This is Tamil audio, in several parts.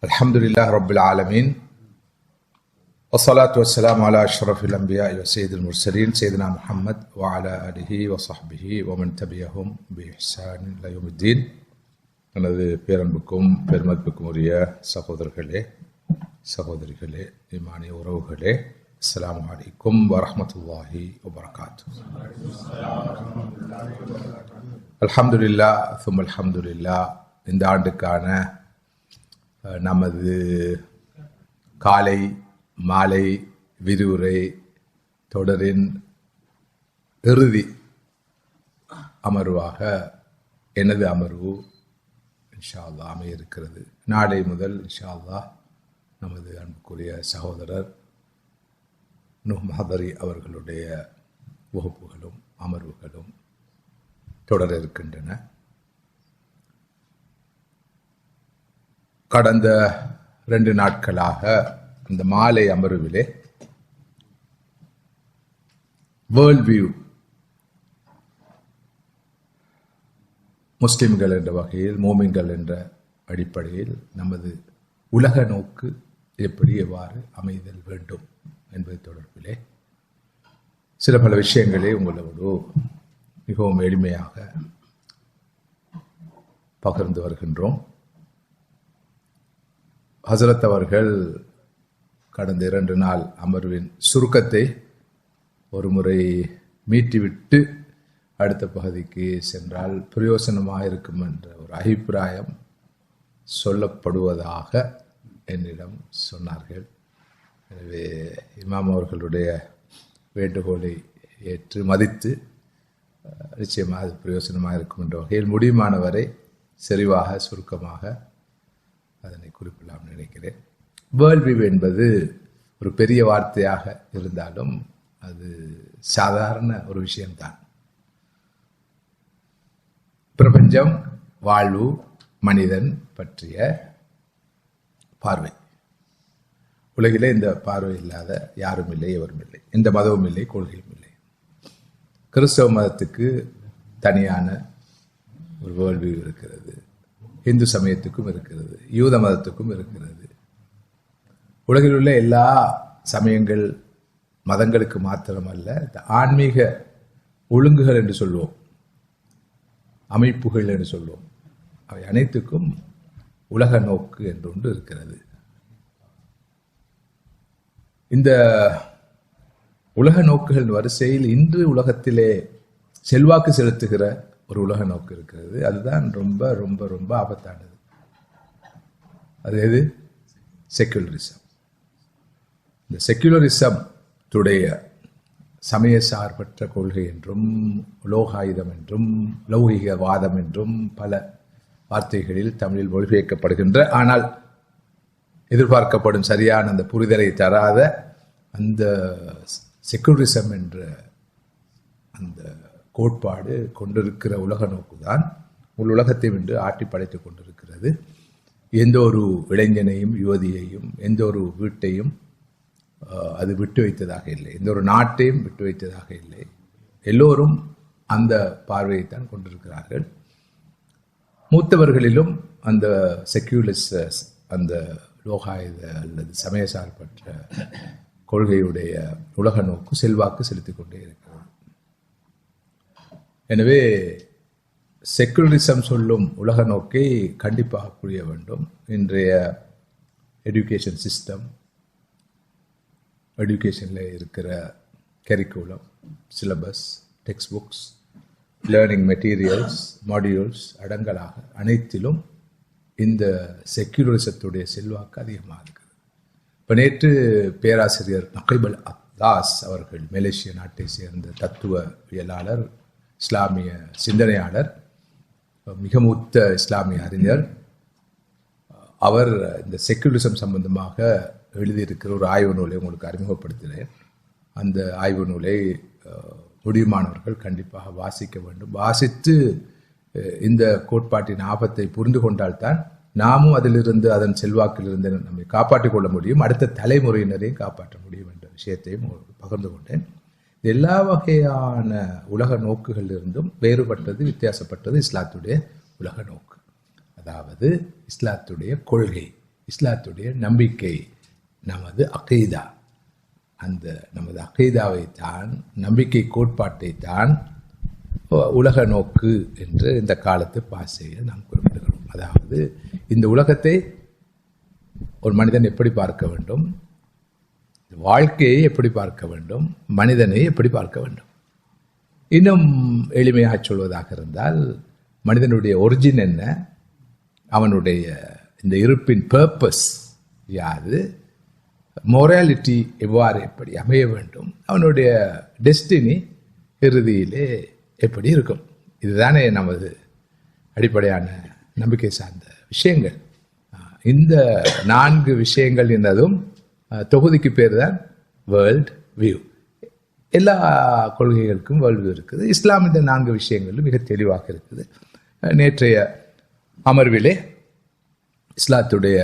الحمد لله رب العالمين والصلاة والسلام على أشرف الأنبياء وسيد المرسلين سيدنا محمد وعلى آله وصحبه ومن تبعهم بإحسان إلى يوم الدين. எனது பேரன்புக்கும் பெருமதிப்புக்கும் உரிய சகோதரர்களே சகோதரிகளே ஈமானிய உறவுகளே, அஸ்ஸலாமு அலைக்கும் வரஹ்மத்துல்லாஹி வபரகாத்துஹு. அல்ஹம்துலில்லாஹ் சும்ம அல்ஹம்துலில்லாஹ். இந்த ஆண்டுக்கான நமது காலை மாலை விரிவுரை தொடரின் இறுதி அமர்வாக எனது அமர்வு இன்ஷா அல்லாஹ் அமைய இருக்கிறது. நாளை முதல் இன்ஷா அல்லாஹ் நமது அன்புக்குரிய சகோதரர் நூஹ் மஹதரி அவர்களுடைய வகுப்புகளும் அமர்வுகளும் தொடர இருக்கின்றன. கடந்த 2 நாட்களாக இந்த மாலை அமர்விலே வேர்ல்ட் வியூ, முஸ்லிம்கள் என்ற வகையில் மோமின்கள் என்ற அடிப்படையில் நமது உலக நோக்கு எவ்வாறு அமைதல் வேண்டும் என்பது தொடர்பிலே சில பல விஷயங்களை உங்களோடு மிகவும் எளிமையாக பகிர்ந்து வருகின்றோம். ஹசரத் அவர்கள் கடந்த 2 நாள் அமர்வின் சுருக்கத்தை ஒரு முறை மீட்டிவிட்டு அடுத்த பகுதிக்கு சென்றால் பிரயோசனமாக இருக்கும் என்ற ஒரு அபிப்பிராயம் சொல்லப்படுவதாக என்னிடம் சொன்னார்கள். எனவே இமாம் அவர்களுடைய வேண்டுகோளை ஏற்று மதித்து நிச்சயமாக அது பிரயோசனமாக இருக்கும் என்ற வகையில் முடியுமானவரை செறிவாக சுருக்கமாக அதனை குறிப்பிடலாம் நினைக்கிறேன். வேர்ல்ட் வியூ என்பது ஒரு பெரிய வார்த்தையாக இருந்தாலும் அது சாதாரண ஒரு விஷயம்தான். பிரபஞ்சம், வாழ்வு, மனிதன் பற்றிய பார்வை. உலகிலே இந்த பார்வை இல்லாத யாரும் இல்லை, எவரும் இல்லை, எந்த மதமும் இல்லை, கொள்கையும் இல்லை. கிறிஸ்தவ மதத்துக்கு தனியான ஒரு வேர்ல்ட் வியூ இருக்கிறது, இந்து சமயத்துக்கும் இருக்கிறது, யூத மதத்துக்கும் இருக்கிறது. உலகில் உள்ள எல்லா சமயங்கள் மதங்களுக்கு மாத்திரமல்ல, ஆன்மீக ஒழுங்குகள் என்று சொல்வோம், அமைப்புகள் என்று சொல்வோம், அவை அனைத்துக்கும் உலக நோக்கு என்று ஒன்று இருக்கிறது. இந்த உலக நோக்குகள் வரிசையில் இன்று உலகத்திலே செல்வாக்கு செலுத்துகிற ஒரு உலக நோக்கு இருக்கிறது. அதுதான் ரொம்ப ரொம்ப ரொம்ப ஆபத்தானது. அது எது? செக்குலரிசம். இந்த செக்குலரிசம் துடைய சமய சார்பற்ற கொள்கை என்றும் லோகாயுதம் என்றும் லௌகிகவாதம் என்றும் பல வார்த்தைகளில் தமிழில் மொழிபெயர்க்கப்படுகின்ற, ஆனால் எதிர்பார்க்கப்படும் சரியான அந்த புரிதலை தராத அந்த செக்குலரிசம் என்ற அந்த கோட்பாடு கொண்டிருக்கிற உலக நோக்குதான் உலகத்தை வென்று ஆட்டி படைத்துக் கொண்டிருக்கிறது. எந்த ஒரு இளைஞனையும் யுவதியையும் எந்த ஒரு வீட்டையும் அது விட்டு வைத்ததாக இல்லை, எந்த ஒரு நாட்டையும் விட்டு வைத்ததாக இல்லை. எல்லோரும் அந்த பார்வையைத்தான் கொண்டிருக்கிறார்கள். மூத்தவர்களிலும் அந்த செக்யூலிஸ்ட், அந்த லோகாயுத அல்லது சமய சார்பற்ற கொள்கையுடைய உலக நோக்கு செல்வாக்கு செலுத்திக் கொண்டே இருக்கிறது. எனவே செக்குலரிசம் சொல்லும் உலக நோக்கை கண்டிப்பாக புரிய வேண்டும். இன்றைய எஜுகேஷன் சிஸ்டம், எஜுகேஷனில் இருக்கிற curriculum, syllabus, text books, learning materials, modules அடங்கலாக அனைத்திலும் இந்த செக்குலரிசத்துடைய செல்வாக்கு அதிகமாக இருக்கிறது. இப்போ நேற்று பேராசிரியர் நகைபல் அத்தாஸ் அவர்கள், மலேசிய நாட்டை சேர்ந்த தத்துவவியலாளர், இஸ்லாமிய சிந்தனையாளர், மிக மூத்த இஸ்லாமிய அறிஞர், அவர் இந்த செக்குலரிசம் சம்பந்தமாக எழுதியிருக்கிற ஒரு ஆய்வு நூலை உங்களுக்கு அறிமுகப்படுத்தினேன். அந்த ஆய்வு நூலை முடியுமானவர்கள் கண்டிப்பாக வாசிக்க வேண்டும். வாசித்து இந்த கோட்பாட்டின் ஆபத்தை புரிந்து கொண்டால்தான் நாமும் அதிலிருந்து, அதன் செல்வாக்கிலிருந்து நம்மை காப்பாற்றிக் கொள்ள முடியும், அடுத்த தலைமுறையினரையும் காப்பாற்ற முடியும் என்ற விஷயத்தையும் பகிர்ந்து கொண்டேன். எல்லா வகையான உலக நோக்குகள் இருந்தும் வேறுபட்டது, வித்தியாசப்பட்டது இஸ்லாத்துடைய உலக நோக்கு. அதாவது இஸ்லாத்துடைய கொள்கை, இஸ்லாத்துடைய நம்பிக்கை, நமது அகீதா. அந்த நமது அகீதாவை தான், நம்பிக்கை கோட்பாட்டை தான் உலக நோக்கு என்று இந்த காலத்து பாசையில் நாம் குறிப்பிடுகிறோம். அதாவது இந்த உலகத்தை ஒரு மனிதன் எப்படி பார்க்க வேண்டும், வாழ்க்கையை எப்படி பார்க்க வேண்டும், மனிதனை எப்படி பார்க்க வேண்டும். இன்னும் எளிமையாக சொல்வதாக இருந்தால், மனிதனுடைய ஒரிஜின் என்ன, அவனுடைய இந்த இருப்பின் பர்பஸ் யாது, மொராலிட்டி எவ்வாறு எப்படி அமைய வேண்டும், அவனுடைய டெஸ்டினி இறுதியிலே எப்படி இருக்கும். இதுதானே நமது அடிப்படையான நம்பிக்கை சார்ந்த விஷயங்கள். இந்த 4 விஷயங்கள் என்னதும் தொகுதிக்கு பேர் தான் வேர்ல்ட் வியூ. எல்லா கொள்கைகளுக்கும் வேர்ல்ட் வியூ இருக்குது. இஸ்லாம் இந்த 4 விஷயங்களும் மிக தெளிவாக இருக்குது. நேற்றைய அமர்விலே இஸ்லாத்துடைய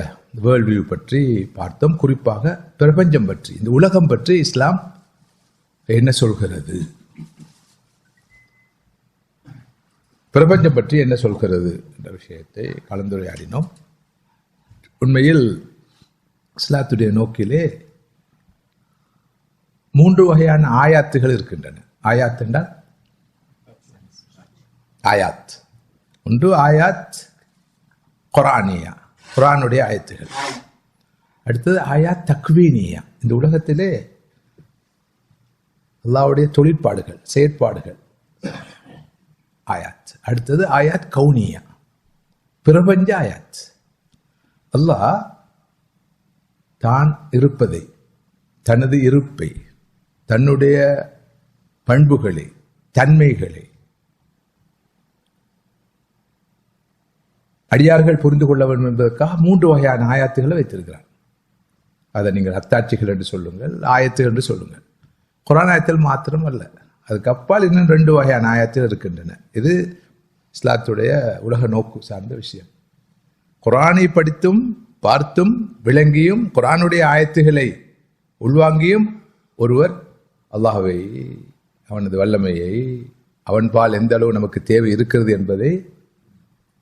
வேர்ல்ட் வியூ பற்றி பார்த்தோம். குறிப்பாக பிரபஞ்சம் பற்றி, இந்த உலகம் பற்றி இஸ்லாம் என்ன சொல்கிறது, பிரபஞ்சம் பற்றி என்ன சொல்கிறது என்ற விஷயத்தை கலந்துரையாடினோம். உண்மையில் இஸ்லாத்துடைய நோக்கிலே 3 வகையான ஆயாத்துகள் இருக்கின்றன. ஆயாத் என்றால் ஆயாத். ஒன்று ஆயாத் குரானியா, குரானுடைய ஆயத்துகள். அடுத்தது ஆயாத் தக்வீனியா, இந்த உலகத்திலே அல்லாஹ்வுடைய தொழிற்பாடுகள், செயற்பாடுகள் ஆயாத். அடுத்தது ஆயாத் கவுனியா, பிரபஞ்ச ஆயாத். அல்லாஹ் தான் இருப்பதை, தனது இருப்பை, தன்னுடைய பண்புகளை, தன்மைகளை அடியார்கள் புரிந்து கொள்ள வேண்டும் என்பதற்காக 3 வகையான ஆயாத்துகளை வைத்திருக்கிறார். அதை நீங்கள் அத்தாட்சிகள் என்று சொல்லுங்கள், ஆயத்துகள் என்று சொல்லுங்கள். குர்ஆன் ஆயத்தில் மாத்திரம் அல்ல, அதுக்கு அப்பால் இன்னும் 2 வகையான ஆயத்துகள் இருக்கின்றன. இது இஸ்லாத்துடைய உலக நோக்கு சார்ந்த விஷயம். குர்ஆனை படித்தும் பார்த்தும் விளங்கியும் குர்ஆனுடைய ஆயத்துகளை உள்வாங்கியும் ஒருவர் அல்லாஹ்வை, அவனது வல்லமையை, அவன் பால் எந்த அளவு நமக்கு தேவை இருக்கிறது என்பதை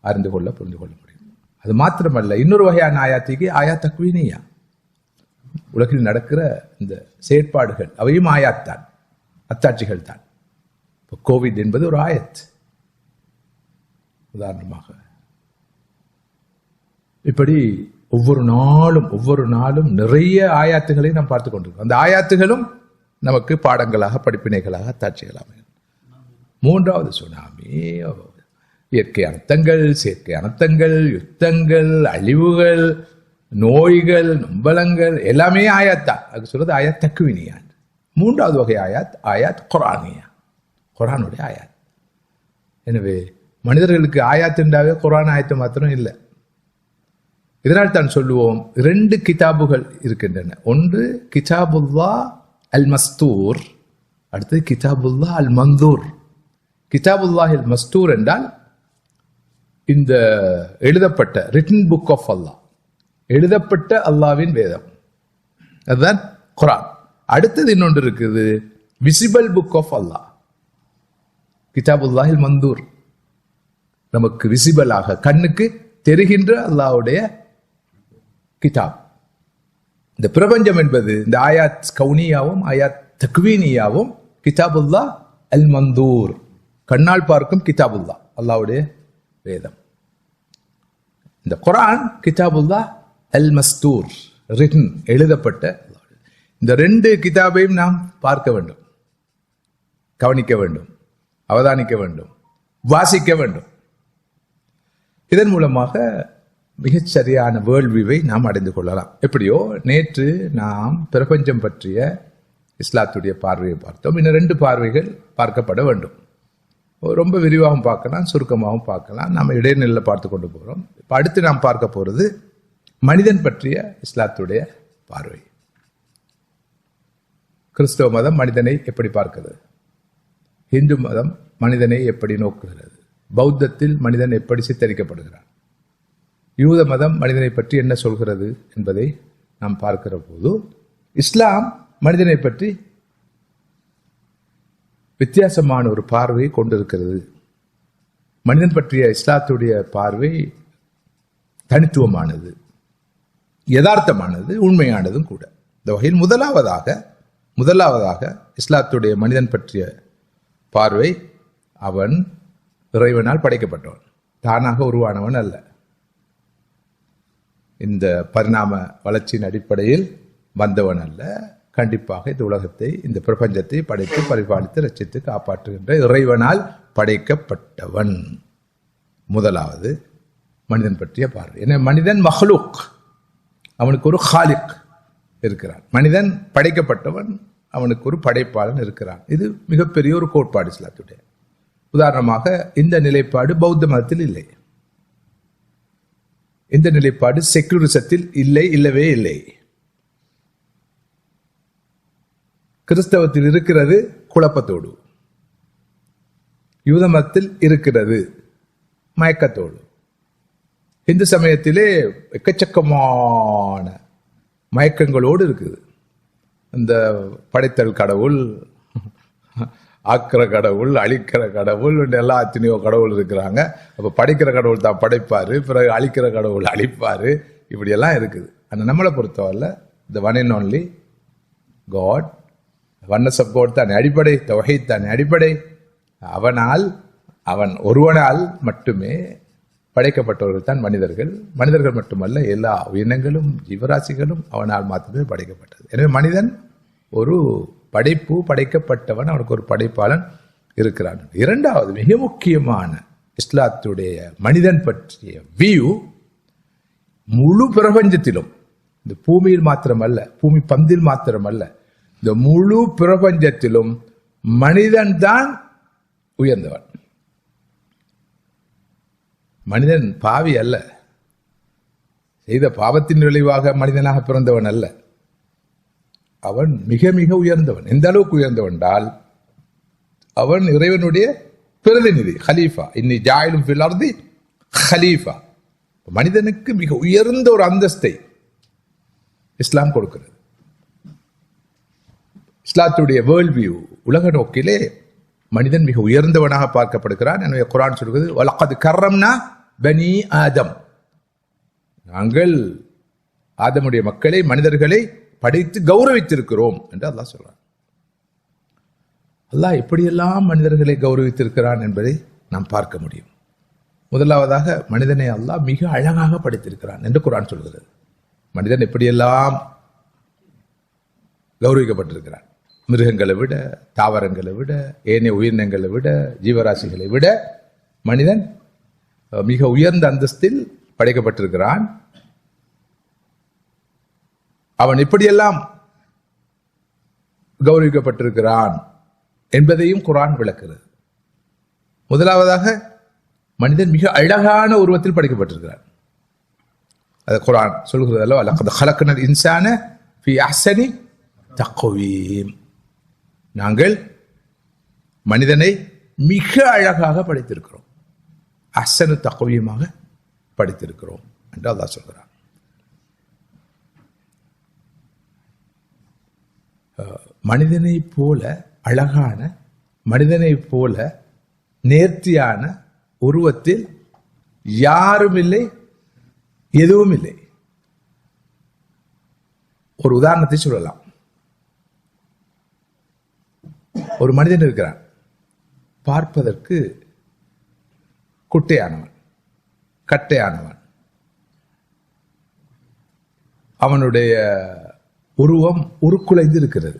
அறிந்து கொள்ள, புரிந்து கொள்ள முடியும். அது மாத்திரமல்ல, இன்னொரு வகையான ஆயாத்திக்கு ஆயாத் தக்வீனியா, உலகில் நடக்கிற இந்த செயற்பாடுகள் அவையும் ஆயாத் தான், அத்தாட்சிகள் தான். இப்போ கோவிட் என்பது ஒரு ஆயத். உதாரணமாக இப்படி ஒவ்வொரு நாளும் நிறைய ஆயாத்துகளை நாம் பார்த்து கொண்டிருக்கோம். அந்த ஆயாத்துகளும் நமக்கு பாடங்களாக, படிப்பினைகளாக, அத்தாட்சிகளாக. 3வது சுனாமி, இயற்கை அனர்த்தங்கள், செயற்கை அனர்த்தங்கள், யுத்தங்கள், அழிவுகள், நோய்கள், நொம்பலங்கள் எல்லாமே ஆயாத்தான். அது சொல்றது ஆயாத் தக்வீனியா. 3வது வகை ஆயாத் ஆயாத் குர்ஆனியா, குர்ஆனுடைய ஆயாத். எனவே மனிதர்களுக்கு ஆயாத் என்றாவே குர்ஆன் ஆயத்து மாத்திரம் இல்லை. இதனால் தான் சொல்லுவோம் 2 கிதாபுகள் இருக்கின்றன. ஒன்று கிதாபுல்லாஹ் அல் மஸ்தூர், அடுத்தது கிதாபுல்லாஹ் அல் மந்தூர். கிதாபுல்லாஹ் அல் மஸ்தூர் என்றால் இந்த எழுதப்பட்ட ரிட்டன் புக் ஆஃப் அல்லாஹ், எழுதப்பட்ட அல்லாஹ்வின் வேதம், அதுதான் குர்ஆன். அடுத்தது இன்னொன்று இருக்குது, விசிபிள் புக் ஆஃப் அல்லாஹ், கிதாபுல்லாஹ் அல் மந்தூர். நமக்கு விசிபிளாக, கண்ணுக்கு தெரிகின்ற அல்லாஹ்வுடைய கிதாப். இந்த பிரபஞ்சம் என்பது இந்த ஆயாத் கவுனியாவும் ஆயாத் தக்வீனியாவும் கிதாபுல்லாஹ் அல் மந்தூர், கண்ணால் பார்க்கும் கிதாபுல்லாஹ், அல்லாஹ்வுடைய வேதம். இந்த குர்ஆன் கிதாபுல்லாஹ் அல் மஸ்தூர், ரிட்டன், எழுதப்பட்ட. இந்த 2 கிதாபையும் நாம் பார்க்க வேண்டும், கவனிக்க வேண்டும், அவதானிக்க வேண்டும், வாசிக்க வேண்டும். இதன் மூலமாக மிகச் சரியான வேர்ல்ட் வியூவை நாம் அடைந்து கொள்ளலாம். எப்படியோ நேற்று நாம் பிரபஞ்சம் பற்றிய இஸ்லாத்துடைய பார்வையை பார்த்தோம். இன்னும் 2 பார்வைகள் பார்க்கப்பட வேண்டும். ரொம்ப விரிவாகவும் பார்க்கலாம், சுருக்கமாகவும் பார்க்கலாம். நாம் இடைநிலையில் பார்த்து கொண்டு போகிறோம். இப்போ அடுத்து நாம் பார்க்க போகிறது மனிதன் பற்றிய இஸ்லாத்துடைய பார்வை. கிறிஸ்தவ மதம் மனிதனை எப்படி பார்க்கிறது, இந்து மதம் மனிதனை எப்படி நோக்குகிறது, பௌத்தத்தில் மனிதன் எப்படி சித்தரிக்கப்படுகிறான், யூத மதம் மனிதனை பற்றி என்ன சொல்கிறது என்பதை நாம் பார்க்கிற போது, இஸ்லாம் மனிதனை பற்றி வித்தியாசமான ஒரு பார்வையை கொண்டிருக்கிறது. மனிதன் பற்றிய இஸ்லாத்துடைய பார்வை தனித்துவமானது. யதார்த்தமானது, உண்மையானதும் கூட. இந்த வகையில் முதலாவதாக இஸ்லாத்துடைய மனிதன் பற்றிய பார்வை, அவன் இறைவனால் படைக்கப்பட்டவன், தானாக உருவானவன் அல்ல. இந்த பரிணாம வளர்ச்சியின் அடிப்படையில் வந்தவன் அல்ல. கண்டிப்பாக இந்த உலகத்தை, இந்த பிரபஞ்சத்தை படைத்து பரிபாலித்து ரட்சித்து காப்பாற்றுகின்ற இறைவனால் படைக்கப்பட்டவன். முதலாவது மனிதன் பற்றிய பார்வை. எனவே மனிதன் மஹ்லூக், அவனுக்கு ஒரு ஹாலிக் இருக்கிறான். மனிதன் படைக்கப்பட்டவன், அவனுக்கு ஒரு படைப்பாளன் இருக்கிறான். இது மிகப்பெரிய ஒரு கோட்பாடு இஸ்லாத்துடைய. உதாரணமாக இந்த நிலைப்பாடு பௌத்த மதத்தில் இல்லை. இந்த நிலைப்பாடு செக்குலரிசத்தில் இல்லை, இல்லவே இல்லை. கிறிஸ்தவத்தில் இருக்கிறது குழப்பத்தோடு, யூத மதத்தில் இருக்கிறது மயக்கத்தோடு, இந்து சமயத்திலே எக்கச்சக்கமான மயக்கங்களோடு இருக்குது. இந்த படைத்தல் கடவுள், ஆக்கிற கடவுள், அழிக்கிற கடவுள், எல்லா எத்தனையோ கடவுள் இருக்கிறாங்க. அப்போ படைக்கிற கடவுள் தான் படைப்பாரு, பிறகு அழிக்கிற கடவுள் அழிப்பாரு, இப்படியெல்லாம் இருக்குது. ஆனால் நம்மளை பொறுத்தவரை இந்த one and only God, oneness of God தானே அடிப்படை, தௌஹீத் தானே அடிப்படை. அவன் ஒருவனால் மட்டுமே படைக்கப்பட்டவர்கள் தான் மனிதர்கள். மனிதர்கள் மட்டுமல்ல, எல்லா உயிரினங்களும் ஜீவராசிகளும் அவனால் மாத்திரமே படைக்கப்பட்டது. எனவே மனிதன் ஒரு படைப்பு, படைக்கப்பட்டவன், அவனுக்கு ஒரு படைப்பாளன் இருக்கிறான். இரண்டாவது மிக முக்கியமான இஸ்லாத்துடைய மனிதன் பற்றிய வியூ, முழு பிரபஞ்சத்திலும், இந்த பூமியில் மாத்திரமல்ல, பூமி பந்தில் மாத்திரமல்ல, இந்த முழு பிரபஞ்சத்திலும் மனிதன் தான் உயர்ந்தவன். மனிதன் பாவி அல்ல, செய்த பாவத்தின் விளைவாக மனிதனாக பிறந்தவன் அல்ல. அவன் மிக மிக உயர்ந்தவன். எந்த அளவுக்கு உயர்ந்தவன் என்றால், அவன் இறைவனுடைய பிரதிநிதி, ஹலீஃபா. இன்னி ஜாயிலும் ஃபில் அர்தி ஹலீஃபா. மனிதனுக்கு மிக உயர்ந்த ஒரு அந்தஸ்தை இஸ்லாம் கொடுக்கிறது. இஸ்லாத்துடைய வேர்ல்ட் வியூ, உலக நோக்கிலே மனிதன் மிக உயர்ந்தவனாக பார்க்கப்படுகிறான். எனவே குர்ஆன் சொல்கிறது, வலகத் கர்ரம்னா பனி ஆதம், நாங்கள் ஆதமுடைய மக்களை, மனிதர்களை படைத்து கௌரவித்திருக்கிறோம் என்று அல்லாஹ் சொல்றான். அல்லாஹ் எப்படியெல்லாம் மனிதர்களை கௌரவித்திருக்கிறான் என்பதை நாம் பார்க்க முடியும். முதலாவதாக மனிதனை அல்லாஹ் மிக அழகாக படைத்திருக்கிறான் என்று குர்ஆன் சொல்கிறது. மனிதன் எப்படியெல்லாம் கௌரவிக்கப்பட்டிருக்கிறான். மிருகங்களை விட, தாவரங்களை விட, ஏனைய உயிரினங்களை விட, ஜீவராசிகளை விட மனிதன் மிக உயர்ந்த அந்தஸ்தில் படைக்கப்பட்டிருக்கிறான். அவன் எப்படியெல்லாம் கௌரவிக்கப்பட்டிருக்கிறான் என்பதையும் குர்ஆன் விளக்குகிறது. முதலாவதாக மனிதன் மிக அழகான உருவத்தில் படைக்கப்பட்டிருக்கிறான். அது குர்ஆன் சொல்கிறது அல்லவா, லகத் ஹலக்னல் இன்சான ஃபீ அஹ்ஸனி தக்வீம், நாங்கள் மனிதனை மிக அழகாக படைத்திருக்கிறோம், அஹ்ஸனு தக்வீமாக படைத்திருக்கிறோம் என்று அல்லாஹ் சொல்கிறான். மனிதனை போல அழகான, மனிதனை போல நேர்த்தியான உருவத்தில் யாரும் இல்லை, எதுவும் இல்லை. ஒரு உதாரணத்தை சொல்லலாம். ஒரு மனிதன் இருக்கிறான், பார்ப்பதற்கு குட்டையானவன், கட்டையானவன். அவனுடைய உருவம் உருக்குலைந்து இருக்கிறது.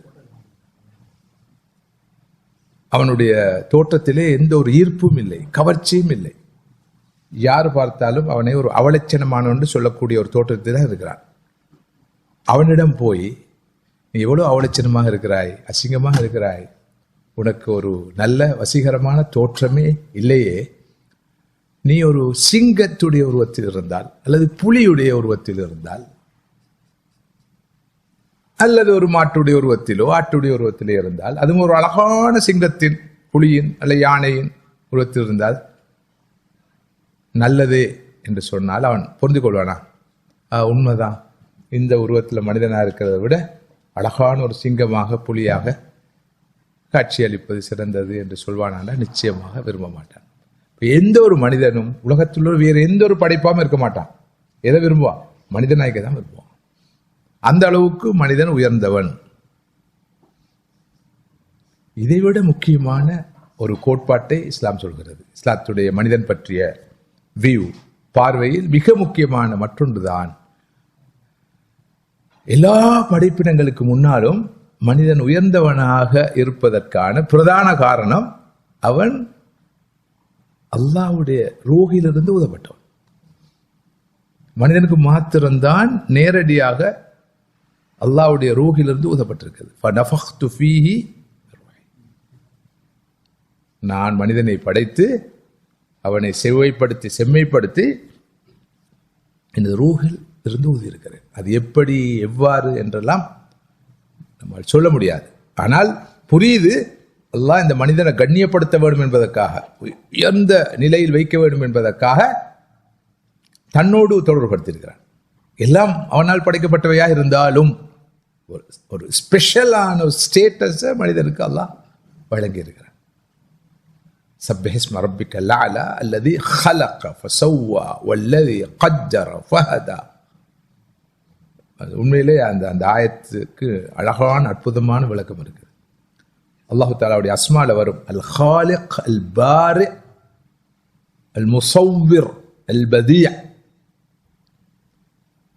அவனுடைய தோற்றத்திலே எந்த ஒரு ஈர்ப்பும் இல்லை, கவர்ச்சியும் இல்லை. யார் பார்த்தாலும் அவனை ஒரு அவலட்சணமானவன் என்று சொல்லக்கூடிய ஒரு தோற்றத்தில் தான் இருக்கிறான். அவனிடம் போய், நீ எவ்வளவு அவலட்சணமாக இருக்கிறாய், அசிங்கமாக இருக்கிறாய், உனக்கு ஒரு நல்ல வசீகரமான தோற்றமே இல்லையே, நீ ஒரு சிங்கத்துடைய உருவத்தில் இருந்தால், அல்லது புலியுடைய உருவத்தில் இருந்தால், அல்லது ஒரு மாட்டுடைய உருவத்திலோ ஆட்டுடைய உருவத்திலே இருந்தால், அதுவும் ஒரு அழகான சிங்கத்தின், புலியின் அல்ல யானையின் உருவத்தில் இருந்தால் நல்லதே என்று சொன்னால் அவன் புரிந்து கொள்வானா? உண்மைதான், இந்த உருவத்தில் மனிதனாக இருக்கிறத விட அழகான ஒரு சிங்கமாக, புலியாக காட்சியளிப்பது சிறந்தது என்று சொல்வானா? நிச்சயமாக விரும்ப மாட்டான். எந்த ஒரு மனிதனும் உலகத்தில் வேறு எந்த ஒரு படைப்பாகவும் இருக்க மாட்டான். எதை விரும்புவான்? மனிதனாய்க்க தான் விரும்புவான். அந்த அளவுக்கு மனிதன் உயர்ந்தவன். இதைவிட முக்கியமான ஒரு கோட்பாட்டை இஸ்லாம் சொல்கிறது. இஸ்லாத்துடைய மனிதன் பற்றிய வியூ பார்வையில் மிக முக்கியமான மற்றொன்றுதான், எல்லா படைப்பினங்களுக்கு முன்னாலும் மனிதன் உயர்ந்தவனாக இருப்பதற்கான பிரதான காரணம் அவன் அல்லாஹ்வுடைய ரூஹிலிருந்து ஊதப்பட்டவன். மனிதனுக்கு மாத்திரம்தான் நேரடியாக அல்லாஹ்வுடைய ரூஹிலிருந்து ஊதப்பட்டிருக்கிறது. நான் மனிதனை படைத்து அவனை செம்மைப்படுத்தி இந்த ரூஹில் இருந்து ஊதியிருக்கிறேன். அது எப்படி எவ்வாறு என்றெல்லாம் நம்ம சொல்ல முடியாது. ஆனால் புரியுது, அல்லாஹ் இந்த மனிதனை கண்ணியப்படுத்த வேண்டும் என்பதற்காக, உயர்ந்த நிலையில் வைக்க வேண்டும் என்பதற்காக தன்னோடு தொடர்புபடுத்தியிருக்கிறான். எல்லாம் அவனால் படைக்கப்பட்டவையாக இருந்தாலும் ஒரு ஸ்பெஷலான ஒரு ஸ்டேட்டஸை மனிதனுக்கு அல்லாஹ் வழங்கி இருக்கிறான். சப்பிஹ் இஸ்ம ரப்பிக்கல் அலா அல்லதி خلق فسوى والذي قدر فهدى. உண்மையிலே அந்த ஆயத்துக்கு அழகான அற்புதமான விளக்கம் இருக்கு. அல்லாஹு தஆலாவுடைய அஸ்மால வரும் அல் ஹாலிக் அல் பாரி அல் முஸவ்விர் அல் பதீ.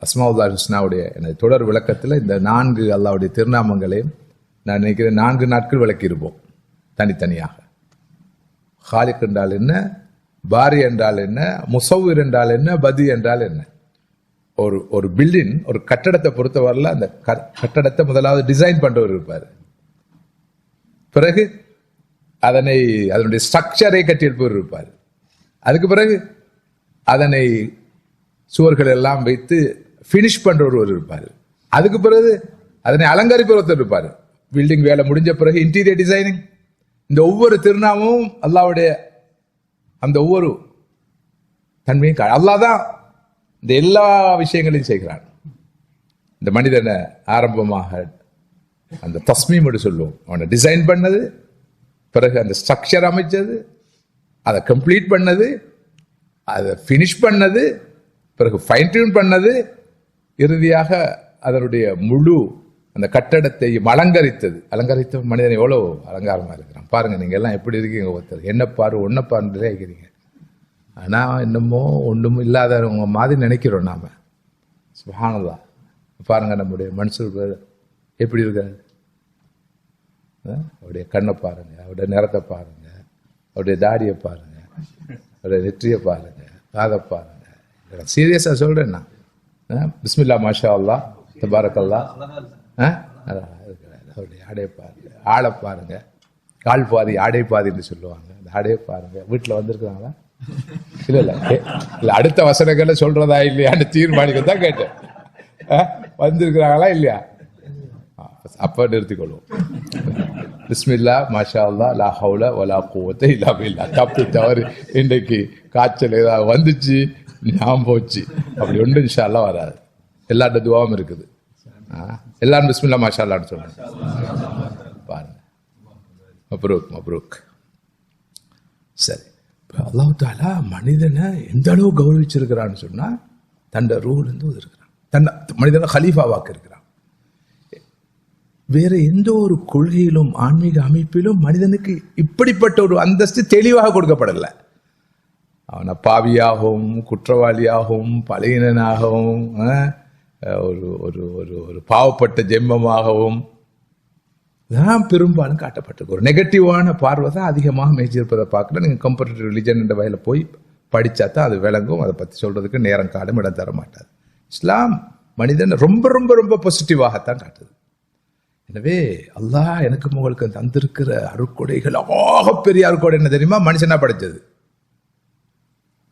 அஸ்மாவுல்லாஹ் ஹுஸ்னாவுடைய எனது தொடர் விளக்கத்தில் இந்த 4 அல்லாஹ்வுடைய திருநாமங்களையும் நான் நினைக்கிறேன் 4 நாட்கள் விளக்கியிருப்போம் தனித்தனியாக. ஹாலிக் என்றால் என்ன, பாரி என்றால் என்ன, முஸவ்விர் என்றால் என்ன, பதி என்றால் என்ன. ஒரு பில்டிங், ஒரு கட்டடத்தை பொறுத்தவரையில் அந்த கட்டடத்தை முதலாவது டிசைன் பண்றவர் இருப்பார். பிறகு அதனுடைய ஸ்ட்ரக்சரை கட்டியெழுப்பவர் இருப்பார். அதுக்கு பிறகு அதனை சுவர்கள் எல்லாம் வைத்து பினிஷ் பண்றவர் இருப்பார். அதுக்கு பிறகு அதனை அலங்கரிப்பவர் இருப்பார். பில்டிங் வேலை முடிஞ்ச பிறகு இன்டீரியர் டிசைனிங். இந்த ஒவ்வொரு திருநாமமும் அல்லாஹ்வுடைய அந்த ஒவ்வொரு தன்மையும் அல்லாஹ் தான் இந்த எல்லா விஷயங்களையும் செய்கிறான். இந்த மனிதனை ஆரம்பமாக அந்த தஸ்மீம் சொல்லுவோம், அவனை டிசைன் பண்ணது, பிறகு அந்த ஸ்ட்ரக்சர் அமைச்சது, அதை கம்ப்ளீட் பண்ணது, அதை ஃபினிஷ் பண்ணது, பிறகு ஃபைன் டியூன் பண்ணது, இறுதியாக அதனுடைய முழு அந்த கட்டடத்தை அலங்கரித்த மனிதன் எவ்வளவு அலங்காரமா இருக்கிறான் பாருங்க. நீங்க எல்லாம் எப்படி இருக்கீங்க, ஒருத்தர் என்ன பாரு ஒன்ன பாருன்றதே இருக்கிறீங்க. ஆனா என்னமோ ஒன்றும் இல்லாதவங்க மாதிரி நினைக்கிறோம் நாம. சுப்ஹானல்லாஹ். பாருங்க நம்முடைய மனுஷர் எப்படி இருக்காரு, அவருடைய கண்ணை பாருங்க, அவருடைய நிறத்தை பாருங்க, அவருடைய தாடியை பாருங்க, அவருடைய நெற்றியை பாருங்க, காதை பாருங்க. சீரியஸா சொல்றேன் நான். பிஸ்மில்லா மாஷா அல்லாஹ் தபாரக்கல்லாஹ். அவருடைய ஆடையை பாருங்க, ஆளை பாருங்க, கால் பாதி ஆடை பாதின்னு சொல்லுவாங்க. அந்த ஆடையை பாருங்க. வீட்டில் வந்திருக்கிறாங்களா? இல்ல அடுத்த வசனங்களை சொல்றதா இல்லையான்னு தீர்மானிக்க தான் கேட்டேன். வந்திருக்கிறாங்களா இல்லையா? அப்ப நிறுத்திக்கொள்வோம். பிஸ்மில்லா மாஷா அல்லாஹ் லா ஹவுல வலா குவத்த இல்லா பில்லா. தப்பு தவறு இன்றைக்கு காய்ச்சல் ஏதாவது வந்துச்சு ஞாபகம் போச்சு, அப்படி ஒன்று இன்ஷா அல்லாஹ் வராது. எல்லார்ட்ட துவாவும் இருக்குது. எல்லாரும் பிஸ்மில்லா மாஷா அல்லாஹ்னு சொல்லுங்க. பாருங்க. மப்ரூக் மப்ரூக். சரி, அல்லாஹ் தஆலா மனிதனை எந்த அளவு கௌரவிச்சிருக்கிறான்னு சொன்னா, தண்ட ரூஹ்ல இருந்து இருக்கிறான், தன்னை மனிதனை ஹலீஃபாவாக்க இருக்கிறான். வேற எந்த ஒரு கொள்கையிலும் ஆன்மீக அமைப்பிலும் மனிதனுக்கு இப்படிப்பட்ட ஒரு அந்தஸ்து தெளிவாக கொடுக்கப்படலை. அவனை பாவியாகவும் குற்றவாளியாகவும் பலையினனாகவும் ஒரு ஒரு ஒரு ஒரு பாவப்பட்ட ஜென்மமாகவும் தான் பெரும்பாலும் காட்டப்பட்டிருக்கு. ஒரு நெகட்டிவான பார்வை தான் அதிகமாக மேய்ச்சிருப்பதை பார்க்கல. நீங்கள் கம்பேரிட்டிவ் ரிலிஜன் என்ற வகையில் போய் படித்தா தான் அது விளங்கும். அதை பற்றி சொல்றதுக்கு நேரம் காலம் இடம் தர மாட்டாது. இஸ்லாம் மனிதன் ரொம்ப ரொம்ப ரொம்ப பாசிட்டிவாகத்தான் காட்டுது. எனவே அல்லாஹ் எனக்கு உங்களுக்கு தந்திருக்கிற அருட்கொடைகள் பெரிய அருட்கொடை என்ன தெரியுமா? மனுஷனா படைச்சது.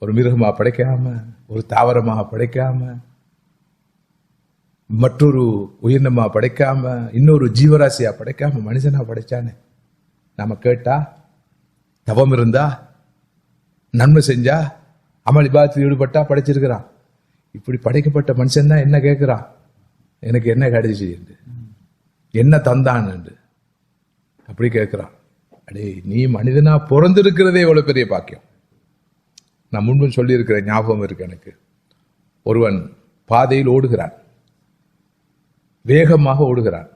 ஒரு மிருகமா படைக்காம, ஒரு தாவரமாக படைக்காம, மற்றொரு உயிரினமா படைக்காம, இன்னொரு ஜீவராசியா படைக்காம மனுஷனா படைச்சானே. நாம கேட்டா, தவம் இருந்தா, நன்மை செஞ்சா, அமல் இபாதத்தில் ஈடுபட்டா படைச்சிருக்கிறான். இப்படி படைக்கப்பட்ட மனுஷன் தான் என்ன கேட்கிறான்? எனக்கு என்ன கிடைச்சி, என்ன தந்தான் என்று அப்படி கேட்கிறான். அடே, நீ மனிதனா பிறந்திருக்கிறதே எவ்வளவு பெரிய பாக்கியம். நான் முன்பு சொல்லி இருக்கிற ஞாபகம் இருக்கு எனக்கு. ஒருவன் பாதையில் ஓடுகிறான். வேகமாக ஓடுகிறான்.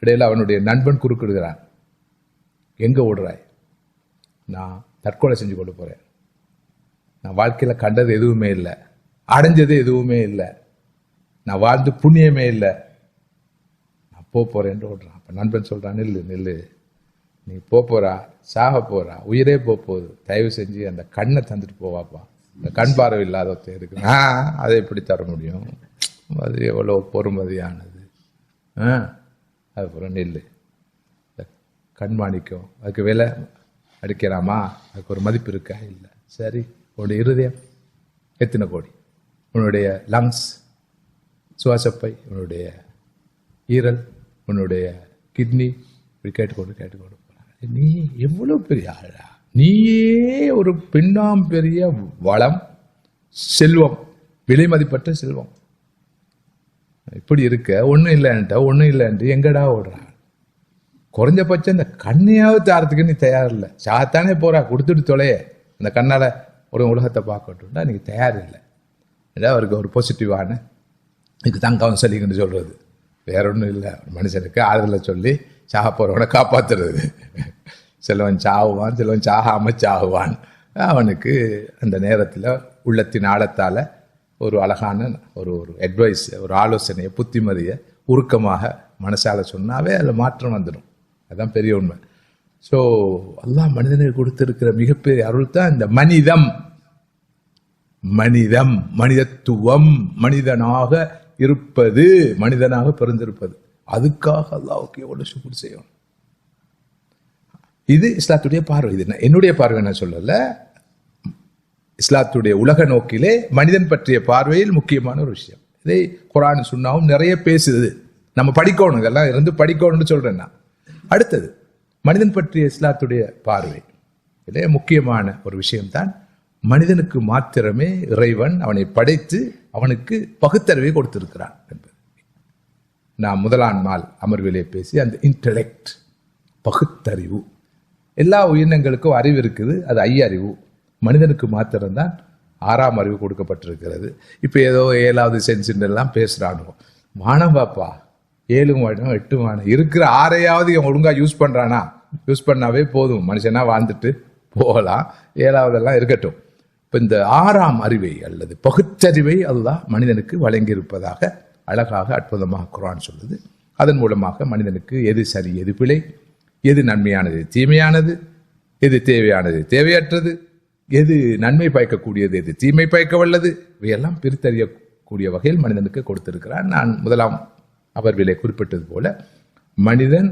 இடையில அவனுடைய நண்பன் குறுக்கிடுகிறான். எங்க ஓடுறாய்? நான் தற்கொலை செஞ்சு கொண்டு போறேன். நான் வாழ்க்கையில கண்டது எதுவுமே இல்லை, அடைஞ்சது எதுவுமே இல்லை, நான் வாழ்ந்து புண்ணியமே இல்லை, நான் போறேன் ஓடுறான். அப்ப நண்பன் சொல்றான், நில்லு, நீ போறா, சாக போறா, உயிரே போகுது, தயவு செஞ்சு அந்த கண்ணை தந்துட்டு போவாப்பா, இந்த கண் பார்வை இல்லாத ஒருத்தர் இருக்கு, அதை எப்படி தர முடியும், அது எவ்வளோ பொறுமதியானது, அதுக்கப்புறம் நில்லு, கண்மாணிக்கும் அதுக்கு விலை அடிக்கலாமா, அதுக்கு ஒரு மதிப்பு இருக்கா? இல்லை. சரி, உன்னுடைய இருதயம் எத்தனை கோடி, உன்னுடைய லங்ஸ் சுவாசப்பை, உன்னுடைய ஈரல், உன்னுடைய கிட்னி, இப்படி கேட்டுக்கொண்டு நீ எவ்வளவு பெரிய ஆளா, நீயே ஒரு பின்னாம் பெரிய வளம், செல்வம், விலை மதிப்பற்ற செல்வம், இப்படி இருக்க ஒன்னும் இல்லைன்ட்டு எங்கடா ஓடுறான்? குறைஞ்சபட்சம் இந்த கண்ணையாவது தாரத்துக்கு நீ தயார் இல்லை. சாத்தானே போறா, கொடுத்துட்டு தொலைய, அந்த கண்ணால ஒரு உலகத்தை பார்க்கட்டும்டா, நீங்க தயார் இல்லை. ஏதாவது அவருக்கு ஒரு பாசிட்டிவான இதுக்கு தான் கவுன்சிலிங்னு சொல்றது, வேற ஒன்றும் இல்லை. மனுஷனுக்கு ஆறுதலை சொல்லி சாக போறவனை காப்பாத்துறது. சிலவன் சாகுவான், சிலவன் சாகாம சாகுவான். அவனுக்கு அந்த நேரத்தில் உள்ளத்தின் ஆழத்தால ஒரு அழகான ஒரு அட்வைஸ், ஒரு ஆலோசனையை, புத்திமதியை உருக்கமாக மனசால சொன்னாவே அதில் மாற்றம் வந்துடும். அதுதான் பெரிய உண்மை. ஸோ அல்லாஹ் மனிதனுக்கு கொடுத்திருக்கிற மிகப்பெரிய அருள் தான் இந்த மனிதத்துவம், மனிதனாக இருப்பது, மனிதனாக பிறந்திருப்பது. அதுக்காக அல்லாஹ்வுக்கு எவ்வளவு சுக்ர் செய்யணும். இது இஸ்லாத்துடைய பார்வை. இது என்னுடைய பார்வை என்ன சொல்லல, இஸ்லாத்துடைய உலக நோக்கிலே மனிதன் பற்றிய பார்வையில் முக்கியமான ஒரு விஷயம். இதை குர்ஆன் சுன்னாவும் நிறைய பேசுது. நம்ம படிக்கணும், இதெல்லாம் இருந்து படிக்கணும்னு சொல்றேன் நான். அடுத்தது மனிதன் பற்றிய இஸ்லாத்துடைய பார்வை இதே முக்கியமான ஒரு விஷயம்தான், மனிதனுக்கு மாத்திரமே இறைவன் அவனை படைத்து அவனுக்கு பகுத்தறிவை கொடுத்திருக்கிறான் என்பது. நான் முதலாம் நாள் அமர்விலே பேசி அந்த இன்டெலெக்ட், பகுத்தறிவு, எல்லா உயிரினங்களுக்கும் அறிவு இருக்குது, அது ஐயறிவு. மனிதனுக்கு மாத்திரம்தான் 6ஆம் அறிவு கொடுக்கப்பட்டிருக்கிறது. இப்ப ஏதோ 7வது சென்ஸ் எல்லாம் பேசுறானோ, வானம் பாப்பா 7 வானம் 8 வானம் இருக்கிற 6ஐயாவது இவன் ஒழுங்கா யூஸ் பண்றானா? யூஸ் பண்ணாவே போதும், மனுஷனா வாழ்ந்துட்டு போகலாம். 7வதெல்லாம் இருக்கட்டும். இப்ப இந்த 6ஆம் அறிவை அல்லது பகுத்தறிவை அல்லாஹ் மனிதனுக்கு வழங்கி இருப்பதாக அழகாக அற்புதமாக குர்ஆன் சொல்லுது. அதன் மூலமாக மனிதனுக்கு எது சரி, எது பிழை, எது நன்மையானது, தீமையானது, எது தேவையானது, தேவையற்றது, எது நன்மை பயக்கக்கூடியது, எது தீமை பயக்க வல்லது, இவையெல்லாம் பிரித்தறியக்கூடிய வகையில் மனிதனுக்கு கொடுத்திருக்கிறான். நான் முதலாம் அமர்விலே குறிப்பிட்டது போல, மனிதன்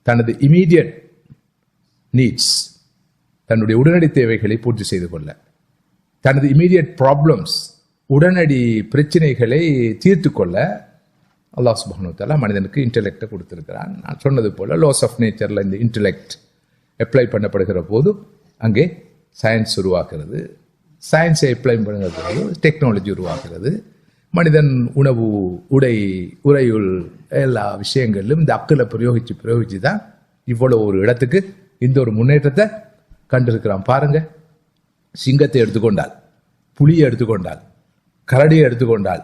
தனது இமீடியட் நீட்ஸ், தன்னுடைய உடனடி தேவைகளை பூர்த்தி செய்து கொள்ள, தனது இமீடியட் ப்ராப்ளம்ஸ், உடனடி பிரச்சனைகளை தீர்த்து கொள்ள அல்லாஹ் சுப்ஹானஹு வ தஆலா மனிதனுக்கு இன்டெலெக்டை கொடுத்திருக்கிறான். நான் சொன்னது போல லாஸ் ஆஃப் நேச்சர்ல இந்த இன்டெலெக்ட் அப்ளை பண்ணப்படுகிற போது அங்கே சயின்ஸ் உருவாக்குறது, சயின்ஸை அப்ளை பண்ணுகிற போது டெக்னாலஜி உருவாக்குறது. மனிதன் உணவு, உடை, உறையுள் எல்லா விஷயங்களிலும் இந்த அக்களை பிரயோகிச்சு தான் இவ்வளவு ஒரு இடத்துக்கு இந்த ஒரு முன்னேற்றத்தை கண்டிருக்கிறான். பாருங்க, சிங்கத்தை எடுத்துக்கொண்டால், புலியை எடுத்துக்கொண்டால், கரடியை எடுத்துக்கொண்டால்,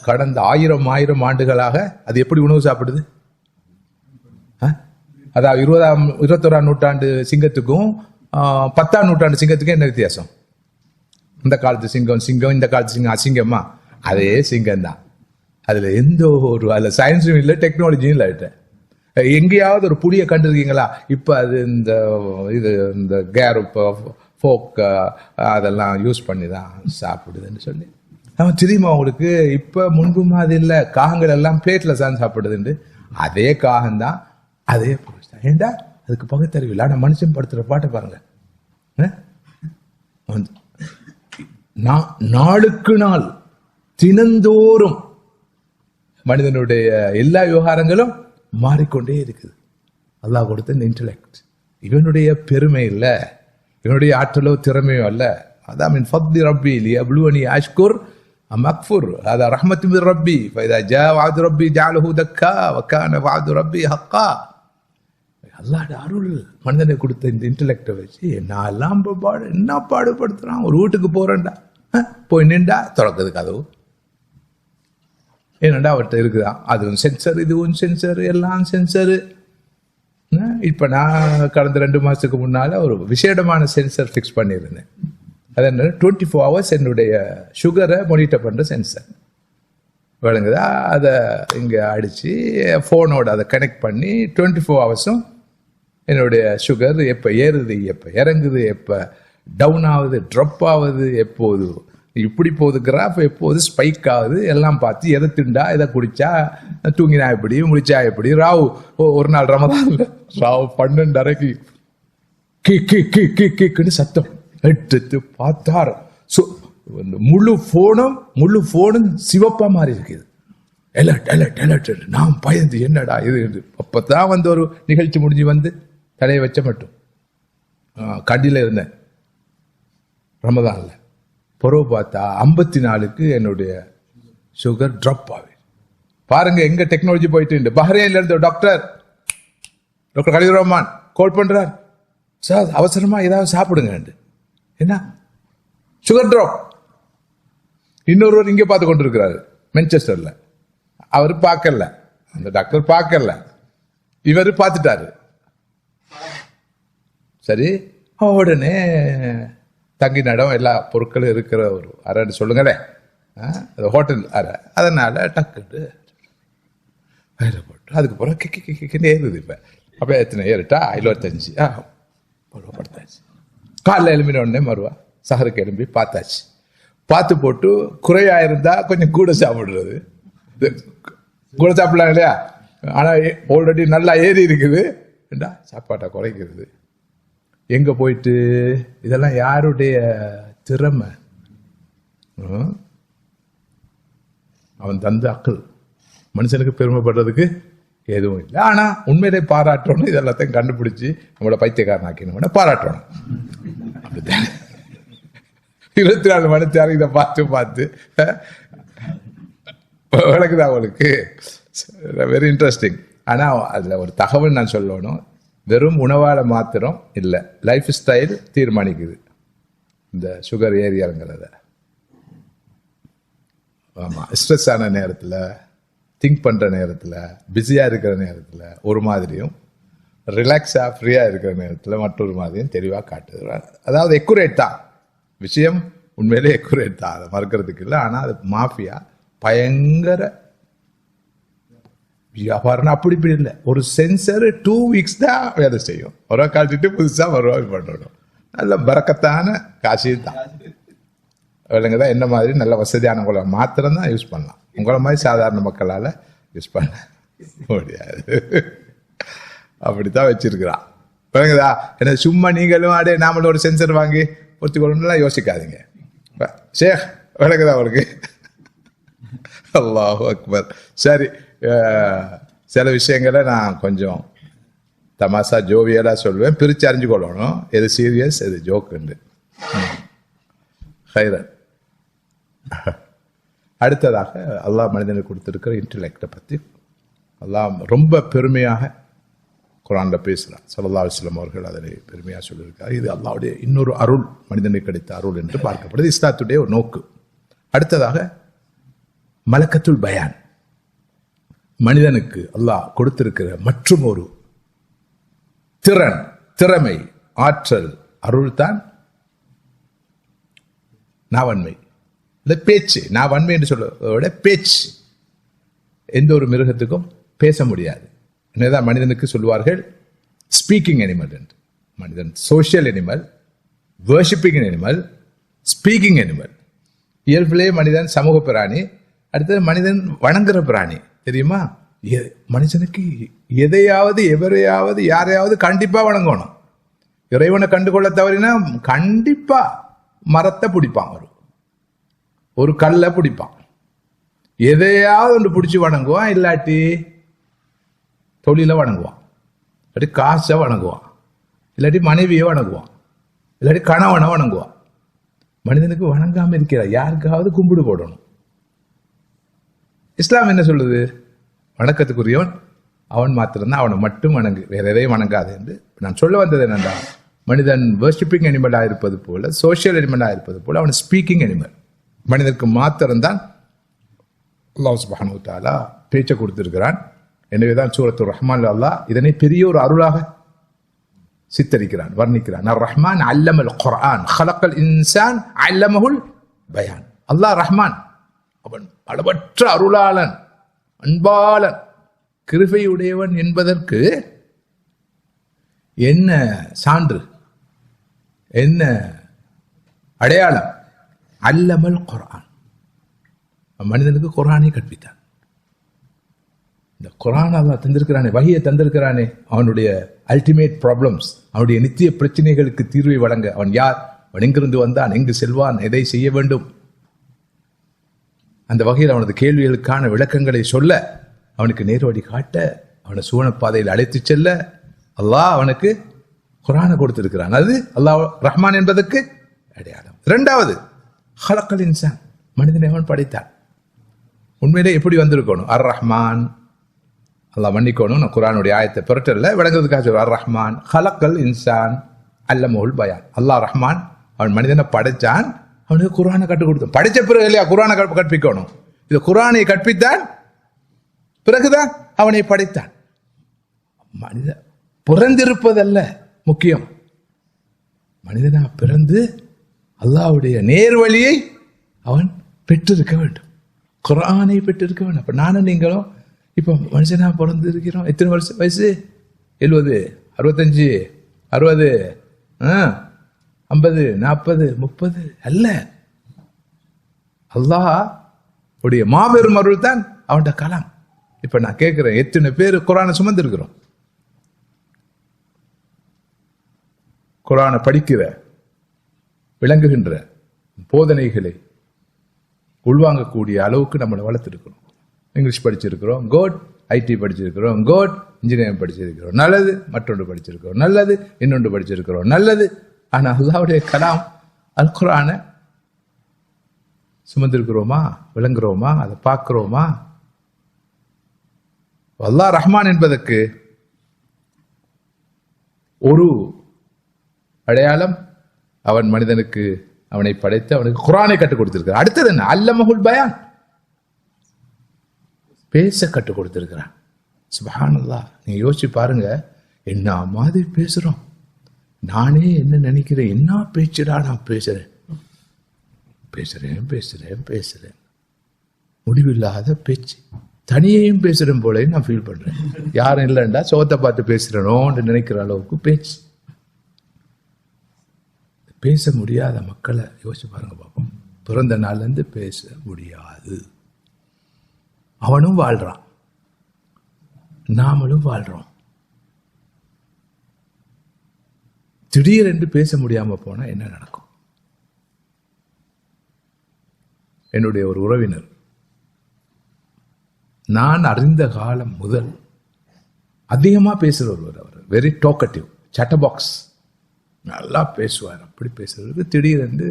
கடந்த 1000 ஆண்டுகளாக அது எப்படி உணவு சாப்பிடுது? அதாவது 21ஆம் நூற்றாண்டு சிங்கத்துக்கும் 10ஆம் நூற்றாண்டு சிங்கத்துக்கும் என்ன வித்தியாசம்? இந்த காலத்து சிங்கம், இந்த காலத்து சிங்கம் அசிங்கமா? அதே சிங்கம் தான். அதுல எந்த ஒரு அதுல சயின்ஸும் இல்லை, டெக்னாலஜியும் இல்லை. எங்கேயாவது ஒரு புலியை கண்டிருக்கீங்களா? இப்ப அது இந்த கேரப், ஃபோக் அதெல்லாம் யூஸ் பண்ணி தான் சாப்பிடுதுன்னு சொல்லி தெரியுமா உங்களுக்கு? இப்ப முன்பு மாதிரி இல்ல, காகங்கள் எல்லாம் பிளேட்ல சார்ந்து சாப்பிடுதுண்டு. அதே காகம்தான், அதே புலிதான். ஏண்டா அதுக்கு பகுத்தறிவு இல்லை. ஆனா மனுஷன் படுத்துற பாட்டை பாருங்க. நாளுக்கு நாள், தினந்தோறும் மனிதனுடைய எல்லா விவகாரங்களும் மாறிக்கொண்டே இருக்குது. அல்லாஹ் கொடுத்த இந்த இன்டெலெக்ட் இவனுடைய பெருமை இல்ல, இவனுடைய ஆற்றலோ திறமையோ அல்ல. அதான் மின் ஃபத்லி ரப்பி லியப்லுவனி அஷ்குர் அம் அக்ஃபுர் ஹதா ரஹ்மத்து மின் ரப்பி ஃபஇதா ஜா வஅது ரப்பி ஜஅலஹு தக்கா வகான வஅது ரப்பி ஹக்கா. அல்லாஹ்வுடைய அருள் மனிதனுக்கு கொடுத்த இந்த இன்டெலெக்டை வச்சு என்ன பாடுபடுத்துறான். ஒரு வீட்டுக்கு போறேன்டா, போய் நின்றா திறக்குது கதவு, ஏன்னாண்டா அவர்கிட்ட இருக்குதான், அதுவும் சென்சர், இதுவும் சென்சர், எல்லாம் சென்சரு. இப்போ நான் கடந்த 2 மாதத்துக்கு முன்னால் ஒரு விசேடமான சென்சர் ஃபிக்ஸ் பண்ணியிருந்தேன். அது என்ன, 24 hours என்னுடைய சுகரை மானிட்டர் பண்ணுற சென்சர் விளங்குதா. அதை இங்கே அடித்து ஃபோனோட அதை கனெக்ட் பண்ணி 24 hours என்னுடைய சுகர் எப்போ ஏறுது, எப்போ இறங்குது, எப்போ டவுன் ஆகுது, ட்ராப் ஆகுது, எப்போது இப்படி போகுது கிராஃப், எப்போது ஸ்பைக் ஆகுது, எல்லாம் பார்த்து எதை திண்டா, எதை குடிச்சா தூங்கினா எப்படி, முடிச்சா எப்படி. ராவ் ஒரு நாள் ரமதான்ல ராவ் 12:30 கிக்குன்னு சத்தம் எடுத்து பார்த்தார். முழு போனும் சிவப்பா மாறி இருக்குது. எலர்ட். நான் பயந்து என்னடா இது. அப்பதான் ஒரு நிகழ்ச்சி முடிஞ்சு தலையை வச்ச மட்டும் கண்டியில் இருந்தேன் ரமதான்ல. பிறகு பார்த்தா 54க்கு என்னுடைய சுகர் ட்ராப் ஆகுது. பாருங்க எங்க டெக்னாலஜி போயிட்டு. பஹ்ரைன்ல இருந்து டாக்டர் கலீல் ரஹ்மான் கால் பண்றார். சார் அவசரமா ஏதாவது சாப்பிடுங்க. என்ன சுகர் ட்ராப். இன்னொருவர் இங்கே பார்த்து கொண்டிருக்கிறாரு மான்செஸ்டர்ல. அவர் பார்க்கல, அந்த டாக்டர் பார்க்கல, இவர் பார்த்துட்டாரு. சரி, உடனே தங்கி நடம் எல்லா பொருட்களும் இருக்கிற ஒரு அறைன்னு சொல்லுங்களேன், ஹோட்டல் அறை. அதனால டக்குட்டு வயிறு போட்டு அதுக்கப்புறம் கிக்கின்னு ஏறுது. இப்போ அப்போ எத்தனை ஏறிட்டா 75 படுத்தாச்சு. காலைல எலும்பின உடனே மறுவா சஹருக்கு எலும்பி பார்த்தாச்சு. பார்த்து போட்டு குறையா இருந்தா கொஞ்சம் கூட சாப்பிடுறது. கூட சாப்பிடலாம் இல்லையா, ஆனால் ஆல்ரெடி நல்லா ஏறி இருக்குது, சாப்பாட்டை குறைக்கிறது. எங்க போயிட்டு இதெல்லாம் யாருடைய திறமை? அவன் தந்த அக்கள். மனுஷனுக்கு பெருமைப்படுறதுக்கு எதுவும் இல்லை. ஆனா உண்மையிலே பாராட்டணும். இதெல்லாத்தையும் கண்டுபிடிச்சு நம்மளோட பைத்தியக்காரனாக்கணும், பாராட்டணும். அப்படித்தான் 24 மணி நேரம் இதை பார்த்து விளக்குதா அவளுக்கு. Very interesting. ஆனா அதுல ஒரு தகவல் நான் சொல்லணும். வெறும் உணவால மாத்திரம் இல்லை, லைஃப் ஸ்டைல் தீர்மானிக்குது இந்த சுகர் ஏரியாங்கிறத. ஆமா, ஸ்ட்ரெஸ் ஆன நேரத்தில், திங்க் பண்ற நேரத்தில், பிஸியா இருக்கிற நேரத்தில் ஒரு மாதிரியும், ரிலாக்ஸா ஃப்ரீயா இருக்கிற நேரத்தில் மற்றொரு மாதிரியும் தெளிவாக காட்டுது. அதாவது எக்குரேட் தான் விஷயம், உண்மையிலே எக்குரேட் தான், அதை மறுக்கிறதுக்கு இல்லை. ஆனால் அது மாஃபியா பயங்கர வியாபாரம். அப்படி இப்படி இல்லை. ஒரு சென்சர் 2 weeks தான் வேலை செய்யும். ஒரு காட்டிட்டு புதுசா வருவாய் பண்றோம். நல்ல பரக்கத்தான காசு தான். இல்லைங்கதான் என்ன மாதிரி நல்ல வசதியானவங்களை மாத்திரம் தான் யூஸ் பண்ணலாம். உங்களை மாதிரி சாதாரண மக்களால யூஸ் பண்ண முடியாது. அப்படித்தான் வச்சிருக்கிறான். விளங்குதா? என்ன சும்மா நீங்களும் அடே நாமளும் ஒரு சென்சர் வாங்கி பொறுத்துக்கொள்ளணும்லாம் யோசிக்காதீங்க. ஷேக் விளங்குதா அவருக்கு? அல்லாஹு அக்பர். சரி, சில விஷயங்களை நான் கொஞ்சம் தமாசா ஜோவியலா சொல்லுவேன், பிரிச்சு அறிஞ்சு கொள்ளணும் எது சீரியஸ் எது ஜோக்குண்டு. ஹைரன். அடுத்ததாக அல்லாஹ் மனிதனுக்கு கொடுத்திருக்கிற இன்டெலெக்டை பத்தி அல்லாஹ் ரொம்ப பெருமையாக குர்ஆன்ல பேசுறார். ஸல்லல்லாஹு அலைஹி வஸல்லம் அவர்கள் அதனை பெருமையாக சொல்லியிருக்கார். இது அல்லாஹ்வுடைய இன்னொரு அருள், மனிதனுக்கு கிடைத்த அருள் என்று பார்க்கப்படுது. இஸ்லாத்துடைய ஒரு நோக்கு. அடுத்ததாக மலக்கத்துல் பயான். மனிதனுக்கு அல்லாஹ் கொடுத்திருக்கிற மற்றும் ஒரு திறமை, ஆற்றல், அருள் தான் நாவன்மை. இந்த பேச்சு, நாவன்மை என்று சொல்வதோட பேச்சு. எந்த ஒரு மிருகத்துக்கும் பேச முடியாது. என்னதான் மனிதனுக்கு சொல்வார்கள் ஸ்பீக்கிங் அனிமல் என்று. மனிதன் social animal, worshipping animal, speaking animal. இயல்பிலே மனிதன் சமூக பிராணி. அடுத்தது மனிதன் வணங்குற பிராணி. தெரியுமா? மனுஷனுக்கு எதையாவது, எவரையாவது, யாரையாவது கண்டிப்பா வணங்கணும். இறைவனை கண்டுகொள்ள தவறினா கண்டிப்பா மரத்தை பிடிப்பான், ஒரு கல்லை பிடிப்பான், எதையாவது ஒன்று பிடிச்சி வணங்குவான். இல்லாட்டி தொழிலை வணங்குவான், இல்லாட்டி காசை வணங்குவான், இல்லாட்டி மனைவியை வணங்குவான், இல்லாட்டி கணவனை வணங்குவான். மனிதனுக்கு வணங்காம இருக்கிறார், யாருக்காவது கும்பிடு போடணும். இஸ்லாம் என்ன சொல்லுது? வணக்கத்துக்குரியவன் அவன் மாத்திரம்தான், அவனை மட்டும் வணங்கு, வேற எதையும் வணங்காது என்று. நான் சொல்ல வந்தது என்னென்றா, மனிதன் வர்ஷிப்பிங் அனிமலாக இருப்பது போல, சோசியல் அனிமலாக இருப்பது போல அவன் ஸ்பீக்கிங் அனிமல். மனிதனுக்கு மாத்திரம்தான் அல்லாஹ் சுப்ஹானஹு வ தஆலா பேச்சை கொடுத்திருக்கிறான். எனவேதான் சூரத்துர் ரஹ்மான்ல அல்லாஹ் இதனை பெரிய ஒரு அருளாக சித்தரிக்கிறான், வர்ணிக்கிறான். அர் ரஹ்மான் அல்லமல் குர்ஆன் ஹலக்கல் இன்சான் அல்லமஹுல் பயான். அல்லாஹ் ரஹ்மான், அவன் அளவற்ற அருளாளன், அன்பாளன், கிருபையுடையவன் என்பதற்கு என்ன சான்று, என்ன அடையாளம்? அல்லமல் குர்ஆன், மனிதனுக்கு குர்ஆனை கற்பித்தான். இந்த குர்ஆன் அல்லாஹ் தந்திருக்கிறானே, வஹியை தந்திருக்கிறானே, அவனுடைய அல்டிமேட் ப்ராப்ளம்ஸ், அவனுடைய நித்திய பிரச்சனைகளுக்கு தீர்வை வழங்க. அவன் யார், அவன் எங்கிருந்து வந்தான், எங்கு செல்வான், எதை செய்ய வேண்டும், அந்த வகையில் அவனது கேள்விகளுக்கான விளக்கங்களை சொல்ல, அவனுக்கு நேர்வழி காட்ட, அவனை சுவனப்பாதையில் அழைத்து செல்ல அல்லாஹ் அவனுக்கு குர்ஆனை கொடுத்திருக்கிறான். அது அல்லாஹ் ரஹ்மான் என்பதற்கு அடையாளம். இரண்டாவது, ஹலக்கல் இன்சான், மனிதனை அவன் படைத்தான். உண்மையிலே எப்படி வந்திருக்கணும்? அர் ரஹ்மான், அல்லாஹ் மன்னிக்கணும், நான் குர்ஆனுடைய ஆயத்தை புரட்டல, விளங்குறதுக்காக சொல்ற. அர் ரஹ்மான் ஹலக்கல் இன்சான் அல்லமஹுல் பயான். அல்லாஹ் ரஹ்மான், அவன் மனிதனை படைச்சான், அவனுக்கு குர்ஆனை கற்றுக் கொடுத்தான். படிச்ச பிறகு இல்லையா குர்ஆனை கற்பிக்கணும்? இது குர்ஆனை கற்பித்தான், பிறகுதான் அவனை படைத்தான். மனித பிறந்திருப்பதல்ல முக்கியம், மனிதனா பிறந்து அல்லாஹ்வுடைய நேர்வழியை அவன் பெற்றிருக்க வேண்டும், குர்ஆனை பெற்றிருக்க வேண்டும். அப்ப நானும் நீங்களும் இப்ப மனுஷனா பிறந்து இருக்கிறோம். எத்தனை வயசு? 70, 65, 60, 50, 40, 30 அல்ல. அல்லாஹ் உடைய மாபெரும் அருள் தான் அவன்கிட்ட கலாம். இப்ப நான் கேட்கிறேன், எத்தனை பேர் குர்ஆனை சுமந்து இருக்கிறோம்? குர்ஆனை படிக்கிற, விளங்குகின்ற, போதனைகளை உள்வாங்கக்கூடிய அளவுக்கு நம்மளை வளர்த்திருக்கிறோம். இங்கிலீஷ் படிச்சிருக்கிறோம், கோட். ஐடி படிச்சிருக்கிறோம், கோட். இன்ஜினியரிங் படிச்சிருக்கிறோம், நல்லது. மற்றொன்று படிச்சிருக்கிறோம், நல்லது. இன்னொன்று படிச்சிருக்கிறோம், நல்லது. ஆனா அல்லாஹ்வுடைய கலாம் அல் குர்ஆனை சுமந்திருக்கிறோமா, விளங்குறோமா, அதை பார்க்கிறோமா? அல்லாஹ் ரஹ்மான் என்பதற்கு ஒரு அடையாளம், அவன் மனிதனுக்கு அவனை படைத்து அவனுக்கு குர்ஆனை கற்றுக் கொடுத்திருக்கிறான். அடுத்தது என்ன? அல்லமஹுல் பயான், பேச கற்றுக் கொடுத்திருக்கிறான். சுப்ஹானல்லாஹ், நீங்க யோசிச்சு பாருங்க, என்ன மாதிரி பேசுறோம். நானே என்ன நினைக்கிறேன், என்ன பேச்சுடா நான் பேசுறேன், பேசுறேன் பேசுறேன் பேசுறேன், முடிவில்லாத பேச்சு. தனியையும் பேசுறேன் போல நான் ஃபீல் பண்றேன். யாரும் இல்லைண்டா சோத்தை பார்த்து பேசுறனோன்னு நினைக்கிற அளவுக்கு பேச்சு. பேச முடியாத மக்களை யோசிச்சு பாருங்க பாப்போம். பிறந்த நாள்ல இருந்து பேச முடியாது. அவனும் வாழ்றான், நாமளும் வாழ்றோம். திடீரென்று பேச முடியாம போனா என்ன நடக்கும்? என்னுடைய ஒரு உறவினர், நான் அறிந்த காலம் முதல் அதிகமா பேசுற ஒருவர். அவர் வெரி டாக்கட்டிவ், சட்ட பாக்ஸ், நல்லா பேசுவார். அப்படி பேசுறதுக்கு திடீரென்று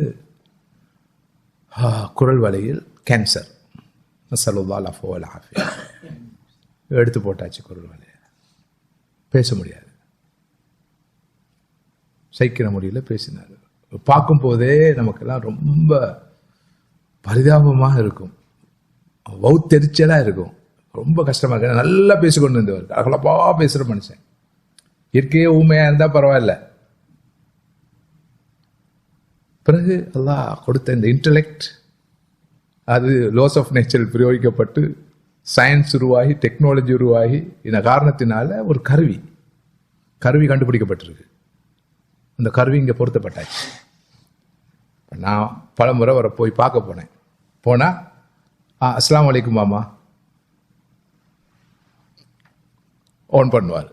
குரல் வலையில் கேன்சர், எடுத்து போட்டாச்சு குரல் வலையை. பேச முடியாது, சகிக்கிற முடியல. பேசினார். பார்க்கும் போதே நமக்கெல்லாம் ரொம்ப பரிதாபமாக இருக்கும், வௌத்தெரிச்சலா இருக்கும், ரொம்ப கஷ்டமா இருக்கு. நல்லா பேசிக்கொண்டு இருந்தவர், அகலப்பா பேசுற மனுஷன். இயற்கையே ஊமையா இருந்தா பரவாயில்ல. பிறகு அல்லாஹ் கொடுத்த இந்த இன்டலெக்ட், அது லாஸ் ஆஃப் நேச்சர் பிரயோகிக்கப்பட்டு சயின்ஸ் உருவாகி, டெக்னாலஜி உருவாகி, இந்த காரணத்தினால ஒரு கருவி கண்டுபிடிக்கப்பட்டிருக்கு. அந்த கருவி இங்கே பொருத்தப்பட்டாச்சு. நான் பல முறை அவரை போய் பார்க்க போனேன். போனால் அஸ்ஸலாமு அலைக்கும் மாமா ஆன் பண்ணுவார்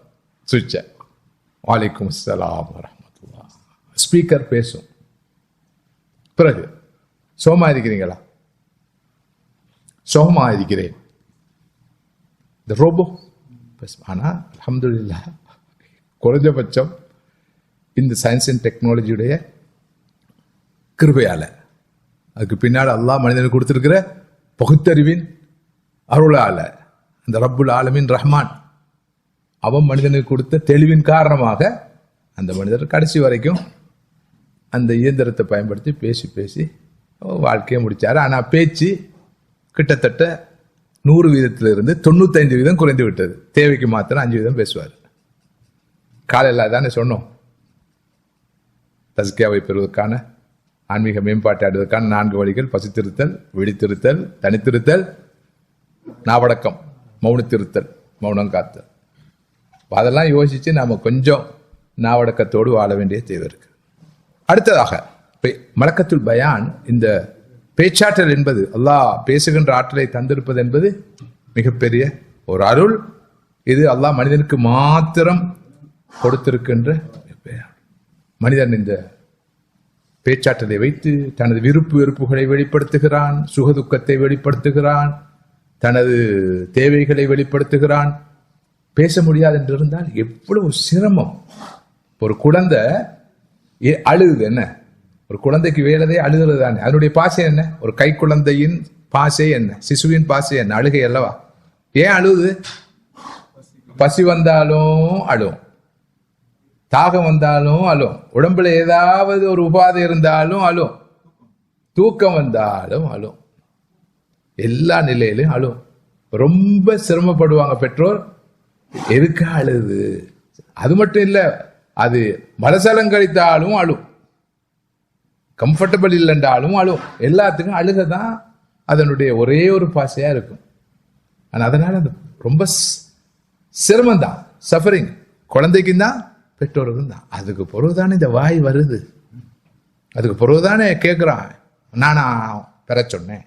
சுவிட்சை. வலைக்கும் அஸ்ஸலாம் வரஹ்மத்துல்லாஹ். ஸ்பீக்கர் பேசும். பிறகு சோமா இருக்கிறீங்களா? சோமா இருக்கிறேன். இந்த ரோபோ பேசும். ஆனால் அல்ஹம்துலில்லாஹ் குறைஞ்சபட்சம் இந்த சயின்ஸ் அண்ட் டெக்னாலஜியுடைய கிருபையால, அதுக்கு பின்னால் அல்லாஹ் மனிதனுக்கு கொடுத்திருக்கிற பகுத்தறிவின் அருளால, அந்த ரப்புல் ஆலமீன் ரஹ்மான் அவன் மனிதனுக்கு கொடுத்த தெளிவின் காரணமாக அந்த மனிதர் கடைசி வரைக்கும் அந்த இயந்திரத்தை பயன்படுத்தி பேசி வாழ்க்கையை முடிச்சாரு. ஆனா பேச்சு கிட்டத்தட்ட 100 வீதத்திலிருந்து 95 வீதம் குறைந்து விட்டது. தேவைக்கு மாத்திரம் 5 வீதம் பேசுவார். காலையில் தானே சொன்னோம், தஸ்கியாவை பெறுவதற்கான ஆன்மீக மேம்பாட்டை அடைவதற்கான 4 வழிகள்: பசித்திருத்தல், விழித்திருத்தல், தனித்திருத்தல், நாவடக்கம், மௌனத்திருத்தல், மௌனம் காத்தல். அதெல்லாம் யோசிச்சு நாம கொஞ்சம் நாவடக்கத்தோடு வாழ வேண்டிய தேவை இருக்கு. அடுத்ததாக மலக்கத்துல் பயான், இந்த பேச்சாற்றல் என்பது, அல்லாஹ் பேசுகின்ற ஆற்றலை தந்திருப்பது என்பது மிகப்பெரிய ஒரு அருள். இது அல்லாஹ் மனிதனுக்கு மாத்திரம் கொடுத்திருக்கின்ற மனிதன் இந்த பேச்சாற்றலை வைத்து தனது விருப்பு வெறுப்புகளை வெளிப்படுத்துகிறான், சுகதுக்கத்தை வெளிப்படுத்துகிறான், தனது தேவைகளை வெளிப்படுத்துகிறான். பேச முடியாது என்று இருந்தால் எவ்வளவு சிரமம். ஒரு குழந்தை அழுகுது, என்ன ஒரு குழந்தைக்கு வேலதே அழுகிறது தானே. அதனுடைய பாசை என்ன? ஒரு கை குழந்தையின் பாசை என்ன? சிசுவின் பாசை என்ன? அழுகை அல்லவா? ஏன் அழுகுது? பசி வந்தாலும் அழும், தாகம் வந்தாலும் அழும், உடம்புல ஏதாவது ஒரு உபாதை இருந்தாலும் அழும், தூக்கம் வந்தாலும் அழும், எல்லா நிலையிலும் அழும். ரொம்ப சிரமப்படுவாங்க பெற்றோர். எதுக்கா அழுது? அது மட்டும் இல்ல, அது மலசலம் கழித்தாலும் அழும், கம்ஃபர்டபிள் இல்லைன்றாலும் அழும். எல்லாத்துக்கும் அழுகதான் அதனுடைய ஒரே ஒரு பாசையா இருக்கும். அதனால அது ரொம்ப சிரமம் தான், சஃபரிங். குழந்தைக்கும் தான், பெற்றோருக்கும் தான். அதுக்கு பிறகுதானே இந்த வாய் வருது, அதுக்கு பிறகுதானே கேட்குறான், நானா பெற சொன்னேன்,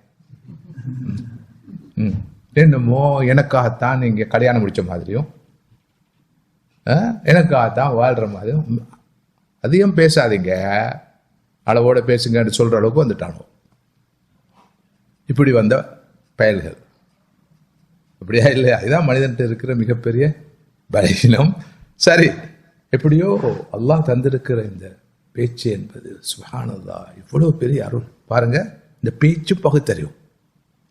என்னமோ எனக்காகத்தான் நீங்க கல்யாணம் முடிச்ச மாதிரியும் எனக்காகத்தான் வாழ்ற மாதிரியும். அதிகம் பேசாதீங்க, அளவோட பேசுங்கன்னு சொல்ற அளவுக்கு வந்துட்டானோ. இப்படி வந்த பயல்கள் அப்படியா இல்லையா? இதுதான் மனிதன்ட்டு இருக்கிற மிகப்பெரிய பலவீனம். சரி, எப்படியோ அல்லாஹ் தந்திருக்கிற இந்த பேச்சு என்பது சுப்ஹானல்லாஹ் இவ்வளவு பெரிய அருள் பாருங்க. இந்த பேச்சு பகுத்தறிவும்,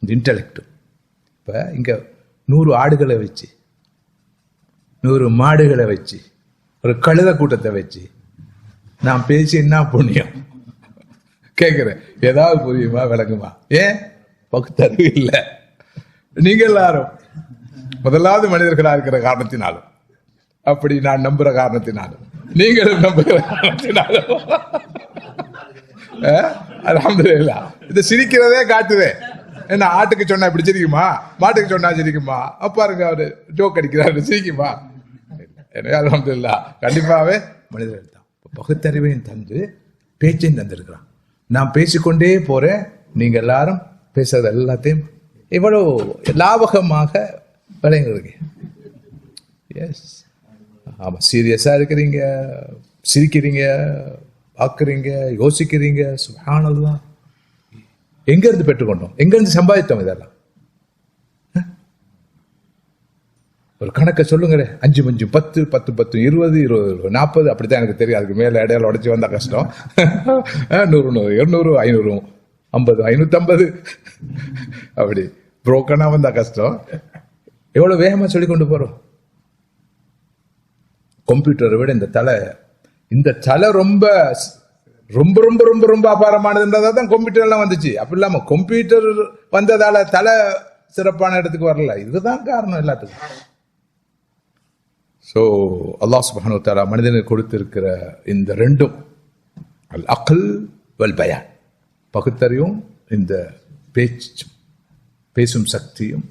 இந்த இன்டலெக்டும். இப்ப இங்க 100 ஆடுகளை வச்சு, 100 மாடுகளை வச்சு, ஒரு கழுத கூட்டத்தை வச்சு நான் பேசி என்ன புண்ணியம் கேட்கிறேன். ஏதாவது புரியுமா, விளங்குமா? ஏன்? பகுத்தறிவு இல்லை. நீங்க எல்லாரும் முதலாவது மனிதர்களா இருக்கிற காரணத்தினாலும், அப்படி நான் நம்புற காரணத்தினாலும், நீங்களும் நம்புகிற காரணத்தினாலும் அல்ஹம்துலில்லாஹ் இதை சிரிக்கிறதே காட்டுதே. என்ன, ஆட்டுக்கு சொன்னா இப்படி சிரிக்குமா? மாட்டுக்கு சொன்னா சிரிக்குமா? பாருங்க, அவரு ஜோக் அடிக்கிறாரு, சிரிக்குமா? அல்ஹம்துலில்லாஹ் கண்டிப்பாவே மனிதர்கள் தான் பகுத்தறிவையும் தந்து பேச்சையும் தந்திருக்கிறான். நான் பேசிக்கொண்டே போறேன், நீங்க எல்லாரும் பேசுறது எல்லாத்தையும் இவ்வளவு லாபகமாக விளையாடுறீங்க. எஸ், ஆமா, சீரியஸா இருக்கிறீங்க, சிரிக்கிறீங்க, பார்க்குறீங்க, யோசிக்கிறீங்க. சுப்ஹானல்லாஹ், எங்க இருந்து பெற்றுக்கொண்டோம்? எங்க இருந்து சம்பாதித்தோம் இதெல்லாம்? ஒரு கணக்கை சொல்லுங்களேன். 5 5 10 10 10 20 20 40 அப்படித்தான் எனக்கு தெரியும். அதுக்கு மேல இடையில உடைச்சு வந்தா கஷ்டம். 100 200 500 50 550 அப்படி புரோக்கனா வந்தா கஷ்டம். எவ்வளவு வேகமா சொல்லி கொண்டு போறோம். கம்ப்யூட்டரை விட இந்த தலை ரொம்ப ரொம்ப ரொம்ப ரொம்ப ரொம்ப அபாரமானதுன்றதா தான் கம்ப்யூட்டர் எல்லாம் வந்துச்சு. அப்படி இல்லாம கம்ப்யூட்டர் வந்ததால தலை சிறப்பான இடத்துக்கு வரல. இதுதான் காரணம் எல்லாத்துக்கும். ஸோ அல்லாஹ் சுப்ஹானஹு வ தஆலா மனிதனுக்கு கொடுத்திருக்கிற இந்த ரெண்டும், அல் அக்ல் வல் பயான், பகுத்தறிவும் இந்த பேசும் சக்தியும்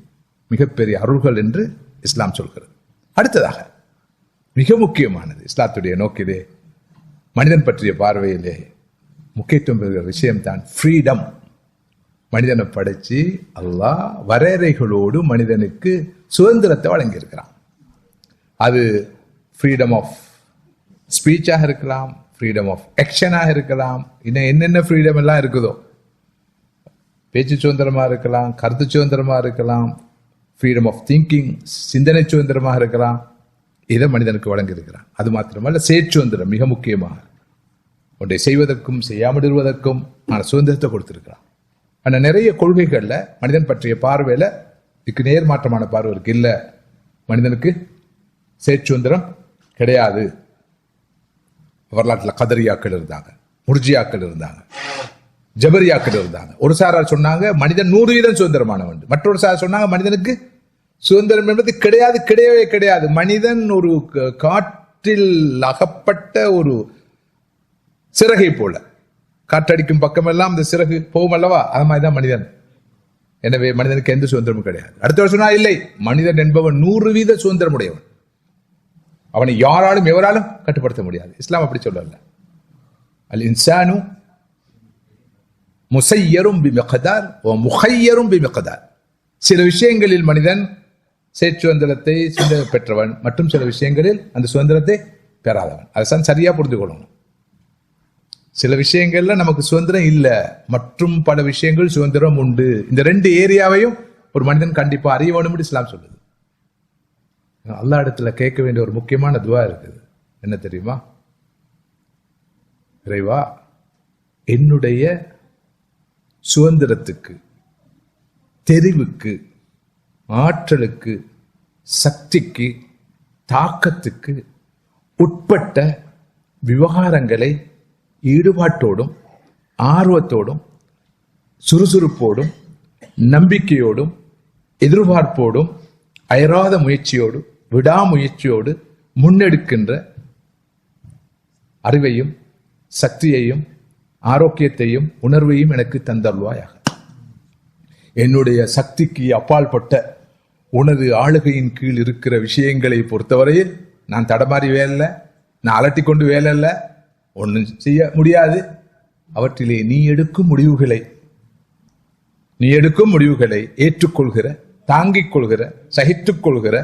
மிகப்பெரிய அருள்கள் என்று இஸ்லாம் சொல்கிறது. அடுத்ததாக மிக முக்கியமானது, இஸ்லாத்துடைய நோக்கிலே மனிதன் பற்றிய பார்வையிலே முக்கியத்துவம் பெறுகிற விஷயம்தான் ஃப்ரீடம். மனிதனை படைச்சு அல்லாஹ் வரையறைகளோடு மனிதனுக்கு சுதந்திரத்தை வழங்கியிருக்கிறான். அது ஃப்ரீடம் ஆஃப் ஸ்பீச்சாக இருக்கலாம், ஃப்ரீடம் ஆஃப் ஆக்ஷனாக இருக்கலாம், இன்னும் என்னென்ன ஃப்ரீடம் எல்லாம் இருக்குதோ. பேச்சு சுதந்திரமா இருக்கலாம், கருத்து சுதந்திரமா இருக்கலாம், ஃப்ரீடம் ஆஃப் திங்கிங், சிந்தனை சுதந்திரமாக இருக்கலாம். இதை மனிதனுக்கு வழங்கியிருக்கிறான். அது மாத்திரமல்ல, செயற்சுதந்திரம் மிக முக்கியமாக ஒன்றை செய்வதற்கும் செய்யாமல் இருவதற்கும் சுதந்திரத்தை கொடுத்திருக்கிறான். ஆனால் நிறைய கொள்கைகள்ல மனிதன் பற்றிய பார்வையில இதுக்கு நேர்மாற்றமான பார்வை இருக்கு. இல்ல, மனிதனுக்கு செயற்சுதந்திரம் கிடையாது. வரலாற்றில் கதரியாக்கள் இருந்தாங்க, முர்ஜியாக்கள் இருந்தாங்க, ஜபரியாக்கள் இருந்தாங்க. ஒரு சாரார் சொன்னாங்க மனிதன் 100% சுதந்திரமானவன். மற்றொரு சாரார் சொன்னாங்க மனிதனுக்கு சுதந்திரம் என்பது கிடையாது, கிடையவே கிடையாது. மனிதன் ஒரு காற்றில் அகப்பட்ட ஒரு சிறகை போல, காற்றடிக்கும் பக்கமெல்லாம் இந்த சிறகு போகும் அல்லவா, அது மாதிரிதான் மனிதன். எனவே மனிதனுக்கு எந்த சுதந்திரமும் கிடையாது. அடுத்த சொன்னா இல்லை, மனிதன் என்பவன் 100% சுதந்திரம் உடையவன். அவனை யாராலும் எவராலும் கட்டுப்படுத்த முடியாது. இஸ்லாம் அப்படி சொல்லல. அல் இன்சானு முஸய்யரும் பிமிக்தார் வ முஹய்யரும் பிமிக்தார். சில விஷயங்களில் மனிதன் சுதந்திரத்தை பெற்றவன், மற்றும் சில விஷயங்களில் அந்த சுதந்திரத்தை பெறாதவன். அதுதான் சரியா புரிந்து கொள்ளணும். சில விஷயங்கள்ல நமக்கு சுதந்திரம் இல்ல, மற்றும் பல விஷயங்கள் சுதந்திரம் உண்டு. இந்த 2 ஏரியாவையும் ஒரு மனிதன் கண்டிப்பா அறிய வேண்டும் இஸ்லாம் சொல்லுது. அல்லாஹ் இடத்துல கேட்க வேண்டிய ஒரு முக்கியமான துவா இருக்குது. என்ன தெரியுமா? இறைவா, என்னுடைய சுதந்திரத்துக்கு, தெரிவுக்கு, ஆற்றலுக்கு, சக்திக்கு, தாக்கத்துக்கு உட்பட்ட விவகாரங்களை ஈடுபாட்டோடும் ஆர்வத்தோடும் சுறுசுறுப்போடும் நம்பிக்கையோடும் எதிர்பார்ப்போடும் அயராத முயற்சியோடு விடாமுயற்சியோடு முன்னெடுக்கின்ற அறிவையும் சக்தியையும் ஆரோக்கியத்தையும் உணர்வையும் எனக்கு தந்தருள்வாயாக. என்னுடைய சக்திக்கு அப்பாற்பட்ட உனது ஆளுகையின் கீழ் இருக்கிற விஷயங்களை பொறுத்தவரையில் நான் தடமாறி வேலை, நான் அலட்டி கொண்டு வேலை இல்லை, ஒன்றும் செய்ய முடியாது. அவற்றிலே நீ எடுக்கும் முடிவுகளை ஏற்றுக்கொள்கிற, தாங்கிக் கொள்கிற, சகித்துக் கொள்கிற,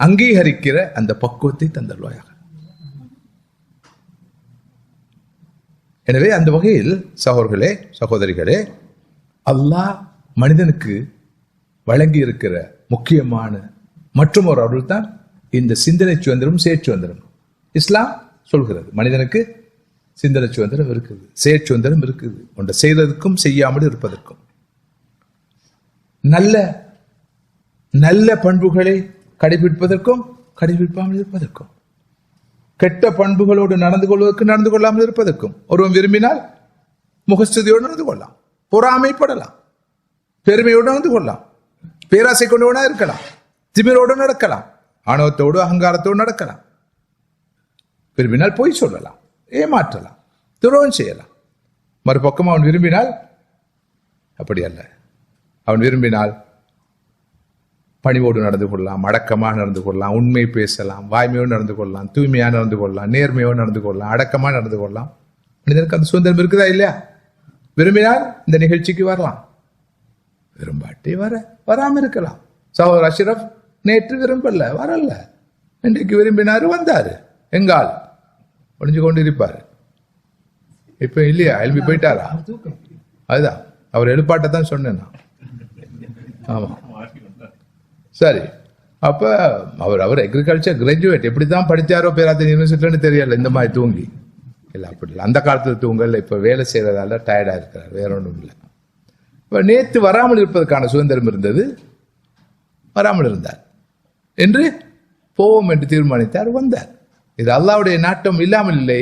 அங்கீகரிக்கிற அந்த பக்குவத்தை தந்தருள்வாயாக. எனவே அந்த வகையில் சகோதரர்களே, சகோதரிகளே, அல்லாஹ் மனிதனுக்கு வழங்கி இருக்கிற முக்கியமான மற்றும் ஒரு அருள் தான் இந்த சிந்தனை சுதந்திரம், சுதந்திரம். இஸ்லாம் சொல்கிறது மனிதனுக்கு சிந்தனை சுதந்திரம் இருக்குது, சுதந்திரம் இருக்குது. ஒன்றை செய்வதற்கும் செய்யாமல் இருப்பதற்கும், நல்ல நல்ல பண்புகளை கடைபிடிப்பதற்கும் கடைபிடிப்பாமல் இருப்பதற்கும், கெட்ட பண்புகளோடு நடந்து கொள்வதற்கு நடந்து கொள்ளாமல் இருப்பதற்கும். ஒருவன் விரும்பினால் முகஸ்துதியோடு நடந்து கொள்ளலாம், பொறாமைப்படலாம், பெருமையோடு நடந்து கொள்ளலாம், பேராசை கொண்டவனா இருக்கலாம், திமிரோடு நடக்கலாம், ஆணவத்தோடு அகங்காரத்தோடு நடக்கலாம். விரும்பினால் பொய் சொல்லலாம், ஏமாற்றலாம், துரோகம் செய்யலாம். மறுபக்கம் அவன் விரும்பினால் அப்படி அல்ல. அவன் விரும்பினால் பணிவோடு நடந்து கொள்ளலாம், அடக்கமாக நடந்து கொள்ளலாம், உண்மை பேசலாம், வாய்மையோடு நடந்து கொள்ளலாம், தூய்மையாக நடந்து கொள்ளலாம், நேர்மையோடு நடந்து கொள்ளலாம், அடக்கமாக நடந்து கொள்ளலாம். மனிதனுக்கு அந்த சுதந்திரம் இருக்குதா இல்லையா? விரும்பினால் இந்த நிகழ்ச்சிக்கு வரலாம், விரும்பாட்டி வராம இருக்கலாம். சகோதரர் அஷ்ரப் நேற்று விரும்பல, வரல, இன்றைக்கு விரும்பினாரு, வந்தாரு, எங்கால் ஒளிஞ்சு கொண்டு இருப்பாரு. இப்ப இல்லையா, எழுப்பி போயிட்டாரா? அதுதான் அவர் எழுப்பாட்டத்தான் சொன்னேன் நான். ஆமா, சரி. அப்ப அவர் அக்ரிகல்ச்சர் கிராஜுவேட், எப்படிதான் படிச்சாரோ பேராத்த யூனிவர்சிட்டின்னு தெரியல, இந்த மாதிரி தூங்கி இல்லை. அப்படி இல்லை, அந்த காலத்துல தூங்கல, இப்ப வேலை செய்யறதால டயர்டா இருக்கிறார், வேற ஒன்றும் இல்லை. இப்ப நேற்று வராமல் இருப்பதற்கான சுதந்திரம் இருந்தது, வராமல் இருந்தார் என்று போவோம் என்று தீர்மானித்தார், வந்தார். இது அல்லாஹ்வுடைய நாட்டம் இல்லாமல் இல்லை.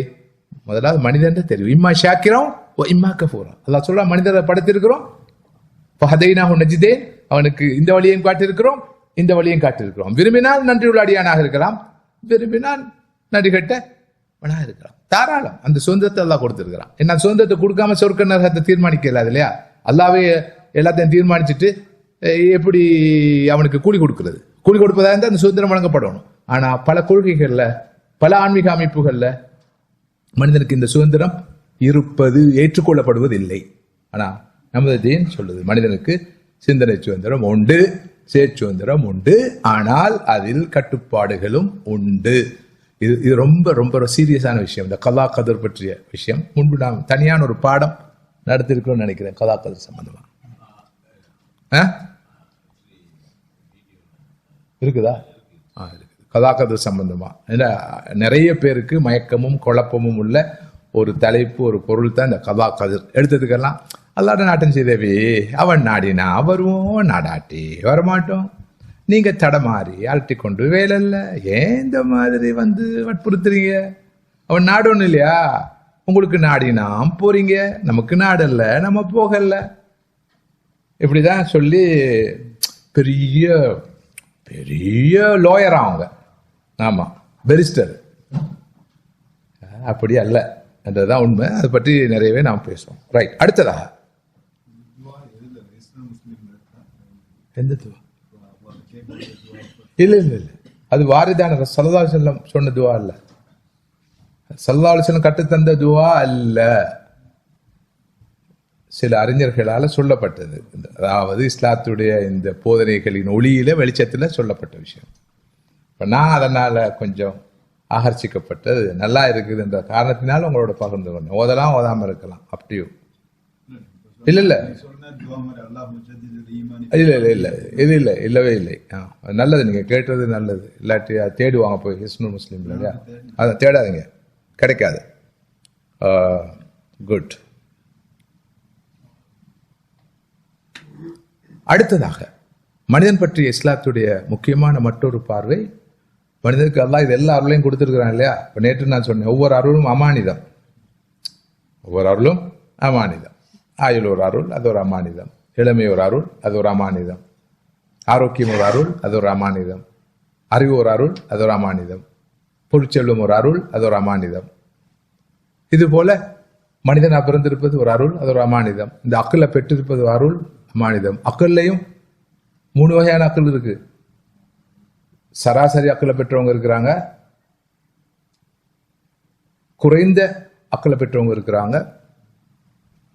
முதலாவது மனிதன் தெரியும், இம்மா ஷாக்கிரம் இம்மா கஃபூரா. அல்லாஹ் சொல்ல, மனிதரை படைத்திருக்கிறோம், ஃபஹதைனாஹு நஜ்தைன், அவனுக்கு இந்த வழியையும் காட்டியிருக்கிறோம், இந்த வழியையும் காட்டியிருக்கிறோம். விரும்பினால் நன்றியுள்ள அடியானாக இருக்கலாம், விரும்பினால் நடிகட்டவனாக இருக்கலாம். தாராளம் அந்த சுதந்திரத்தை அல்லாஹ் கொடுத்திருக்கிறான். என்ன சுதந்திரத்தை கொடுக்காம சொர்க்க நரகத்தை தீர்மானிக்க இல்லாது இல்லையா? அல்லாவே எல்லாத்தையும் தீர்மானிச்சுட்டு எப்படி அவனுக்கு கூலி கொடுக்கிறது? கூலி கொடுப்பதா இருந்தால் அந்த சுதந்திரம் வழங்கப்படணும். ஆனா பல கொள்கைகள்ல, பல ஆன்மீக அமைப்புகள்ல மனிதனுக்கு இந்த சுதந்திரம் இருப்பது ஏற்றுக்கொள்ளப்படுவது இல்லை. ஆனா நமது தீன் சொல்லுது, மனிதனுக்கு சிந்தனை சுதந்திரம் உண்டு, சுதந்திரம் உண்டு, ஆனால் அதில் கட்டுப்பாடுகளும் உண்டு. இது ரொம்ப ரொம்ப சீரியஸான விஷயம். இந்த கலா கதர் பற்றிய விஷயம் முன்பு நாம் தனியான ஒரு பாடம் நடத்திருக்கிறோம்னு நினைக்கிறேன், கலா கதர் சம்பந்தமா. இருக்குதா? இருக்குது, கலா கதர் சம்பந்தமா. நிறைய பேருக்கு மயக்கமும் குழப்பமும் உள்ள ஒரு தலைப்பு, ஒரு பொருள் தான் இந்த கலா கதிர். எடுத்ததுக்கெல்லாம் அல்லாட நாட்டம் செய்தவே, அவன் நாடினா வருவோம், நாடாட்டி வரமாட்டோம், நீங்க தடமாறி அலட்டி கொண்டு வேலை இல்லை, ஏன் இந்த மாதிரி வற்புறுத்துறீங்க? அவன் நாடணும் இல்லையா? உங்களுக்கு நாடினா போறீங்க, நமக்கு நாடல்ல, நம்ம போகல. இப்படிதான் சொல்லி பெரிய பெரிய லாயர் அவங்க. ஆமா, பெரிஸ்டர். அப்படி அல்ல என்றதுதான் உண்மை. அதை பற்றி நிறையவே நாம் பேசுவோம். ரைட். அடுத்ததாக எந்த துவா? இல்ல இல்ல இல்ல, அது வாரிதான ஸல்லல்லாஹு அலைஹி வஸல்லம் சொன்ன துவா அல்ல. ஸல்லல்லாஹு அலைஹி வஸல்லம் கற்றுத்தந்த துவா அல்ல, சில அறிஞர்களால சொல்லப்பட்டது. அதாவது இஸ்லாத்துடைய இந்த போதனைகளின் ஒளியில வெளிச்சத்துல சொல்லப்பட்ட விஷயம். இப்ப நான் அதனால கொஞ்சம் ஆகர்ஷிக்கப்பட்டது, நல்லா இருக்குது என்ற காரணத்தினால உங்களோட பகிர்ந்து கொண்டேன். ஓதலாம், ஓதாம இருக்கலாம், அப்படியும் இல்ல இல்ல இல்ல இல்ல இல்ல இது இல்ல, இல்லவே இல்லை. நல்லது, நீங்க கேட்டது நல்லது. இல்லாட்டி தேடுவாங்க போய் ஹிஸ்னுல் முஸ்லிம்ல, இல்லையா? அதை தேடாதீங்க, கிடைக்காது. குட். அடுத்ததாக மனிதன் பற்றிய இஸ்லாத்துடைய முக்கியமான மற்றொரு பார்வை, மனிதனுக்கு அல்லாஹ் இது எல்லா அருளையும் கொடுத்திருக்கிறான், இல்லையா? இப்ப நேற்று நான் சொன்னேன், ஒவ்வொரு அருளும் அமானிதம். ஒவ்வொரு அருளும் அமானிதம். ஆயுள் ஒரு அருள், அது ஒரு அமானிதம். இளமை ஒரு அருள், அது ஒரு அமானிதம். ஆரோக்கியம் ஒரு அருள், அது ஒரு அமானிதம். அறிவு ஒரு அருள், அது ஒரு அமானிதம். பொருட்செல்வம் ஒரு அருள், அது ஒரு அமானிதம். இது போல மனிதன் பிறந்திருப்பது ஒரு அருள், அது ஒரு அமானிதம். இந்த அக்கலை பெற்றிருப்பது ஒரு அருள், அமானிதம். அக்கல்லையும் 3 வகையான அக்கள் இருக்கு. சராசரி அக்களை பெற்றவங்க இருக்கிறாங்க, குறைந்த அக்களை பெற்றவங்க இருக்கிறாங்க,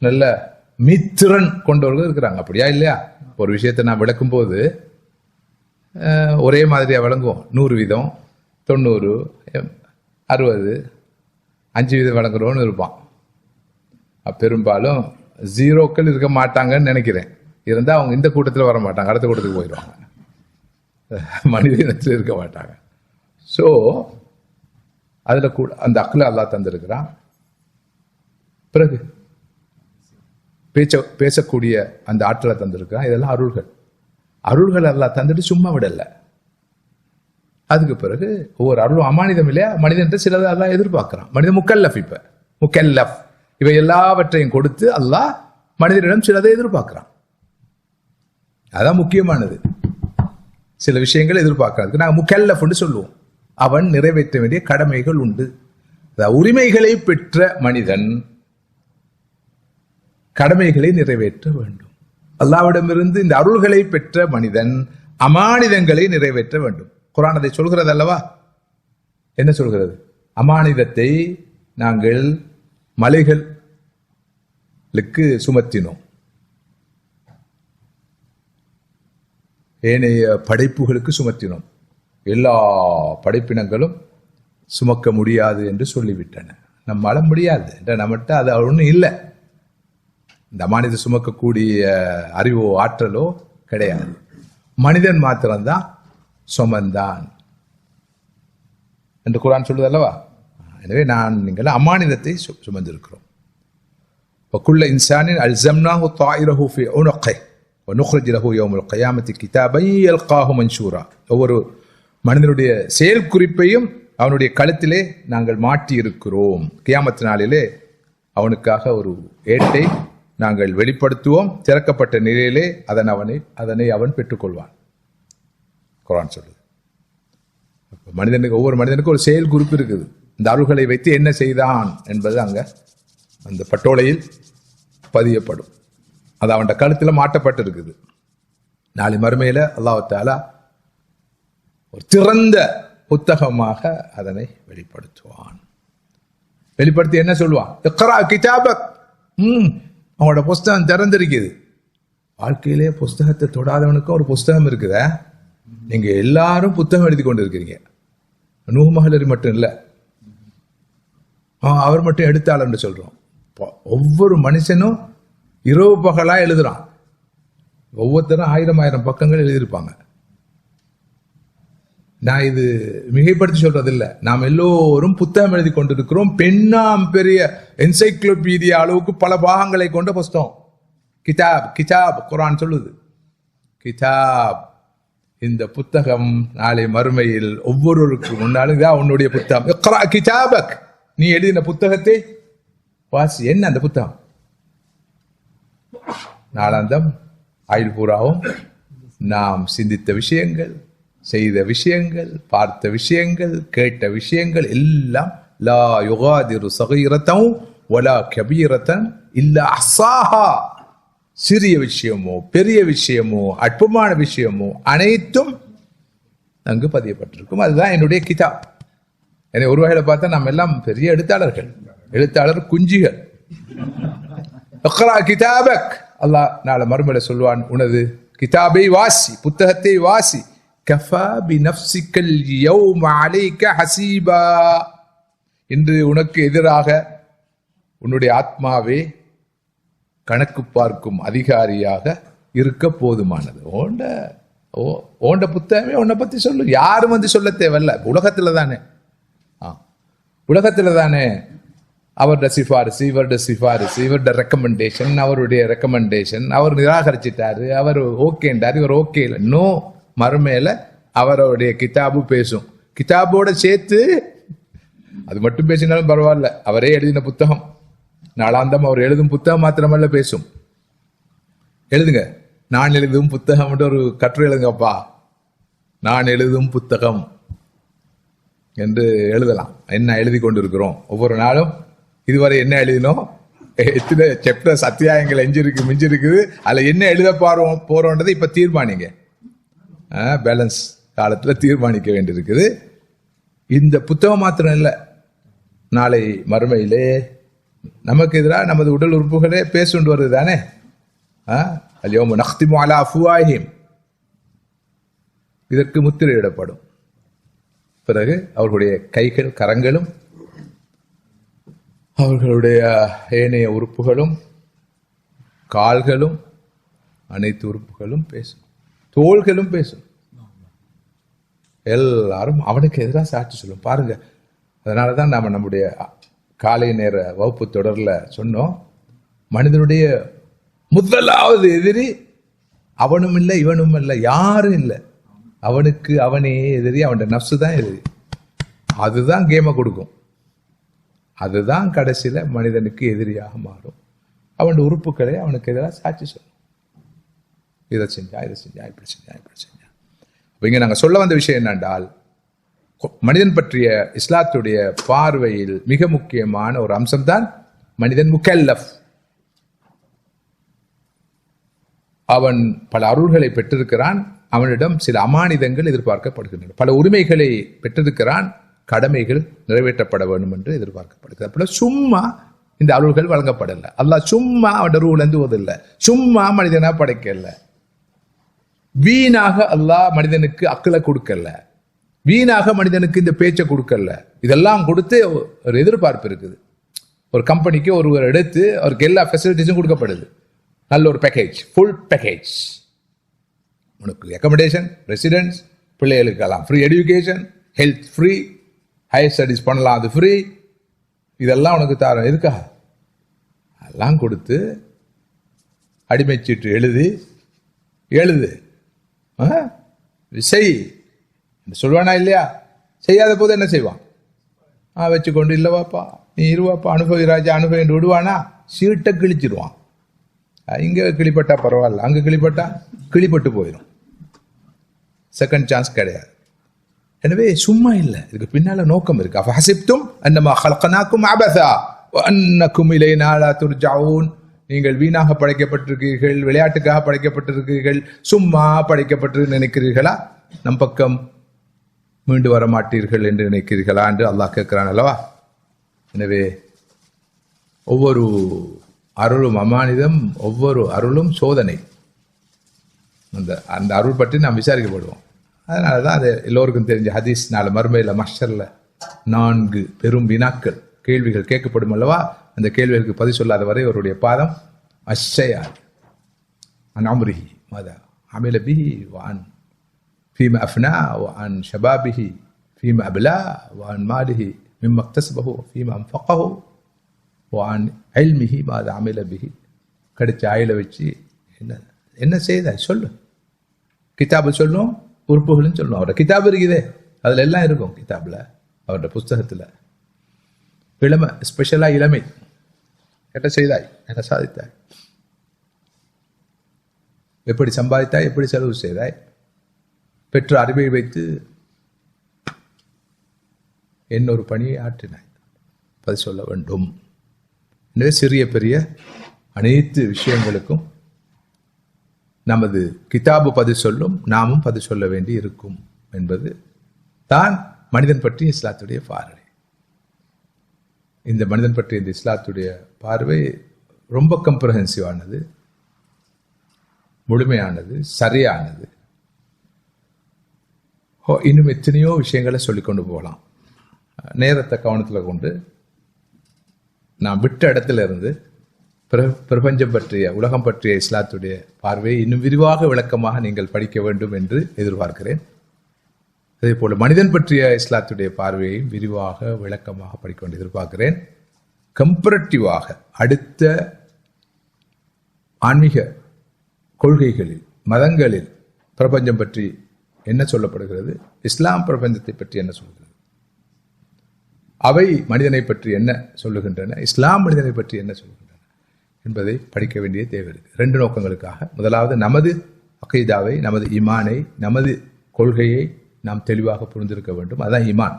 நல்ல மீத்திறன் கொண்டவர்கள் இருக்கிறாங்க. அப்படியா இல்லையா? ஒரு விஷயத்தை நான் விளக்கும் போது ஒரே மாதிரியா விளங்குவோம். 100 வீதம், 90, 60, 5 வீதம் விளங்குறோன்னு இருப்பான். பெரும்பாலும் 0க்கள் இருக்க மாட்டாங்கன்னு நினைக்கிறேன். இருந்தா அவங்க இந்த கூட்டத்தில் வர மாட்டாங்க, அடுத்த கூட்டத்துக்கு போயிடுவாங்க. மனித இனத்தில் இருக்க மாட்டாங்க. ஸோ அதுல கூட அந்த அக்களை அல்லாஹ் தந்திருக்கிறான். பிறகு பேசக்கூடிய அந்த ஆற்றலை தந்திருக்கிறான். இதெல்லாம் அருள்கள். அருள்கள் அல்லாஹ் தந்துட்டு சும்மா விடல. அதுக்கு பிறகு ஒவ்வொரு அருளும் அமானிதம், இல்லையா? மனிதன் சிலதை அல்லாஹ் எதிர்பார்க்கிறான். மனிதன் முக்கல்லஃப். இப்ப முக்கல்லஃப் இவை எல்லாவற்றையும் கொடுத்து அல்லாஹ் மனிதனிடம் சிலதை எதிர்பார்க்கிறான். அதான் முக்கியமானது. சில விஷயங்கள் எதிர்பார்க்கறதுக்கு நாங்கள் முக்கல்லஃப்னு சொல்லுவோம். அவன் நிறைவேற்ற வேண்டிய கடமைகள் உண்டு. உரிமைகளை பெற்ற மனிதன் கடமைகளை நிறைவேற்ற வேண்டும். அல்லாஹ்விடமிருந்து இந்த அருள்களை பெற்ற மனிதன் அமானிதங்களை நிறைவேற்ற வேண்டும். குர்ஆன் அதை சொல்கிறது அல்லவா? என்ன சொல்கிறது? அமானிதத்தை நாங்கள் மலைகளுக்கு சுமத்தினோம், ஏனைய படைப்புகளுக்கு சுமத்தினோம், எல்லா படைப்பினங்களும் சுமக்க முடியாது என்று சொல்லிவிட்டன. நம்மால முடியாது, நம்மகிட்ட அது ஒன்றும் இல்லை. இந்த அமானித சுமக்கக்கூடிய அறிவோ ஆற்றலோ கிடையாது. மனிதன் மாத்திரம்தான் சுமந்தான் என்று குர்ஆன் சொல்லுது அல்லவா? எனவே நீங்கள் அமானிதத்தை சுமந்திருக்கிறோம். وكل إنسان ألزمناه طائره في عنقه ونخرج له يوم القيامة كتابا يلقاه منشورا. ஒவ்வொரு மனிதனுடைய செயல் குறிப்பையும் அவனுடைய கழுத்திலே நாங்கள் மாட்டி இருக்கிறோம். கியாமத் நாளிலே அவனுக்காக ஒரு ஏட்டை நாங்கள் வெளிப்படுத்துவோம். திறக்கப்பட்ட நிலையிலே அதனை அவன் பெற்றுக்கொள்வான். குர்ஆன் சொல்லுது. மனிதனுக்கு, ஒவ்வொரு மனிதனுக்கும் ஒரு செயல் குறிப்பு இருக்குது. இந்த அருள்களை வைத்து என்ன செய்தான் என்பது அங்க அந்த பட்டோலையில் பதியப்படும். அது அவன் கழுத்துல மாட்டப்பட்டு இருக்குது. நாளை மறுமையில அல்லாஹ் தஆலா ஒரு திறந்த புத்தகமாக அதனை வெளிப்படுத்துவான். வெளிப்படுத்தி என்ன சொல்லுவான்? இக்ரா கிதாபக். அவனோட புஸ்தகம் திறந்திருக்குது. வாழ்க்கையிலே புஸ்தகத்தை தொடாதவனுக்கும் ஒரு புஸ்தகம் இருக்குத. நீங்க எல்லாரும் புத்தகம் எழுதி கொண்டு இருக்கிறீங்க. நூஹ் மஹலரி மட்டும் இல்ல, அவர் மட்டும் எழுத்தாளர்னு சொல்றோம். ஒவ்வொரு மனுஷனும் இரவு பகலா எழுதுறான். ஒவ்வொருத்தரும் 1000 பக்கங்கள் எழுதியிருப்பாங்க. நான் இது மிகைப்படுத்தி சொல்றது இல்லை. நாம் எல்லோரும் புத்தகம் எழுதி கொண்டிருக்கிறோம். பெண்ணாம் பெரிய என்சைக்ளோபீடியா அளவுக்கு பல பாகங்களை கொண்ட புஸ்தகம். கிதாப் கிதாப் குர்ஆன் சொல்லுது. கிதாப், இந்த புத்தகம் நாளை மறுமையில் ஒவ்வொருவருக்கு முன்னாலும் உன்னுடைய புத்தகம். இக்ரா கிதாபக், நீ எழுதின புத்தகத்தை வாசி. என்ன அந்த புத்தகம்? நாளாந்தம் ஆயுள் பூராவும் நாம் சிந்தித்த விஷயங்கள், செய்த விஷயங்கள், பார்த்த விஷயங்கள், கேட்ட விஷயங்கள் எல்லாம் லா யுகாதிரு சகீரத்தம் வலா கபீரத்தன் இல்லா அஹ்சாஹா. சிறிய விஷயமோ பெரிய விஷயமோ அற்பமான விஷயமோ அனைத்தும் அங்கு பதியப்பட்டிருக்கும். அதுதான் என்னுடைய கிதாப். என்னை ஒரு வகையில பார்த்தா நம்ம எல்லாம் பெரிய எழுத்தாளர் குஞ்சிகள். இக்ரா கிதாபக், அல்லாஹ் நாளை மறுமையில சொல்வான், உனது கிதாபை வாசி, புத்தகத்தை வாசி. கஃபா பினஃப்ஸிகல் யௌம அலைக ஹஸீபா, இன்று உனக்கு எதிராக உன்னுடைய ஆத்மாவே கணக்கு பார்க்கும் அதிகாரியாக இருக்க போதுமானது. ஓண்ட புத்தகமே உன்னை பத்தி சொல்லு. யாரும் வந்து சொல்ல தேவையில்ல. உலகத்துல தானே அவருடைய சிபாரிசு, இவருடைய ரெக்கமெண்டேஷன், அவருடைய ரெக்கமெண்டேஷன், அவர் நிராகரிச்சிட்டாரு, அவர் ஓகேண்டாரு, இவர் ஓகே இல்லை. நோ, மறுமையில அவருடைய கிதாபு பேசும். கிதாபோட சேர்த்து அது மட்டும் பேசினாலும் பரவாயில்ல, அவரே எழுதின புத்தகம், நாளாந்தம் அவர் எழுதும் புத்தகம் மாத்திரமல்ல பேசும். எழுதுங்க, நான் எழுதும் புத்தகம் ஒரு கட்டுரை எழுதுங்கப்பா, நான் எழுதும் புத்தகம் என்று எழுதலாம். என்ன எழுதி கொண்டிருக்கிறோம் ஒவ்வொரு நாளும், இதுவரை என்ன எழுதினோம், எத்தனை சாப்டர்ஸ் அத்தியாயங்கள் மிஞ்சிருக்குது, அதுல என்ன எழுத போறோன்றதை இப்ப தீர்மானிங்க. பேலன்ஸ் காலத்துல தீர்மானிக்க வேண்டியிருக்குது. இந்த புத்தகம் மாத்திரம் இல்லை, நாளை மறுமையிலே நமக்கு எதிராக நமது உடல் உறுப்புகளே பேசுண்டு வருது தானே. அல்யௌம நக்திமு அலா அஃப்வாஹிம், இதற்கு முத்திரையிடப்படும். பிறகு அவர்களுடைய கைகள், கரங்களும், அவர்களுடைய ஏனைய உறுப்புகளும், கால்களும், அனைத்து உறுப்புகளும் பேசும், தோள்களும் பேசும். எல்லாரும் அவனுக்கு எதிராக சாட்சி சொல்லும். பாருங்க, அதனாலதான் நாம நம்முடைய காலை நேர வகுப்பு தொடர்ல சொன்னோம், மனிதனுடைய முதலாவது எதிரி அவனும் இல்லை, இவனும் இல்லை, யாரும் இல்லை. அவனுக்கு அவனே எதிரி, அவனுடைய நப்சு தான் எதிரி. அதுதான் கேமை கொடுக்கும், அதுதான் கடைசியில மனிதனுக்கு எதிரியாக மாறும். அவனுடைய உறுப்புகளை அவனுக்கு எதிராக சாட்சி சொல்லும். இதை செஞ்சா, இப்படி செஞ்சா. இங்க நாங்க சொல்ல வந்த விஷயம் என்னென்றால், மனிதன் பற்றிய இஸ்லாத்துடைய பார்வையில் மிக முக்கியமான ஒரு அம்சம்தான் மனிதன் முக்கல்லஃப். அவன் பல அருள்களை பெற்றிருக்கிறான், அவனிடம் சில அமானிதங்கள் எதிர்பார்க்கப்படுகின்றன, பல உரிமைகளை பெற்றிருக்கிறான், கடமைகள் நிறைவேற்றப்பட வேண்டும் என்று எதிர்பார்க்கப்படுகிறது. சும்மா இந்த அருள்கள் வழங்கப்படல. அல்லாஹ் சும்மா அவன் ரூல் எழுந்துவதில்லை, சும்மா மனிதனா படைக்கல. வீணாக அல்லாஹ் மனிதனுக்கு அக்களை கொடுக்கல, வீணாக மனிதனுக்கு இந்த பேச்சை கொடுக்கல. இதெல்லாம் கொடுத்து ஒரு எதிர்பார்ப்பு இருக்குது. ஒரு கம்பெனிக்கு ஒருவர் எடுத்து அவருக்கு எல்லா ஃபெசிலிட்டிஸும் கொடுக்கப்படுது. நல்ல ஒரு பேக்கேஜ், ஃபுல் பேக்கேஜ். உனக்கு அக்கமடேஷன், ரெசிடென்ஸ், பிள்ளைகளுக்கெல்லாம் free education, health free, higher studies பண்ணலாம், அது ஃப்ரீ. இதெல்லாம் உனக்கு தர இருக்கா? எல்லாம் கொடுத்து அடிமைச்சீட்டு எழுது செய் சொல்வானா இல்லையா? செய்யாத போது என்ன செய்வான்? வச்சுக்கொண்டு இல்லவாப்பா நீ இருவாப்பா அனுபவி ராஜா அனுபவி என்று விடுவானா? சீட்டை கிழிச்சிடுவான். இங்க கிளிப்பட்டா பரவாயில்ல, அங்க கிளிப்பட்டா கிளிப்பட்டு போயிடும். செகண்ட் சான்ஸ் கிடையாது. எனவே சும்மா இல்லை, இதுக்கு பின்னால நோக்கம் இருக்கு. அஃபஹஸிப்தும் அன்னமா ஹலக்னாக்கும் அபஸா வ அன்னக்கும் இலைனா லா துர்ஜஊன். நீங்கள் வீணாக படைக்கப்பட்டிருக்கிறீர்கள், விளையாட்டுக்காக படைக்கப்பட்டிருக்கிறீர்கள், சும்மா படைக்கப்பட்டு நினைக்கிறீர்களா? நம் பக்கம் மீண்டு வர மாட்டீர்கள் என்று நினைக்கிறீர்களா என்று அல்லாஹ் கேட்கிறான் அல்லவா? எனவே ஒவ்வொரு அருளும் அமானிதம், ஒவ்வொரு அருளும் சோதனை. அந்த அருள் பற்றி நாம் விசாரிக்கப்படுவோம். அதனாலதான் அது எல்லோருக்கும் தெரிஞ்ச ஹதீஸ், நாளை மறுமையில மஹ்ஷர்ல 4 பெரும் வினாக்கள், கேள்விகள் கேட்கப்படும் அல்லவா? அந்த கேள்விகளுக்கு பதில் சொல்லாத வரை அவருடைய பாதம் அஷ்ஷயால் அன் அம்ரிஹி மாதா அமில பிஹி வஅன் ஃபீமா அஃப்னா வஅன் ஷபாபிஹி ஃபீமா அப்லா வஅன் மாலிஹி மிம்மா இக்தஸபஹு ஃபீமா அன்ஃபகஹு வஅன் இல்மிஹி மாதா அமில பிஹி. கிடைச்ச ஆயில வச்சு என்ன செய்தாய் சொல்லு. கிதாபு சொல்லும், உறுப்புகளும் சொல்லும். அவரோட கிதாபு இருக்குதே, அதுல எல்லாம் இருக்கும். கிதாப்ல, அவரோட புஸ்தகத்துல இளமை, ஸ்பெஷலா இளமை, என்ன செய்தாய், என்ன சாதித்தாய், எப்படி சம்பாதித்தாய், எப்படி செலவு செய்தாய், பெற்ற அறிவை வைத்து என்ன ஒரு பணியை ஆற்றினாய், பதில் சொல்ல வேண்டும். எனவே சிறிய பெரிய அனைத்து விஷயங்களுக்கும் நமது கிதாபு பதில் சொல்லும், நாமும் பதில் சொல்ல வேண்டி இருக்கும் என்பது தான் மனிதன் பற்றி இஸ்லாத்துடைய பார்வை. இந்த மனிதன் பற்றிய இந்த இஸ்லாத்துடைய பார்வை ரொம்ப கம்ப்ரஹென்சிவானது, முழுமையானது, சரியானது. இன்னும் எத்தனையோ விஷயங்களை சொல்லிக்கொண்டு போகலாம். நேரத்தை கவனத்தில் கொண்டு நான் விட்ட இடத்துல இருந்து பிரபஞ்சம் பற்றிய, உலகம் பற்றிய இஸ்லாத்துடைய பார்வையை இன்னும் விரிவாக விளக்கமாக நீங்கள் படிக்க வேண்டும் என்று எதிர்பார்க்கிறேன். அதே போல மனிதன் பற்றிய இஸ்லாத்துடைய பார்வையை விரிவாக விளக்கமாக படிக்க வேண்டும் எதிர்பார்க்கிறேன். கம்பரட்டிவாக அடுத்த ஆன்மீக கொள்கைகளில், மதங்களில் பிரபஞ்சம் பற்றி என்ன சொல்லப்படுகிறது, இஸ்லாம் பிரபஞ்சத்தை பற்றி என்ன சொல்கிறது, அவை மனிதனை பற்றி என்ன சொல்லுகின்றன, இஸ்லாம் மனிதனை பற்றி என்ன சொல்லுகின்றன என்பதை படிக்க வேண்டிய தேவை இருக்கு. 2 நோக்கங்களுக்காக. முதலாவது, நமது அகீதாவை, நமது ஈமானை, நமது கொள்கையை நாம் தெளிவாக புரிந்திருக்க வேண்டும். அதுதான் ஈமான்.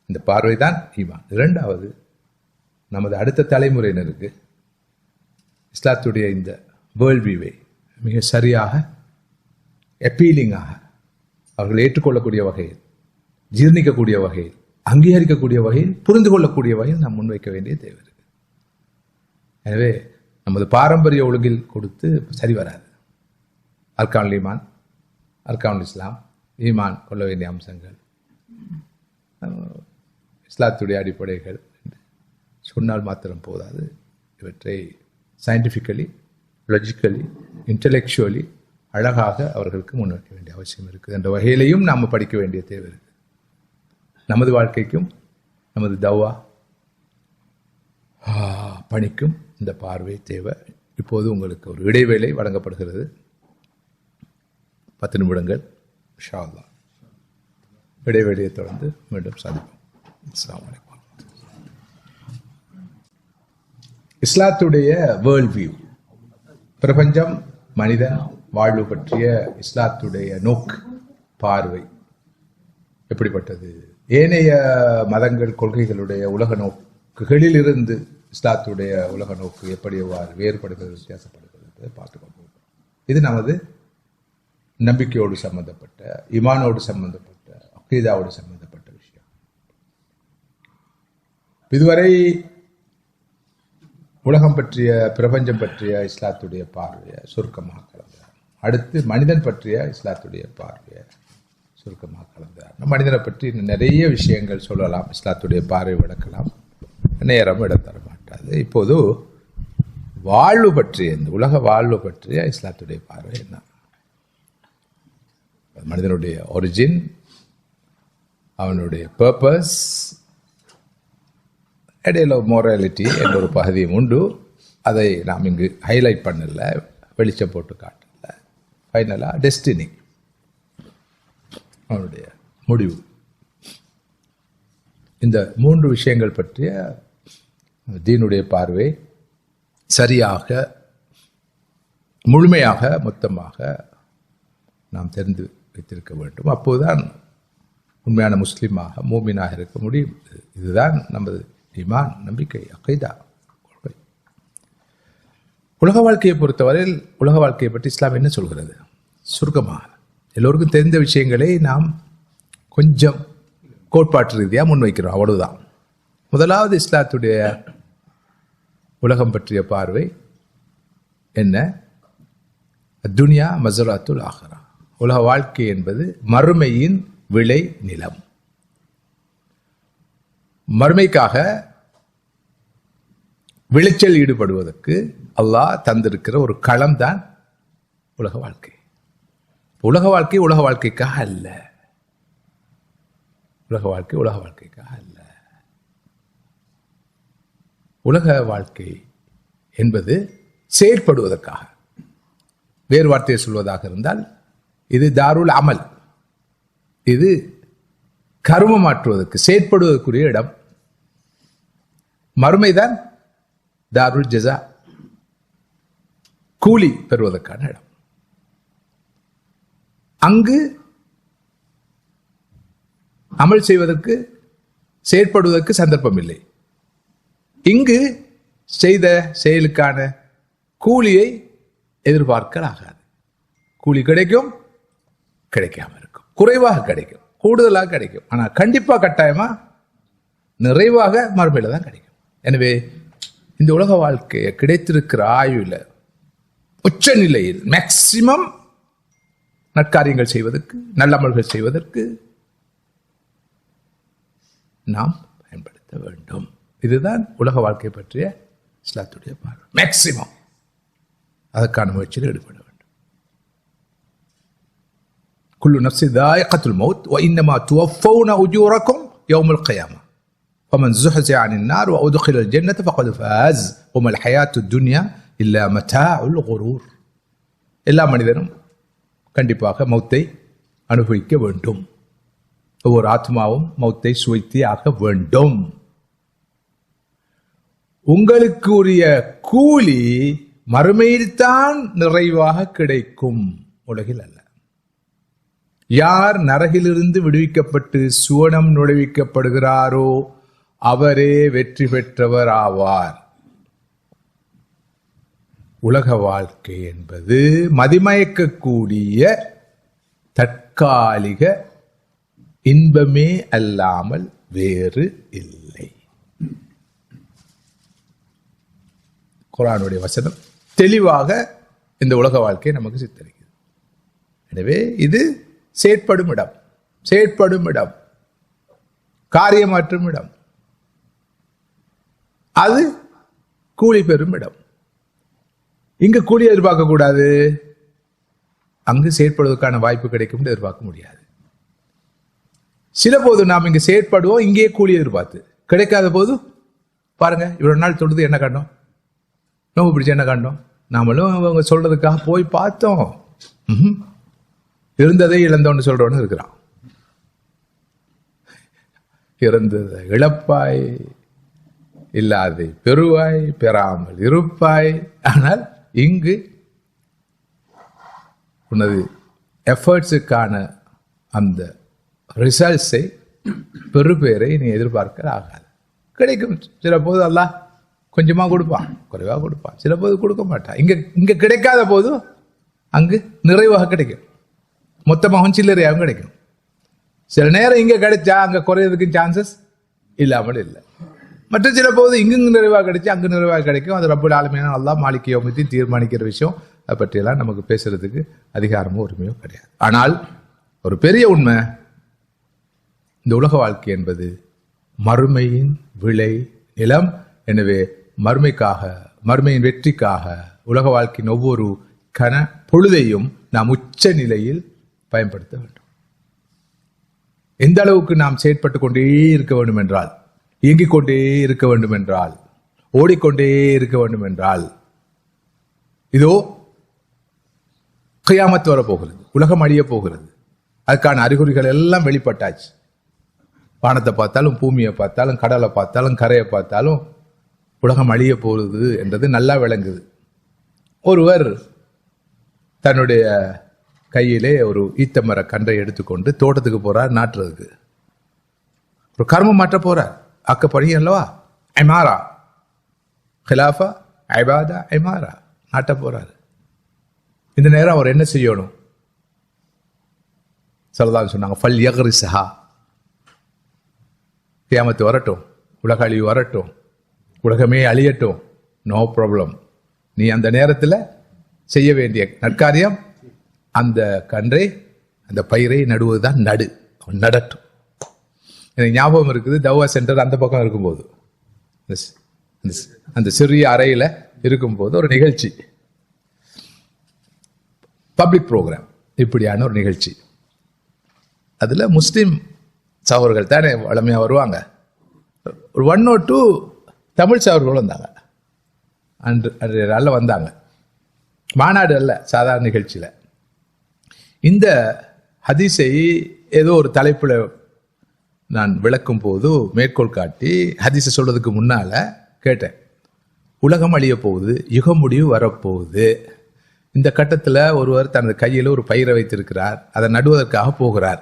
இந்த பார்வை தான் ஈமான். 2வது, நமது அடுத்த தலைமுறையினருக்கு இஸ்லாத்துடைய இந்த வேர்ல்ட் வியூவை மிக சரியாக, அப்பீலிங்காக, அவர்கள் ஏற்றுக்கொள்ளக்கூடிய வகையில், ஜீர்ணிக்கக்கூடிய வகையில், அங்கீகரிக்கக்கூடிய வகையில், புரிந்து கொள்ளக்கூடிய வகையில் நாம் முன்வைக்க வேண்டிய தேவை இருக்கு. எனவே நமது பாரம்பரிய ஒழுங்கில் கொடுத்து சரி வராது. அர்கானுல் ஈமான், அர்கானுல் இஸ்லாம், ஈமான் கொள்ள வேண்டிய அம்சங்கள், இஸ்லாத்துடைய அடிப்படைகள் சொன்னால் மாத்திரம் போதாது. இவற்றை சயின்டிஃபிக்கலி, லாஜிக்கலி, இன்டலெக்சுவலி அழகாக அவர்களுக்கு முன்வைக்க வேண்டிய அவசியம் இருக்குது என்ற வகையிலையும் நாம் படிக்க வேண்டிய தேவை இருக்கு. நமது வாழ்க்கைக்கும் நமது தவா பணிக்கும் இந்த பார்வை தேவை. இப்போது உங்களுக்கு ஒரு இடைவேளை வழங்கப்படுகிறது. 10 நிமிடங்கள் இன்ஷா அல்லாஹ். இடைவேளையை தொடர்ந்து மீண்டும் சந்திப்போம். அஸ்ஸலாமு அலைக்கும். இஸ்லாத்துடைய வேர்ல்ட் வியூ, பிரபஞ்சம், மனிதன் வாழ்வு பற்றிய இஸ்லாத்துடைய நோக்கு, பார்வை எப்படிப்பட்டது? ஏனைய மதங்கள், கொள்கைகளுடைய உலக நோக்குகளில் இருந்து இஸ்லாத்துடைய உலக நோக்கு எப்படி எவ்வாறு வேறுபடுகிறது, வித்தியாசப்படுகிறது என்பதை பார்த்துக்கொள்வோம். இது நமது நம்பிக்கையோடு சம்பந்தப்பட்ட, ஈமானோடு சம்பந்தப்பட்ட, அகீதாவோடு சம்பந்தப்பட்ட விஷயம். இதுவரை உலகம் பற்றிய, பிரபஞ்சம் பற்றிய இஸ்லாத்துடைய பார்வையை சுருக்கமாக கலந்தார். அடுத்து மனிதன் பற்றிய இஸ்லாத்துடைய பார்வையை சுருக்கமாக கலந்தார். மனிதனை பற்றி நிறைய விஷயங்கள் சொல்லலாம், இஸ்லாத்துடைய பார்வை விளக்கலாம், நேரம் இடம் தர மாட்டாது. இப்போது வாழ்வு பற்றிய, இந்த உலக வாழ்வு பற்றிய இஸ்லாத்துடைய பார்வை என்ன? மனிதனுடைய ஒரிஜின், அவனுடைய பர்பஸ், இடையில மோராலிட்டி என்ற ஒரு பகுதியும் உண்டு. அதை நாம் இங்கு ஹைலைட் பண்ணல, வெளிச்சம் போட்டு காட்டல. ஃபைனலாக டெஸ்டினி, அவனுடைய முடிவு. இந்த 3 விஷயங்கள் பற்றிய தீனுடைய பார்வை சரியாக, முழுமையாக, மொத்தமாக நாம் தெரிந்து வைத்திருக்க வேண்டும். அப்போதுதான் உண்மையான முஸ்லீமாக, மூமினாக இருக்க முடியும். இதுதான் நமது ஈமான், நம்பிக்கை, அகீதா, கொள்கை. உலக வாழ்க்கையை பொறுத்தவரையில் உலக வாழ்க்கையை பற்றி இஸ்லாம் என்ன சொல்கிறது? சுருக்கமாக எல்லோருக்கும் தெரிந்த விஷயங்களை நாம் கொஞ்சம் கோட்பாட்டு ரீதியாக முன்வைக்கிறோம், அவ்வளவுதான். முதலாவது இஸ்லாத்துடைய உலகம் பற்றிய பார்வை என்ன? துனியா மஸராத்துல் ஆஹிரா, உலக வாழ்க்கை என்பது மறுமையின் விளை நிலம். மறுமைக்காக விளைச்சல் ஈடுபடுவதற்கு அல்லாஹ் தந்திருக்கிற ஒரு களம் தான் உலக வாழ்க்கை. உலக வாழ்க்கை உலக வாழ்க்கைக்காக அல்ல, உலக வாழ்க்கை உலக வாழ்க்கைக்காக அல்ல. உலக வாழ்க்கை என்பது செயற்படுவதற்காக. வேறு வார்த்தையை சொல்வதாக இருந்தால், இது தாருல் அமல், இது கர்மமாற்றுவதற்கு, செயற்படுவதற்குரிய இடம். மறுமைதான் தாருல் ஜஸா, கூலி பெறுவதற்கான இடம். அங்கு அமல் செய்வதற்கு, செயற்படுவதற்கு சந்தர்ப்பம் இல்லை. இங்கு செய்த செயலுக்கான கூலியை எதிர்பார்க்கலாகாது. கூலி கிடைக்கும், கிடைக்காம இருக்கும், குறைவாக கிடைக்கும், கூடுதலாக கிடைக்கும். ஆனா கண்டிப்பா கட்டாயமா நிறைவாக மறுமையில தான் கிடைக்கும். எனவே இந்த உலக வாழ்க்கையை கிடைத்திருக்கிற ஆயுள உச்ச நிலையில் மேக்சிமம் நற்காரியங்கள் செய்வதற்கு, நல்லமல்கள் செய்வதற்கு நாம் பயன்படுத்த வேண்டும். இதுதான் உலக வாழ்க்கை பற்றிய இஸ்லாத்துடைய பார்வை. மேக்சிமம் அதற்கான முயற்சியில் ஈடுபட வேண்டும். குல்லு நஃப்ஸி தாயிகத்துல் மௌத் வ இன்னமா துவஃபௌன உஜூரக்கும் யௌமுல் கியாமா ஃபமன் ஸுஹ்ஸிஹ அனின் நார் வ உத்கிலல் ஜன்னத ஃபகத் ஃபாஸ் வமல் ஹயாத்துத் துன்யா இல்லா மதாஉல் குரூர். எல்லா மனிதனும் கண்டிப்பாக மௌத்தை அனுபவிக்க வேண்டும். ஒவ்வொரு ஆத்மாவும் மௌத்தை சுவைத்தே ஆக வேண்டும். உங்களுக்கு உரிய கூலி மறுமையில்தான் நிறைவாக கிடைக்கும், உலகில் அல்ல. யார் நரகிலிருந்து விடுவிக்கப்பட்டு சுவனம் நுழைவிக்கப்படுகிறாரோ அவரே வெற்றி பெற்றவர் ஆவார். உலக வாழ்க்கை என்பது மதிமயக்கக்கூடிய தற்காலிக இன்பமே அல்லாமல் வேறு இல்லை. குர்ஆனுடைய வசனம் தெளிவாக இந்த உலக வாழ்க்கையை நமக்கு சித்தரிக்கிறது. எனவே இது செயற்படும் இடம், செயற்படும் இடம், காரியமாற்றும் இடம், அது கூலி பெறும் இடம். இங்கு கூலி எதிர்பார்க்க கூடாது, அங்கு செயற்படுவதற்கான வாய்ப்பு கிடைக்கும் எதிர்பார்க்க முடியாது. சில போது நாம் இங்கு செயற்படுவோம், இங்கே கூலி எதிர்பார்த்து கிடைக்காத போது பாருங்க, இவ்வளவு நாள் தொழுது என்ன கண்டோம், நோம்பு பிடிச்ச என்ன கண்டோம், நாமளும் அவங்க சொல்றதுக்காக போய் பார்த்தோம், இருந்ததை இழந்தோன்னு சொல்றோன்னு இருக்கிறான். இருந்ததை இழப்பாய், இல்லாதை பெறுவாய், பெறாமல் இருப்பாய். ஆனால் இங்கு உனது எஃபர்ட்ஸுக்கான அந்த ரிசல்ட்ஸை, பெறுபேரை நீ எதிர்பார்க்க ஆகாது. கிடைக்கும், சில போது அல்லாஹ் கொஞ்சமா கொடுப்பான், குறைவாக கொடுப்பான், சில போது கொடுக்க மாட்டான். இங்க கிடைக்காத போது அங்கு நிறைவாக கிடைக்கும், மொத்தமாகவும் சில்லறையாகவும் கிடைக்கும். சில நேரம் இங்க கிடைச்சா அங்க குறையறதுக்கு சான்சஸ் இல்லாமல் இல்லை. மற்ற சில போது இங்கு நிறைவாக கிடைச்சு அங்கு நிறைவாக கிடைக்கும். அது ரப்புல் ஆலமீன் அல்லாஹ் மாலிக் யௌமித்தீன் தீர்மானிக்கிற விஷயம். அதை பற்றியெல்லாம் நமக்கு பேசுறதுக்கு அதிகாரமோ உரிமையோ கிடையாது. ஆனால் ஒரு பெரிய உண்மை, இந்த உலக வாழ்க்கை என்பது மறுமையின் விளை நிலம். எனவே மறுமைக்காக, மறுமையின் வெற்றிக்காக உலக வாழ்க்கையின் ஒவ்வொரு கன பொழுதையும் நாம் உச்ச நிலையில் பயன்படுத்த வேண்டும். எந்த அளவுக்கு நாம் செயற்பட்டு கொண்டே இருக்க வேண்டும் என்றால், இயங்கிக் கொண்டே இருக்க வேண்டும் என்றால், ஓடிக்கொண்டே இருக்க வேண்டும் என்றால், இதோ கியாமத் வரப்போகிறது, உலகம் அழிய போகிறது. அதுக்கான அறிகுறிகள் எல்லாம் வெளிப்பட்டாச்சு. வானத்தை பார்த்தாலும், பூமியை பார்த்தாலும், கடலை பார்த்தாலும், கரையை பார்த்தாலும் உலகம் அழிய போகிறது என்றது நல்லா விளங்குது. ஒருவர் தன்னுடைய கையிலே ஒரு ஈத்தமர கன்றை எடுத்துக்கொண்டு தோட்டத்துக்கு போறார், நாட்டுறதுக்கு. ஒரு கர்மம் மாற்ற போறார், ஆக்கப்பணி அல்லவா, ஐமாரா ஹிலாஃபா ஐபாதா ஐமாரா, நாட்ட போறார். இந்த நேரம் அவர் என்ன செய்யணும்? ஸல்லல்லாஹு சொன்னாங்க, ஃபல் யக்ரிஸஹா, கியாமத்து வரட்டும், உலக அழிவு வரட்டும், உலகமே அழியட்டும், நோ ப்ராப்ளம். நீ அந்த நேரத்தில் செய்ய வேண்டிய நற்காரியம் அந்த கன்றை, அந்த பயிரை நடுவதுதான். நடு, நடட்டும். எனக்கு ஞாபகம் இருக்குது, தவா சென்டர் அந்த பக்கம் இருக்கும்போது, அந்த சிறிய அறையில் இருக்கும்போது ஒரு நிகழ்ச்சி, பப்ளிக் ப்ரோக்ராம், இப்படியான ஒரு நிகழ்ச்சி. அதில் முஸ்லீம் சகோதரர்கள் தானே வளமையாக வருவாங்க. ஒரு 1 or 2 தமிழ் சகோதரர்கள் வந்தாங்க. அன்றைய நாளில் வந்தாங்க. மாநாடு அல்ல, சாதாரண நிகழ்ச்சியில். இந்த ஹதீஸை ஏதோ ஒரு தலைப்பில் நான் விளக்கும் போது மேற்கோள் காட்டி ஹதீஸை சொல்றதுக்கு முன்னால கேட்டேன், உலகம் அழிய போகுது, யுக முடிவு வரப்போகுது. இந்த கட்டத்தில் ஒருவர் தனது கையில் ஒரு பயிரை வைத்திருக்கிறார், அதை நடுவதற்காக போகிறார்.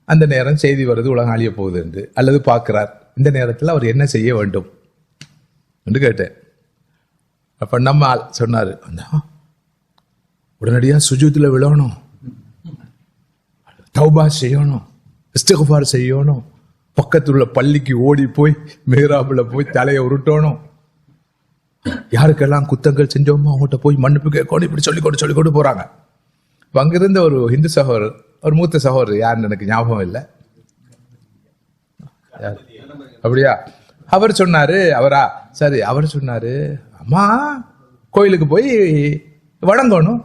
அந்த நேரம் செய்தி வருது உலகம் அழிய போகுது என்று, அல்லது பார்க்கிறார். இந்த நேரத்தில் அவர் என்ன செய்ய வேண்டும் என்று கேட்டேன். அப்ப நம்ம ஆள் சொன்னாரு, உடனடியாக சுஜூத்தில் விழணும், தௌபா செய்யணும், இஸ்திக்ஃபார் செய்யணும், பக்கத்தில் உள்ள பள்ளிக்கு ஓடி போய் மேராபுல போய் தலையை உருட்டணும், யாருக்கெல்லாம் குத்தங்கள் செஞ்சோமோ அவங்ககிட்ட போய் மன்னிப்பு கேட்கணும், இப்படி சொல்லிக்கொண்டு போறாங்க. அங்கிருந்த ஒரு ஹிந்து சகோதரர், ஒரு மூத்த சகோதரர், யாருன்னு எனக்கு ஞாபகம் இல்லை, அப்படியா, அவர் சொன்னாரு, அவரா சரி, அவர் சொன்னாரு, அம்மா கோயிலுக்கு போய் வணங்கணும்,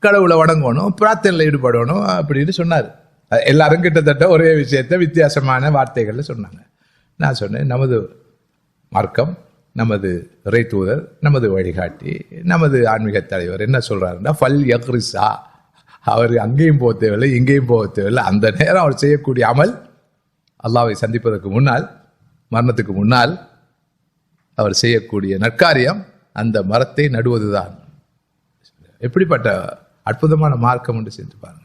கடவுளை வணங்கணும், பிரார்த்தனையில் ஈடுபடணும் அப்படின்னு சொன்னார். எல்லாரும் கிட்டத்தட்ட ஒரே விஷயத்த வித்தியாசமான வார்த்தைகள்ல சொன்னாங்க. நான் சொன்னேன், நமது மார்க்கம், நமது இறை தூதர், நமது வழிகாட்டி, நமது ஆன்மீக தலைவர் என்ன சொல்றாருன்னா, ஃபல் யக்ரிசா, அவர் அங்கேயும் போக தேவையில்லை, இங்கேயும் போக தேவையில்லை. அந்த நேரம் அவர் செய்யக்கூடிய அமல், அல்லாஹ்வை சந்திப்பதற்கு முன்னால், மரணத்துக்கு முன்னால் அவர் செய்யக்கூடிய நற்காரியம் அந்த மரத்தை நடுவதுதான். எப்படிப்பட்ட அற்புதமான மார்க்கம் என்று சென்று பாருங்க.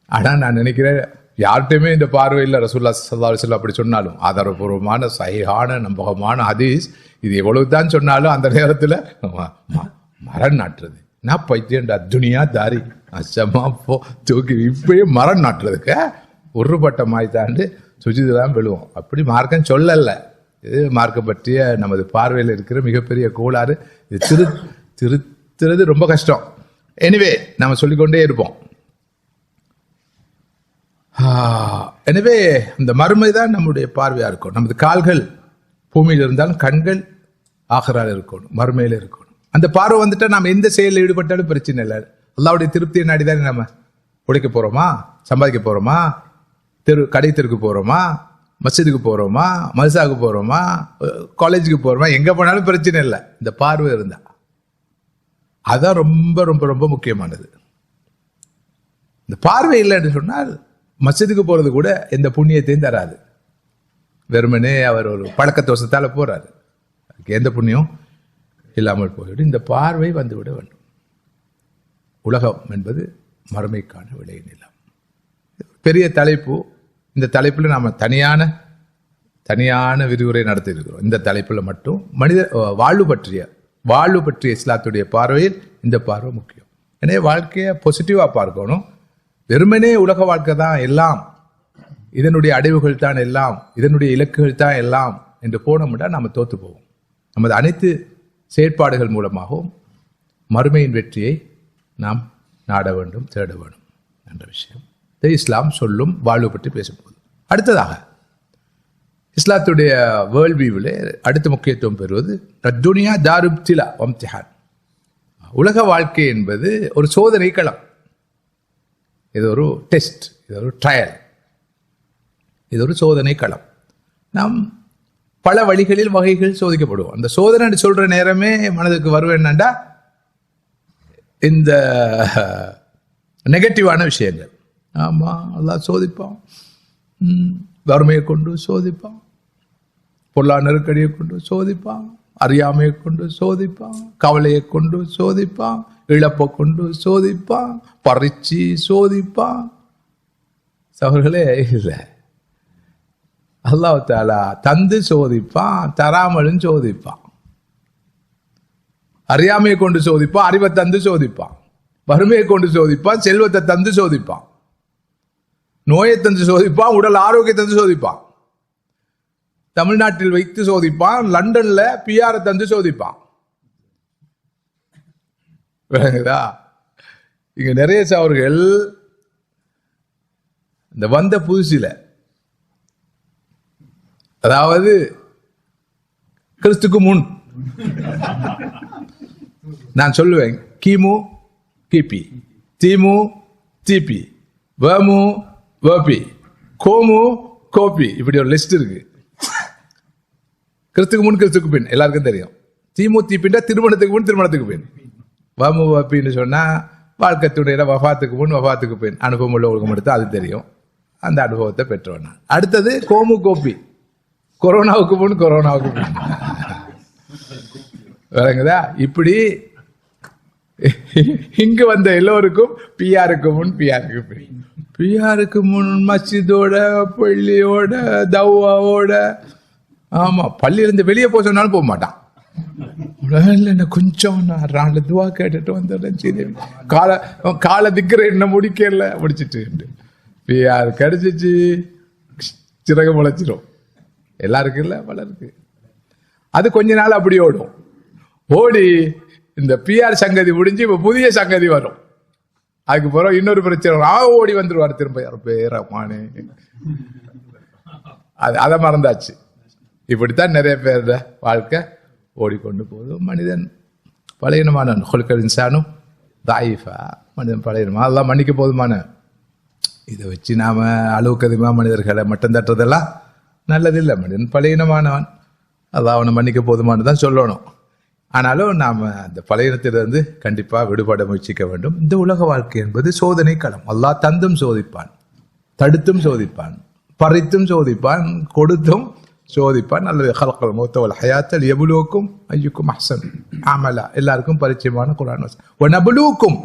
ஆனா நான் நினைக்கிறேன், யார்கிட்டையுமே இந்த பார்வை இல்லை. ரசூலுல்லாஹி ஸல்லல்லாஹு அலைஹி வஸல்லம் அப்படி சொன்னாலும், ஆதாரபூர்வமான சஹீஹான நம்பகமான ஹதீஸ், இது எவ்வளவுதான் சொன்னாலும் அந்த நேரத்தில் மரம் நாட்டுறது, நான் பைத்தியண்டா, துனியா தாரி, அச்சமா போ தூக்கி, இப்பயே மரம் நாட்டுறதுக்கு உருப்பட்ட மாய் தாண்டு சுஜிதான் விழுவோம். அப்படி மார்க்கம் சொல்லல. இது மார்க்கம் பற்றிய நமது பார்வையில் இருக்கிற மிகப்பெரிய கோளாறு. இது திருத்துறது ரொம்ப கஷ்டம். எனிவே நம்ம சொல்லிக்கொண்டே இருப்போம். எனவே இந்த மறுமை தான் நம்முடைய பார்வையா இருக்கும். நமது கால்கள் பூமியில் இருந்தாலும் கண்கள் ஆகரால் இருக்கணும், மறுமையில இருக்கணும். அந்த பார்வை வந்துட்டா நாம் எந்த செயலில் ஈடுபட்டாலும் பிரச்சனை இல்லை. அல்லாஹ்வுடைய திருப்தியை நாடிதானே நம்ம உழைக்க போறோமா, சம்பாதிக்க போறோமா, கடை தெருக்கு போறோமா, மஸ்ஜிதுக்கு போறோமா, மல்சாவுக்கு போறோமா, காலேஜுக்கு போறோமா, எங்க போனாலும் பிரச்சனை இல்லை. இந்த பார்வை இருந்தா அதான் ரொம்ப ரொம்ப ரொம்ப முக்கியமானது. இந்த பார்வை இல்லைன்னு சொன்னால் மஸ்ஜிதுக்கு போறது கூட எந்த புண்ணியத்தையும் தராது. வெறுமனே அவர் ஒரு பழக்க தோஷத்தால போறாரு, எந்த புண்ணியம் இல்லாமல் போய்விடும். இந்த பார்வை வந்துவிட வேண்டும். உலகம் என்பது மறுமைக்கான விளை நிலம். பெரிய தலைப்பு. இந்த தலைப்பில் நாம் தனியான விரிவுரை நடத்தி இருக்கிறோம். இந்த தலைப்பில் மட்டும் மனித வாழ்வு பற்றிய இஸ்லாத்துடைய பார்வையில் இந்த பார்வை முக்கியம். எனவே வாழ்க்கையை பாசிட்டிவா பார்க்கணும். வெறுமனே உலக வாழ்க்கை தான் எல்லாம், இதனுடைய அடைவுகள் தான் எல்லாம், இதனுடைய இலக்குகள் தான் எல்லாம் என்று போனோம்னா நாம் தோத்து போவோம். நமது அனைத்து செயற்பாடுகள் மூலமாகவும் மறுமையின் வெற்றியை நாம் நாட வேண்டும், தேட வேண்டும் என்ற விஷயம் இஸ்லாம் சொல்லும் வாழ்வு பற்றி பேசும்போது. அடுத்ததாக இஸ்லாத்துடைய வேர்ல்ட் வியூவில் அடுத்த முக்கியத்துவம் பெறுவது துனியா தாருப்திலா வம்திஹான். உலக வாழ்க்கை என்பது ஒரு சோதனை களம். இது ஒரு டெஸ்ட், இது ஒரு ட்ரையல், இது ஒரு சோதனை களம். நாம் பல வழிகளில் வகைகள் சோதிக்கப்படுவோம். அந்த சோதனை சொல்ற நேரமே மனதுக்கு வருவேன்னாண்டா இந்த நெகட்டிவான விஷயங்கள். ஆமா, அல்லாஹ் சோதிப்பான், வறுமையை கொண்டு சோதிப்பான், பொருளாதார நெருக்கடியை கொண்டு சோதிப்பான், அறியாமையை கொண்டு சோதிப்பான், கவலையை கொண்டு சோதிப்பான், இழப்பை கொண்டு சோதிப்பான், பறிச்சு சோதிப்பான். சகோதரர்களே, இல்லை, அல்லாஹ் தஆலா தந்து சோதிப்பான், தராமலும் சோதிப்பான். அறியாமையை கொண்டு சோதிப்பான், அறிவை தந்து சோதிப்பான், வறுமையை கொண்டு சோதிப்பான், செல்வத்தை தந்து சோதிப்பான், நோயை தந்து சோதிப்பான், உடல் ஆரோக்கியத்தை தந்து சோதிப்பான், தமிழ்நாட்டில் வைத்து சோதிப்பான், லண்டன்ல பிஆர் தந்து சோதிப்பான். இங்க நிறைய சவர்கள் இந்த வந்த புதுசில, அதாவது கிறிஸ்துக்கு முன், நான் சொல்லுவேன் கிமு கிபி, திமு திபி, வமு வபி, கோமு கோபி, இப்படி ஒரு லிஸ்ட் இருக்கு. கிறிஸ்துக்கு முன் கிறிஸ்துக்கு பின் எல்லாருக்கும் தெரியும். திமு திபின்னா திருமணத்துக்கு முன் திருமணத்துக்கு பின். வமு வபின்னு சொன்னா வாழ்க்கை துணையில வஃபாத்துக்கு முன் வஃபாத்துக்கு பின். அனுபவம் உள்ளவங்களுக்கு மட்டும் அது தெரியும். அந்த அனுபவத்தை பெற்றவன் நான். அடுத்தது கோமு கோபி. கொரோனாவுக்கு முன் விளங்குதா? இப்படி இங்கு வந்த எல்லோருக்கும் பிஆருக்கு முன் பிஆருக்கு முன் மஸ்ஜிதோட, பள்ளியோட, தவாவோட. ஆமா, பள்ளியிலிருந்து வெளியே போக சொன்னாலும் போக மாட்டான். என்ன கொஞ்சம் நான் துவா கேட்டுட்டு வந்துடுறேன், கால திக்கிற என்ன முடிச்சிட்டு பிஆர் கிடைச்சிச்சு, சிறகு முளைச்சிடும். எல்லாருக்கும் இல்ல, பலருக்கு. அது கொஞ்ச நாள் அப்படி ஓடி இந்த பிஆர் சங்கதி முடிஞ்சு இப்ப புதிய சங்கதி வரும். அதுக்கு பிறகு இன்னொரு பிரச்சனை ஓடி வந்துருவாரு திரும்ப பேரமானே. அதை மறந்தாச்சு. இப்படித்தான் நிறைய பேர் வாழ்க்கை ஓடிக்கொண்டு போதும். மனிதன் பழையனமான இன்சானும் தாயிஃபா, மனிதன் பழையனமா, அதெல்லாம் மன்னிக்க போதுமான. இதை வச்சு நாம அளவுக்கு அதிகமாக மனிதர்களை மட்டம் தட்டுறதெல்லாம் நல்லதில்லை. மனிதன் பழையனமானவன், அதான் அவனை மன்னிக்க போதுமானு தான் சொல்லணும். ஆனாலும் நாம் அந்த பழையனத்திலிருந்து கண்டிப்பாக விடுபட முயற்சிக்க வேண்டும். இந்த உலக வாழ்க்கை என்பது சோதனை களம். அல்லாஹ் தந்தும் சோதிப்பான், தடுத்தும் சோதிப்பான், பறித்தும் சோதிப்பான், கொடுத்தும் சோதிப்பான். அல்லது ஹல்கல் மௌத்த வல் ஹயாத்த லியப்லுவக்கும் அய்யுக்கும் அஹ்சன் அமலா, எல்லாருக்கும் பரிச்சயமான குர்ஆன் வசனம். வநப்லுவக்கும்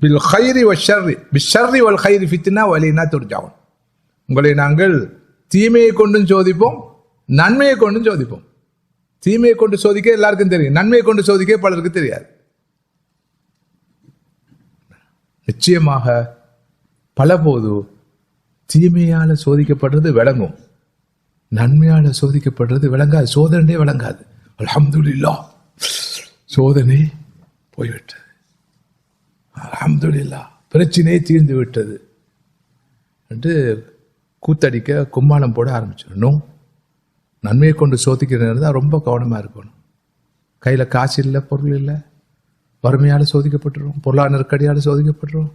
பில் கைரி வஷ்ஷர்ரி பிஷ்ஷர்ரி வல் கைரி ஃபித்னா வலைனா துர்ஜாவுன். உங்களை நாங்கள் தீமையை கொண்டும் சோதிப்போம், நன்மையை கொண்டும் சோதிப்போம். தீமையை கொண்டு சோதிக்க எல்லாருக்கும் தெரியும், நன்மையை கொண்டு சோதிக்க பலருக்கு தெரியாது. நிச்சயமாக பல போது தீமையால சோதிக்கப்படுறது விளங்கும், நன்மையால சோதிக்கப்படுறது விளங்காது. சோதனை விளங்காது. அல்ஹம்துலில்லாஹ், சோதனை போய்விட்டது, அல்ஹம்துலில்லாஹ், பிரச்சனையே தீர்ந்து விட்டது என்று கூத்தடிக்க கும்மாளம் போட ஆரம்பிச்சிடணும். நன்மையை கொண்டு சோதிக்கிற நேரம் ரொம்ப கவனமா இருக்கணும். கையில காசு இல்லை, பொருள் இல்லை, வறுமையால சோதிக்கப்பட்டுரும், பொருளாதார நெருக்கடியால சோதிக்கப்பட்டுரும்.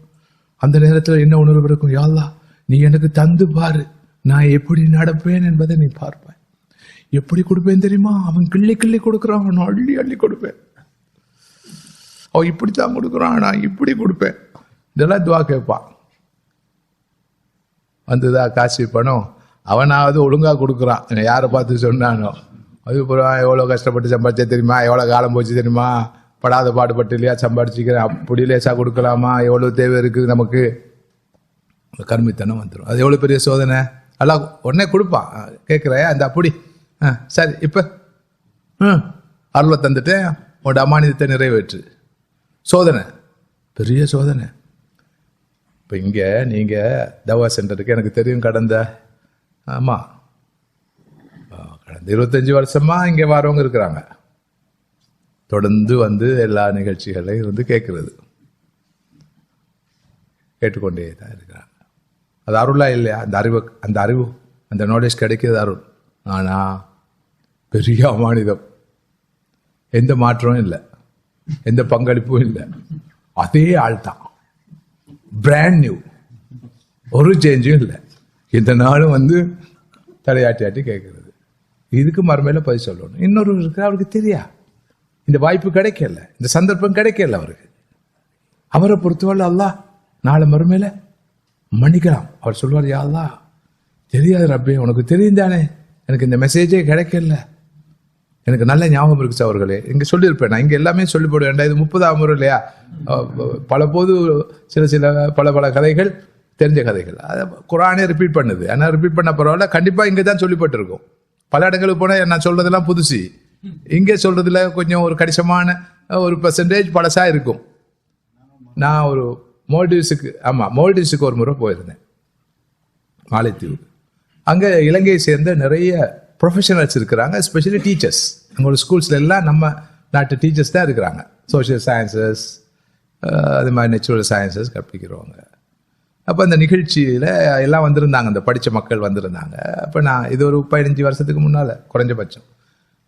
அந்த நேரத்தில் என்ன உணர்வு இருக்கும்? யா அல்லாஹ், நீ எனக்கு தந்து பாரு, நான் எப்படி நடப்பேன் என்பதை நீ பார்ப்பேன். எப்படி கொடுப்பேன் தெரியுமா? அவன் கிள்ளி கொடுக்குறான், நான் அள்ளி கொடுப்பேன். அவன் இப்படித்தான் கொடுக்குறான், நான் இப்படி கொடுப்பேன். இதெல்லாம் துவா கேட்பான். வந்ததா காசு பணம், அவனாவது ஒழுங்கா கொடுக்குறான், யாரை பார்த்து சொன்னானோ. அதுக்கப்புறம் எவ்வளோ கஷ்டப்பட்டு சம்பாதிச்சா தெரியுமா, எவ்வளோ காலம் போச்சு தெரியுமா, படாத பாடுபட்டு இல்லையா சம்பாதிச்சுக்கிறேன், அப்படி லேசா கொடுக்கலாமா, எவ்வளோ தேவை இருக்குது நமக்கு. கருமித்தனம் வந்துடும். அது எவ்வளோ பெரிய சோதனை. எல்லாம் உடனே கொடுப்பான். கேட்குற அந்த அப்படி சரி, இப்போ அருளை தந்துட்டேன், உன்னோட அமானிதத்தை நிறைவேற்று. சோதனை, பெரிய சோதனை. இப்போ இங்கே நீங்கள் தவா சென்டருக்கு எனக்கு தெரியும், கடந்த 25 வருஷமா இங்கே வரவங்க இருக்கிறாங்க. தொடர்ந்து வந்து எல்லா நிகழ்ச்சிகளையும் வந்து கேட்டுக்கொண்டே தான் இருக்கிறாங்க. அது அருளா இல்லையா? அந்த அறிவு அந்த நாலேஜ் கிடைக்கிறது அருள். ஆனா பெரிய அமானிதம். எந்த மாற்றமும் இல்லை, எந்த பங்களிப்பும் இல்லை. அதே ஆள் தான், பிராண்ட் நியூ, ஒரு சேஞ்சும் இல்லை. இந்த நாளும் வந்து தலையாட்டி கேட்கறது. இதுக்கு மறுமையில பதில் சொல்லணும். இன்னொரு இருக்கு, அவருக்கு தெரியா, இந்த வாய்ப்பு கிடைக்கல, இந்த சந்தர்ப்பம் கிடைக்கல அவருக்கு. அவரை பொறுத்தவரை அல்லாஹ் நாளை மறுமையில மன்னிக்கலாம். அவர் சொல்வார், யா அல்லாஹ், தெரியாது ரப்பே, உனக்கு தெரியும் தானே, எனக்கு இந்த மெசேஜே கிடைக்கல. எனக்கு நல்ல ஞாபகம் இருக்கு அவர்களே, இங்க சொல்லியிருப்பேன் நான், இங்க எல்லாமே சொல்லி போடுவேன். இது 30ஆம் முறை இல்லையா? பல போது சில பல கதைகள், தெரிஞ்ச கதைகள், அதை குர்ஆனே ரிப்பீட் பண்ணுது. ஆனால் ரிப்பீட் பண்ண பரவாயில்ல, கண்டிப்பா இங்கே தான் சொல்லப்பட்டிருக்கும். பல இடங்களுக்கு போனால் நான் சொல்றதெல்லாம் புதுசு, இங்கே சொல்றதுல கொஞ்சம் ஒரு கணிசமான ஒரு % பழசா இருக்கும். நான் ஒரு மோல்டிவ்ஸுக்கு ஒரு முறை போயிருந்தேன், மாலைத்தீவு. அங்கே இலங்கையை சேர்ந்த நிறைய ப்ரொஃபஷனல்ஸ் இருக்கிறாங்க, எஸ்பெஷலி டீச்சர்ஸ். அங்களோட ஸ்கூல்ஸ்ல எல்லாம் நம்ம நாட்டு டீச்சர்ஸ் தான் இருக்கிறாங்க. சோஷியல் சயின்சஸ், அது மாதிரி நேச்சுரல் சயின்சஸ் கற்பிக்கிறவங்க. அப்போ அந்த நிகழ்ச்சியில் எல்லாம் வந்திருந்தாங்க, அந்த படித்த மக்கள் வந்திருந்தாங்க. அப்போ நான் இது ஒரு 15 வருஷத்துக்கு முன்னால் குறைஞ்சபட்சம்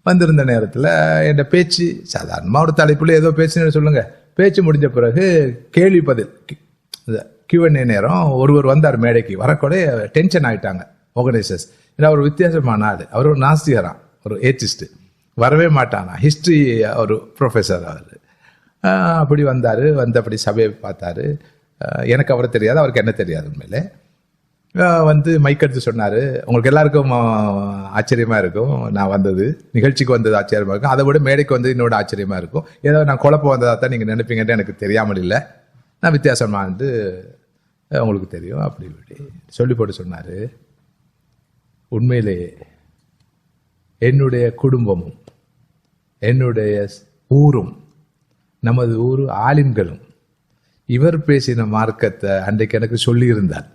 வந்திருந்த நேரத்தில் என் பேச்சு சாதாரணமாக ஒரு தலைப்புல ஏதோ பேசுன்னு சொல்லுங்க. பேச்சு முடிஞ்ச பிறகு கேள்வி பதில் Q&A நேரம் ஒருவர் வந்தார் மேடைக்கு. வரக்கூட டென்ஷன் ஆகிட்டாங்க ஆர்கனைசர்ஸ். ஏன்னா ஒரு வித்தியாசமான ஆள், அவர் ஒரு நாஸ்திகரான், ஒரு ஏத்திஸ்ட், வரவே மாட்டானா, ஹிஸ்ட்ரி ஒரு ப்ரொஃபஸர் அவர். அப்படி வந்தார், வந்து அப்படி சபையை பார்த்தாரு. எனக்கு அவரை தெரியாது, அவருக்கு என்ன தெரியாது உண்மையிலே. வந்து மைக் எடுத்து சொன்னார். உங்களுக்கு எல்லாருக்கும் ஆச்சரியமாக இருக்கும் நான் வந்தது, நிகழ்ச்சிக்கு வந்தது ஆச்சரியமாக இருக்கும். அதை விட மேடைக்கு வந்தது இன்னோட ஆச்சரியமாக இருக்கும். ஏதோ நான் குழப்பம் வந்ததாக தான் நீங்கள் நினைப்பீங்கன்னு எனக்கு தெரியாமல் இல்லை. நான் வித்தியாசமாக வந்து உங்களுக்கு தெரியும் அப்படி இப்படி சொல்லி போட்டு சொன்னார். உண்மையிலேயே என்னுடைய குடும்பமும் என்னுடைய ஊரும் நமது ஊர் ஆலிம்களும் இவர் பேசின மார்க்கத்தை அன்றைக்கு எனக்கு சொல்லியிருந்தார்.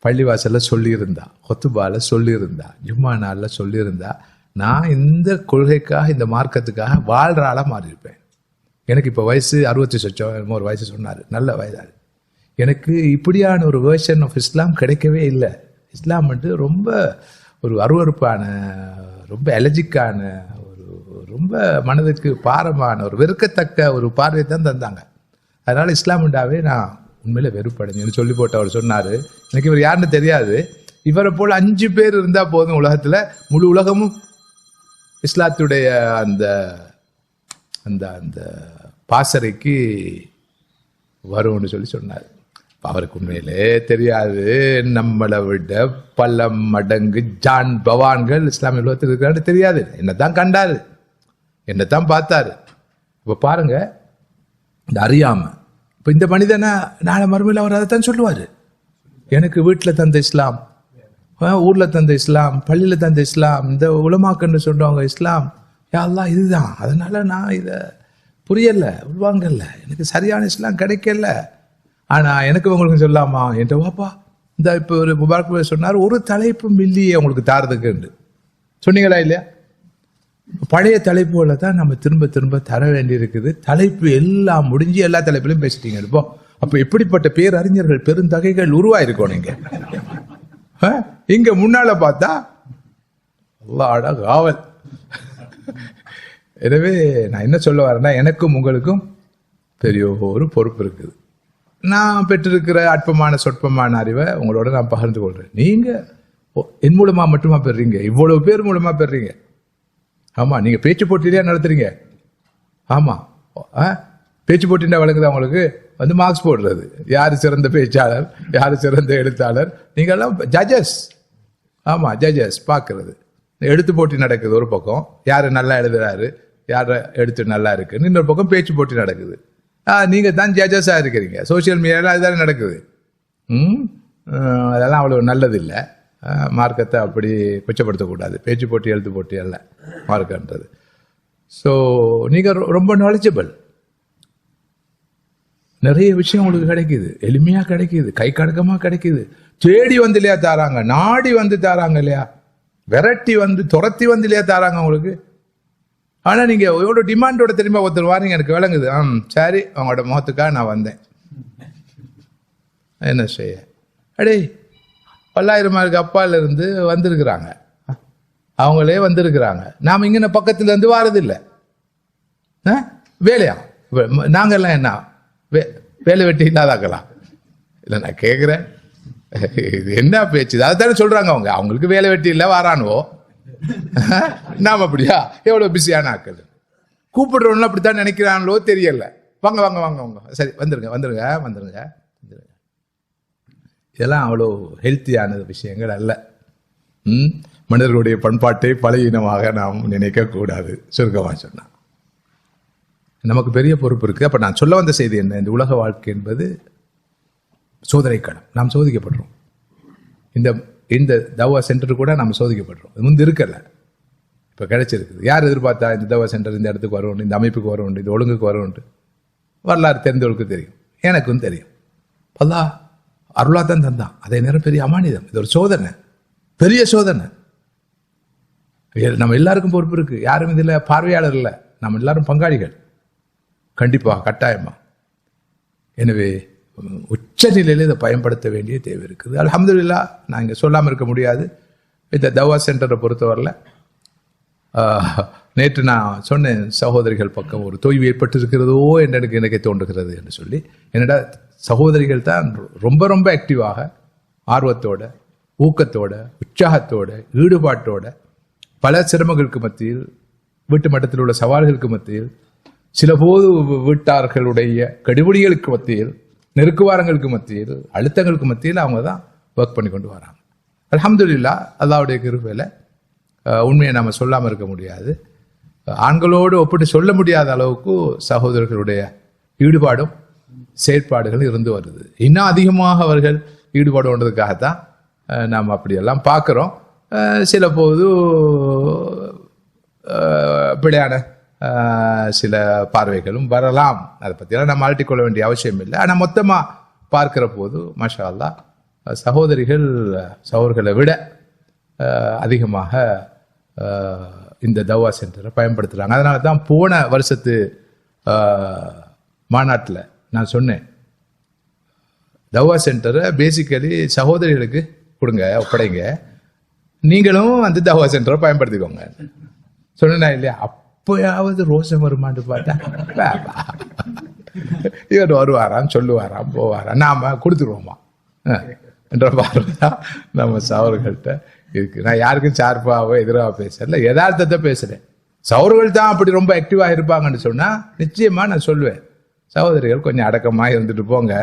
பள்ளிவாசல்ல சொல்லியிருந்தா, கொத்துபால சொல்லியிருந்தா, ஜும்மா நாள்ல சொல்லியிருந்தா, நான் இந்த கொள்கைக்காக இந்த மார்க்கத்துக்காக வாழ்ற ஆளா மாறியிருப்பேன். எனக்கு இப்போ வயசு 60 ஒரு வயசு சொன்னார், நல்ல வயதாது. எனக்கு இப்படியான ஒரு வேர்ஷன் ஆஃப் இஸ்லாம் கிடைக்கவே இல்லை. இஸ்லாம் வந்து ரொம்ப ஒரு அருவறுப்பான, ரொம்ப அலர்ஜிக்கான, ஒரு ரொம்ப மனதுக்கு பாரமான, ஒரு வெறுக்கத்தக்க ஒரு பார்வையை தான் தந்தாங்க. அதனால இஸ்லாமுண்டாவே நான் உண்மையில வெறுப்படைஞ்சு சொல்லி போட்டு அவர் சொன்னாரு. எனக்கு இவர் யாருன்னு தெரியாது. இவரை போல 5 பேர் இருந்தா போதும், உலகத்துல முழு உலகமும் இஸ்லாத்துடைய அந்த அந்த அந்த பாசறைக்கு வரும்னு சொல்லி சொன்னார். அவருக்கு உண்மையிலே தெரியாது, நம்மளை விட பல மடங்கு ஜான் பவான்கள் இஸ்லாமிய உலகத்தில் இருக்கிறான்னு தெரியாது. என்னத்தான் கண்டாரு, என்னத்தான் பார்த்தாரு. இப்ப பாருங்க, இந்த அறியாம இப்ப இந்த மனிதனை நாளை மறுமையில் அவர் அதைத்தான் சொல்லுவாரு. எனக்கு வீட்டில் தந்த இஸ்லாம், ஊர்ல தந்த இஸ்லாம், பள்ளியில தந்த இஸ்லாம், இந்த உலமாக்கன்னு சொல்றவங்க இஸ்லாம், யா அல்லாஹ் இதுதான். அதனால நான் இதை புரியல, உள்வாங்கல்ல, எனக்கு சரியான இஸ்லாம் கிடைக்கல. ஆனா எனக்கு உங்களுக்கு சொல்லாமா என்ற வாப்பா இந்த இப்ப ஒரு முபாரக் சொன்னார், ஒரு தலைப்பு மில்லியை உங்களுக்கு தாரதுக்கு சொன்னீங்களா இல்லையா? பழைய தலைப்புகளை தான் நம்ம திரும்ப திரும்ப தர வேண்டி இருக்குது. தலைப்பு எல்லாம் முடிஞ்சு எல்லா தலைப்புலையும் பேசிட்டீங்க. இப்போ அப்ப எப்படிப்பட்ட பேரறிஞர்கள், பெருந்தகைகள் உருவாயிருக்கோம். நீங்க இங்க முன்னால பார்த்தா அல்லாஹ் காவல். எனவே நான் என்ன சொல்ல வரேன்னா, எனக்கும் உங்களுக்கும் பெரிய ஒரு பொறுப்பு இருக்குது. நான் பெற்றிருக்கிற அற்பமான சொற்பமான அறிவை உங்களோட நான் பகிர்ந்து கொள்றேன். நீங்க என் மூலமா மட்டுமா பெறீங்க, இவ்வளவு பேர் மூலமா பெறீங்க. ஆமா, நீங்க பேச்சு போட்டியிலே நடத்துறீங்க. ஆமா, பேச்சு போட்டினா வழங்குது அவங்களுக்கு வந்து மார்க்ஸ் போடுறது, யாரு சிறந்த பேச்சாளர், யாரு சிறந்த எழுத்தாளர், நீங்க எல்லாம் ஜட்ஜஸ். ஆமா, ஜட்ஜஸ் பாக்குறது. எழுத்து போட்டி நடக்குது ஒரு பக்கம், யாரு நல்லா எழுதுறாரு, யார எழுத்து நல்லா இருக்குன்னு இன்னொரு பக்கம் பேச்சு போட்டி நடக்குது. நீங்க தான் ஜட்ஜஸா இருக்கிறீங்க. சோசியல் மீடியால அதுதானே நடக்குது. அதெல்லாம் அவ்வளவு நல்லது இல்லை. மார்க்கத்தை அப்படி கொச்சப்படுத்தக்கூடாது. பேச்சு போட்டி, எழுத்து போட்டி அல்ல மார்க்கன்றது. ஸோ நீங்க ரொம்ப நாலேஜபிள், நிறைய விஷயம் உங்களுக்கு கிடைக்குது, எளிமையா கிடைக்குது, கை கடக்கமா கிடைக்குது. தேடி வந்து இல்லையா தாராங்க, நாடி வந்து தாராங்க இல்லையா, விரட்டி வந்து துரத்தி வந்து இல்லையா தாராங்க உங்களுக்கு. ஆனா நீங்க எவ்வளவு டிமாண்டோட தெரியுமா ஒருத்தர் வாரீங்க, எனக்கு விளங்குது. சரி, அவங்களோட முகத்துக்காக நான் வந்தேன், என்ன செய்ய. அடே 1000 மைலுக்கு அப்பால இருந்து வந்திருக்கிறாங்க, அவங்களே வந்திருக்கிறாங்க. நாம இங்க பக்கத்துல இருந்து வாரதில்லை. வேலையா நாங்கெல்லாம் என்ன வேலை வெட்டி இல்லாதாக்கலாம் இல்லை? நான் கேட்குறேன், இது என்ன பேச்சு? அதைத்தானே சொல்றாங்க அவங்க. அவங்களுக்கு வேலை வெட்டி இல்லை, வாரானுவோ. நாம அப்படியா? எவ்வளவு பிஸியான ஆக்கள். கூப்பிடுறோம்னு அப்படித்தான் நினைக்கிறாங்களோ தெரியல. வாங்க வாங்க வாங்க வாங்க, சரி வந்துருங்க வந்துருங்க வந்துருங்க. இதெல்லாம் அவ்வளோ ஹெல்த்தியான விஷயங்கள் அல்ல. மனிதர்களுடைய பண்பாட்டை பலவீனமாக நாம் நினைக்க கூடாது. சுருக்கமாக சொன்னா நமக்கு பெரிய பொறுப்பு இருக்கு. அப்ப நான் சொல்ல வந்த செய்தி என்ன? இந்த உலக வாழ்க்கை என்பது சோதனை களம். நாம் சோதிக்கப்படுறோம். இந்த தவா சென்டர் கூட நாம் சோதிக்கப்படுறோம். முந்து இருக்கல, இப்ப கிடைச்சிருக்குது. யார் எதிர்பார்த்தா இந்த தவா சென்டர் இந்த இடத்துக்கு வரும், இந்த அமைப்புக்கு வரும், இந்த ஒழுங்குக்கு வரும்? வரலாறு தெரிந்தவர்களுக்கு தெரியும், எனக்கும் தெரியும். அல்லாஹ் அருளா தான் தந்தான். அதே நேரம் பெரிய அமானிதம். இது ஒரு சோதனை, பெரிய சோதனை. நம்ம எல்லாருக்கும் பொறுப்பு இருக்கு. யாரும் இதுல பார்வையாளர் இல்லை, நம்ம எல்லாரும் பங்காளிகள். கண்டிப்பா, கட்டாயமா. எனவே உச்ச நிலையில இதை பயன்படுத்த வேண்டிய தேவை இருக்குது. அல்ஹம்துலில்லாஹ், நான் இங்க சொல்லாம இருக்க முடியாது. இந்த தவா சென்டரை பொறுத்தவரையில் நேற்று நான் சொன்னேன், சகோதரிகள் பக்கம் ஒரு தொய்வு ஏற்பட்டு இருக்கிறதோ என்று எனக்கு தோன்றுகிறது என்று சொல்லி. என்னடா, சகோதரிகள் தான் ரொம்ப ரொம்ப ஆக்டிவாக, ஆர்வத்தோட, ஊக்கத்தோட, உற்சாகத்தோட, ஈடுபாட்டோட, பல சிரமங்களுக்கு மத்தியில், வீட்டு மட்டத்தில் உள்ள சவால்களுக்கு மத்தியில், சில போது வீட்டார்களுடைய கடுபிடிகளுக்கு மத்தியில், நெருக்குவாரங்களுக்கு மத்தியில், அழுத்தங்களுக்கு மத்தியில் அவங்க தான் ஒர்க் பண்ணி கொண்டு வராங்க. அல்ஹம்துலில்லாஹ், அல்லாஹ்வுடைய கிருபையில உண்மையை நம்ம சொல்லாமல் இருக்க முடியாது. ஆண்களோடு ஒப்பிட்டு சொல்ல முடியாத அளவுக்கு சகோதரர்களுடைய ஈடுபாடும் செயற்பாடுகள் இருந்து வருது. இன்னும் அதிகமாக அவர்கள் ஈடுபாடு கொண்டதுக்காகத்தான் நாம் அப்படியெல்லாம் பார்க்குறோம். சில போது பிழையான சில பார்வைகளும் வரலாம். அதை பற்றியெல்லாம் நம்ம அலட்டிக்கொள்ள வேண்டிய அவசியம் இல்லை. ஆனால் மொத்தமாக பார்க்கிற போது மாஷா அல்லாஹ் சகோதரிகளை விட அதிகமாக இந்த தவா சென்டரை பயன்படுத்துகிறாங்க. அதனால தான் போன வருஷத்து மாநாட்டில் நான் சொன்னேன், தவா சென்டரை பேசிக்கலி சகோதரிகளுக்கு கொடுங்க, ஒப்படைங்க, நீங்களும் அந்த தவா சென்டரை பயன்படுத்திக்கோங்க சொன்னா இல்லையா? அப்போயாவது ரோசம் வருமானு பார்த்தா இவர் வருவாராம், சொல்லுவாராம், போவாராம், நாம கொடுத்துருவோமா என்ற பார்வை நம்ம சகோதரர்கள்ட்ட இருக்கு. நான் யாருக்கும் சார்பாவோ எதிராக பேசல, யதார்த்தத்தை பேசுறேன். சகோதரர்கள் தான் அப்படி ரொம்ப ஆக்டிவா இருப்பாங்கன்னு சொன்னா நிச்சயமா நான் சொல்லுவேன், சகோதரிகள் கொஞ்சம் அடக்கமா இருந்துட்டு போங்க,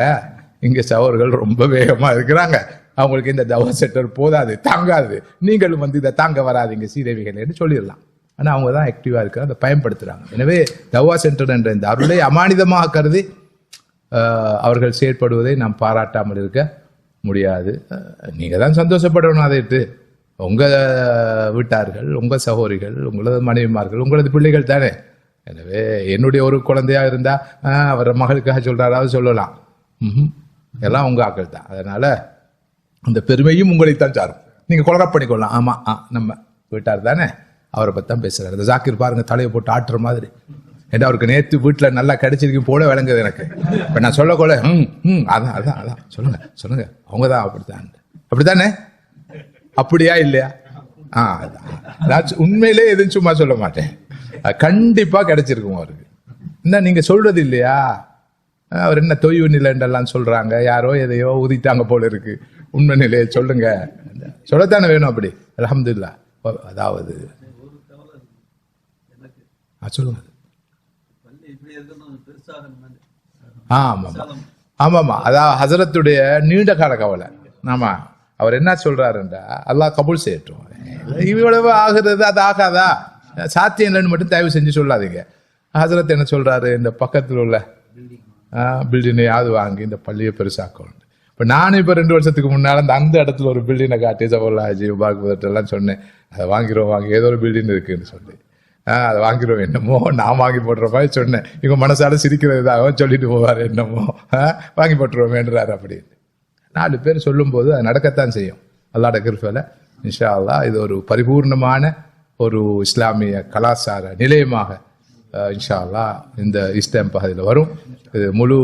இங்க சகோதரர்கள் ரொம்ப வேகமா இருக்கிறாங்க, அவங்களுக்கு இந்த தவா சென்டர் போதாது, தாங்காது, நீங்களும் இதை தாங்க வராதிங்க சீதேவிகள் சொல்லிடலாம். ஆனா அவங்க தான் ஆக்டிவா இருக்கிற, அதை பயன்படுத்துறாங்க. எனவே தவா சென்டர் என்ற இந்த அருளை அமானிதமாக கருதி அவர்கள் செயற்படுவதை நாம் பாராட்டாமல் இருக்க முடியாது. நீங்க தான் சந்தோஷப்படணும். அதைட்டு உங்க வீட்டார்கள், உங்க சகோதரிகள், உங்களது மனைவிமார்கள், உங்களது பிள்ளைகள் தானே. எனவே என்னுடைய ஒரு குழந்தையா இருந்தா அவர் மகளுக்காக சொல்றாராவது சொல்லலாம், எல்லாம் உங்க ஆக்கள் தான். அதனால அந்த பெருமையும் உங்களைத்தான் சாரும். நீங்க கொலரா பண்ணிக்கொள்ளலாம். ஆமா, நம்ம வீட்டார் தானே, அவரை பத்தி தான் பேசுறாரு. இந்த ஜாக்கிர் பாருங்க தலையை போட்டு ஆட்டுற மாதிரி, ஏன்னா அவருக்கு நேற்று வீட்டுல நல்லா கிடைச்சிருக்கு போல விளங்குது எனக்கு. இப்ப நான் சொல்லக்கொள்ள அதான் அதான் அதான் சொல்லுங்க சொல்லுங்க, அவங்கதான் அப்படித்தானே, அப்படியா இல்லையா? நான் உண்மையிலே எதுவும் சும்மா சொல்ல மாட்டேன், கண்டிப்பா கிடைச்சிருக்கும் அவருக்கு. என்ன நீங்க சொல்றது இல்லையா? அவர் என்ன தொய்வு நிலைன்றெல்லாம் சொல்றாங்க, யாரோ எதையோ ஊதிட்டாங்க போல இருக்கு. உண்மை நிலையை சொல்லுங்க, சொல்லத்தானே வேணும். அப்படி அல்ஹம்துலில்லாஹ். அதாவது சொல்லுங்க. ஆமாமா, அதாவது ஹசரத்துடைய நீண்ட கால கவலை. ஆமா, அவர் என்ன சொல்றாருன்றா, அல்லாஹ் கபூல் செய்யட்டும், இவ்வளவு ஆகுறது அது ஆகாதா, சாத்தியம் இல்லைன்னு மட்டும் தயவு செஞ்சு சொல்லாதீங்க. ஹசரத் என்ன சொல்றாரு, இந்த பக்கத்தில் உள்ள பில்டிங்கையாவது வாங்கி இந்த பள்ளியை பெருசாக்கணும். இப்ப நானும் இப்ப 2 வருஷத்துக்கு முன்னால அந்த இடத்துல ஒரு பில்டிங்கை காட்டி சபோல்லாஜி பாகுபதெல்லாம் சொன்னேன், அதை வாங்கிடுவோம், ஏதோ ஒரு பில்டிங் இருக்குன்னு சொல்லி அதை வாங்கிடுவோம். என்னமோ நான் வாங்கி போடுற மாதிரி சொன்னேன். இவங்க மனசால சிரிக்கிறதாக சொல்லிட்டு போவார், என்னமோ வாங்கி போட்டுருவோம் வேண்டுறாரு அப்படின்னு. 4 பேர் சொல்லும் போது அது நடக்கத்தான் செய்யும். அல்லாஹ்வுடைய கிருபையில இன்ஷா அல்லாஹ் இது ஒரு பரிபூர்ணமான ஒரு இஸ்லாமிய கலாச்சார நிலையமாக இன்ஷா அல்லாஹ் இந்த ஈஸ்டர்ன் பகுதியில் வரும். இது முழு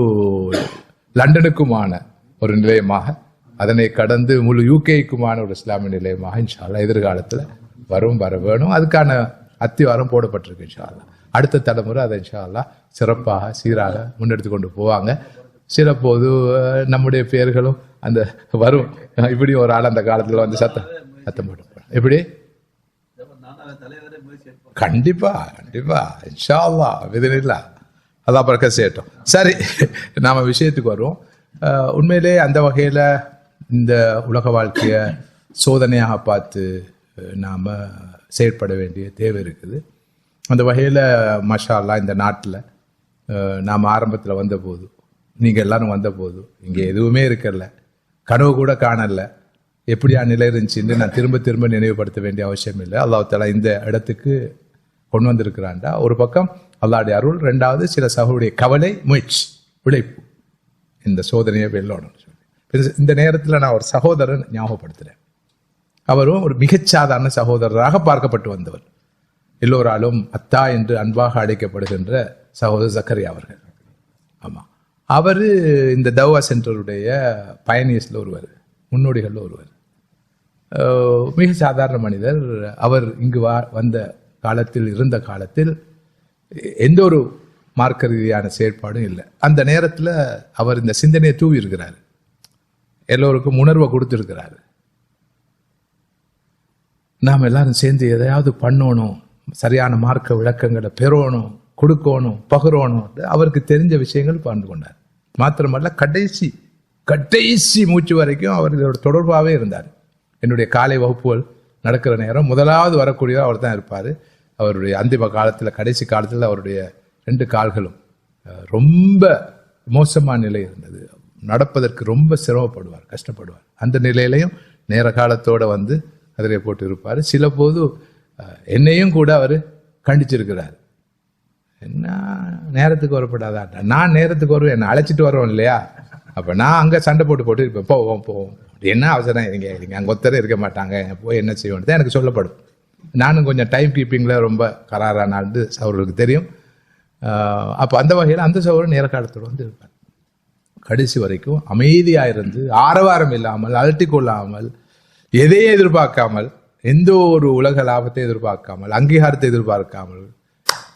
லண்டனுக்குமான ஒரு நிலையமாக, அதனை கடந்து முழு யூகேக்குமான ஒரு இஸ்லாமிய நிலையமாக இன்ஷா அல்லாஹ் எதிர்காலத்தில் வர வேணும். அதுக்கான அத்திவாரம் போடப்பட்டிருக்கு. இன்ஷா அல்லாஹ் அடுத்த தலைமுறை அதை இன்ஷா அல்லாஹ் சிறப்பாக சீராக முன்னெடுத்து கொண்டு போவாங்க. சில போது நம்முடைய பெயர்களும் அந்த வரும். இப்படி ஒரு ஆள் அந்த காலத்துல வந்து சத்தம் போட்டு எப்படி கண்டிப்பா கண்டிப்பா இன்ஷா அல்லாஹ் விதினில்லா அல்லாஹ் பரக்கத் செய்யட்டும். சரி, நாம விஷயத்துக்கு வருவோம். உண்மையிலே அந்த வகையில இந்த உலக வாழ்க்கைய சோதனையாக பார்த்து நாம செயற்பட வேண்டிய தேவை இருக்குது. அந்த வகையில மாஷா அல்லாஹ் இந்த நாட்டில் நாம் ஆரம்பத்தில் வந்தபோது, நீங்கள் எல்லாரும் வந்தபோது இங்கே எதுவுமே இருக்கல, கனவு கூட காணல, எப்படியா நிலை இருந்துச்சுன்னு நான் திரும்ப திரும்ப நினைவுபடுத்த வேண்டிய அவசியம் இல்லை. அல்லாஹ் தஆலா இந்த இடத்துக்கு கொண்டு வந்திருக்கிறான்டா. ஒரு பக்கம் அல்லாஹ்வுடைய அருள், 2வது சில சகோதரருடைய கவலை, முயற்சி, உழைப்பு, இந்த சோதனையை வெல்லணும்னு சொல்லி இந்த நேரத்தில் நான் ஒரு சகோதரன் ஞாபகப்படுத்துறேன். அவரும் ஒரு மிகச்சாதாரண சகோதரராக பார்க்கப்பட்டு வந்தவர், எல்லோராலும் அத்தா என்று அன்பாக அழைக்கப்படுகின்ற சகோதரர் ஜக்கரியா அவர்கள். ஆமா, அவரு இந்த தவா சென்டருடைய பயணியர்ஸ்ல ஒருவர், முன்னோடிகள்ல ஒருவர், மிக சாதாரண மனிதர். அவர் இங்கு வந்த காலத்தில், இருந்த காலத்தில் எந்த ஒரு மார்க்க ரீதியான செயற்பாடும் இல்லை. அந்த நேரத்தில் அவர் இந்த சிந்தனையை தூவி இருக்கிறார், எல்லோருக்கும் உணர்வை கொடுத்திருக்கிறாரு. நாம் எல்லாரும் சேர்ந்து எதையாவது பண்ணணும், சரியான மார்க்க விளக்கங்களை பெறணும், கொடுக்கணும், பகிரணும். அவருக்கு தெரிஞ்ச விஷயங்கள் பகிர்ந்து கொண்டார். மாத்திரமல்ல, கடைசி கடைசி மூச்சு வரைக்கும் அவர் இதோட தொடர்பாகவே இருந்தார். என்னுடைய காலை வகுப்புகள் நடக்கிற நேரம் முதலாவது வரக்கூடியவர் அவர் தான் இருப்பார். அவருடைய அந்திம காலத்தில், கடைசி காலத்தில் அவருடைய 2 கால்களும் ரொம்ப மோசமான நிலை இருந்தது. நடப்பதற்கு ரொம்ப சிரமப்படுவார், கஷ்டப்படுவார். அந்த நிலையிலையும் நேர காலத்தோடு வந்து அதிலே போட்டு இருப்பார். சில போது என்னையும் கூட அவர் கண்டிச்சிருக்கிறார். என்ன நேரத்துக்கு வரப்படாதான், நான் நேரத்துக்கு வருவேன், என்னை அழைச்சிட்டு வரோம் இல்லையா, அப்போ நான் அங்கே சண்டை போட்டு இருப்பேன். போவோம் என்ன அவசரம் இருங்க அங்கே ஒத்தரே இருக்க மாட்டாங்க, போய் என்ன செய்வோம் தான் எனக்கு சொல்லப்படும். நானும் கொஞ்சம் டைம் கீப்பிங்கில் ரொம்ப கராரானான்னு அவர்களுக்கு தெரியும். அப்போ அந்த வகையில் அந்த சகோதரர் நேர காலத்தோடு வந்து இருப்பார். கடைசி வரைக்கும் அமைதியாக இருந்து, ஆரவாரம் இல்லாமல், அலட்டி கொள்ளாமல், எதையும் எதிர்பார்க்காமல், எந்த ஒரு உலக லாபத்தை எதிர்பார்க்காமல், அங்கீகாரத்தை எதிர்பார்க்காமல்,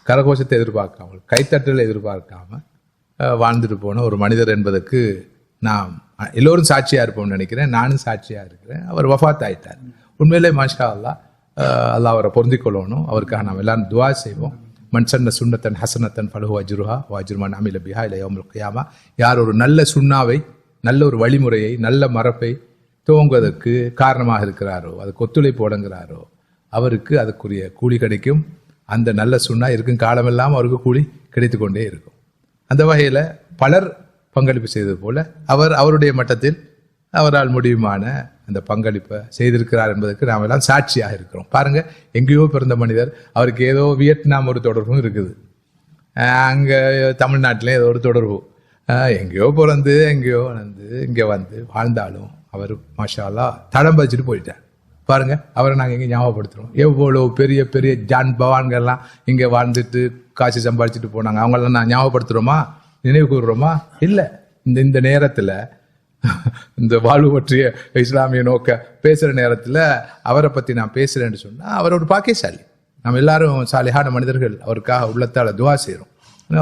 கரகோஷத்தை எதிர்பார்க்காமல், கைத்தட்டலை எதிர்பார்க்காமல் வாழ்ந்துட்டு போன ஒரு மனிதர் என்பதற்கு நாம் எல்லோரும் சாட்சியாக இருப்போம்னு நினைக்கிறேன். நானும் சாட்சியாக இருக்கிறேன். அவர் வஃபாத் ஆயிட்டார். உண்மையிலே மாஷா அல்லாஹ், அல்லாஹ் அவரை பொருந்திக் கொள்ளணும். அவருக்காக நாம் எல்லாரும் துவா செய்வோம். மன்சன்ன சுன்னத்தன் ஹசனத்தன் ஃபலஹு அஜ்ருஹா வஅஜ்ருமன் அமில பிஹா இலா யௌமில் கியாமா. யார் ஒரு நல்ல சுன்னாவை, நல்ல ஒரு வழிமுறையை, நல்ல மரபை துவங்குவதற்கு காரணமாக இருக்கிறாரோ, அதுக்கு ஒத்துழைப்பு வழங்குகிறாரோ, அவருக்கு அதுக்குரிய கூலி கிடைக்கும். அந்த நல்ல சுன்னா இருக்கும் காலமெல்லாம் அவருக்கு கூலி கிடைத்து கொண்டே இருக்கும். அந்த வகையில் பலர் பங்களிப்பு செய்தது போல அவருடைய மட்டத்தில் அவரால் முடியுமான அந்த பங்களிப்பை செய்திருக்கிறார் என்பதற்கு நாம் எல்லாம் சாட்சியாக இருக்கிறோம். பாருங்க, எங்கேயோ பிறந்த மனிதர், அவருக்கு ஏதோ வியட்நாம் ஒரு தொடர்பும் இருக்குது, அங்கே தமிழ்நாட்டிலே ஏதோ ஒரு தொடர்பு, எங்கேயோ பிறந்து எங்கேயோ வளர்ந்து இங்கே வந்து வாழ்ந்தாலும் அவர் மாஷா அல்லாஹ் தடம் பதிச்சுட்டு போயிட்டார். பாருங்க, அவரை நாங்கள் இங்கே ஞாபகப்படுத்துகிறோம். எவ்வளோ பெரிய பெரிய ஜான் பவான்கள்லாம் இங்கே வாழ்ந்துட்டு காசு சம்பாதிச்சுட்டு போனாங்க. அவங்களெல்லாம் நான் ஞாபகப்படுத்துகிறோமா, நினைவு கூறுறோமா? இல்லை. இந்த நேரத்தில், இந்த வாழ்வு பற்றிய இஸ்லாமிய நோக்க பேசுகிற நேரத்தில் அவரை பற்றி நான் பேசுகிறேன்னு சொன்னால் அவர் ஒரு பாக்கியசாலி. நம்ம எல்லாரும் சாலிஹான மனிதர்கள். அவருக்காக உள்ளத்தால் துவா செய்கிறோம்.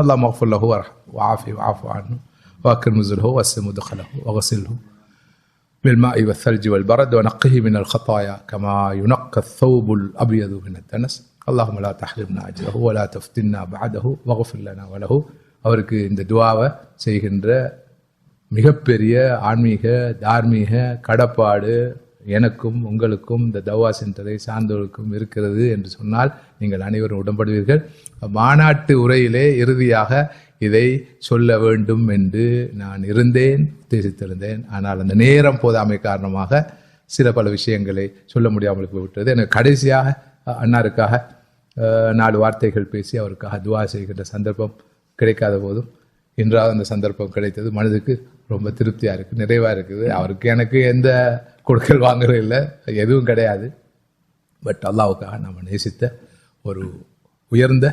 அல்லாஹ் மஃபுர் லஹு வஆஃபி வஅஃபு அன்ஹு வஅக்ரிம் நுஸுலஹு வஸ்ஸி முத்கலஹு வகஸில்ஹு بالماء والثلج والبرد ونقه من الخطايا كما ينقى الثوب الأبيض من الدنس اللهم لا تحرمنا أجره ولا تفتنا بعده واغفر لنا وله. அவருக்கு இந்த துவாவை செய்கின்ற மிகப்பெரிய ஆன்மீக தார்மீக கடப்பாடு எனக்கும் உங்களுக்கும் இந்த தவா சென்டரை சார்ந்தவர்களுக்கும் இருக்கிறது என்று சொன்னால் நீங்கள் அனைவரும் உடன்படுவீர்கள். மாநாட்டு உரையிலே இறுதியாக இதை சொல்ல வேண்டும் என்று நான் உத்தேசித்திருந்தேன். ஆனால் அந்த நேரம் போதாமை காரணமாக சில பல விஷயங்களை சொல்ல முடியாமல் போய்விட்டது. எனக்கு கடைசியாக அன்னாருக்காக 4 வார்த்தைகள் பேசி அவருக்காக துவா செய்கின்ற சந்தர்ப்பம் கிடைக்காத போதும் இன்றாவது அந்த சந்தர்ப்பம் கிடைத்தது. மனதுக்கு ரொம்ப திருப்தியாக இருக்குது, நிறைவாக இருக்குது. அவருக்கு எனக்கு எந்த கொடுக்கல் வாங்குறது இல்லை, எதுவும் கிடையாது. பட் அல்லாஹ்வுக்காக நாம் நேசித்த ஒரு உயர்ந்த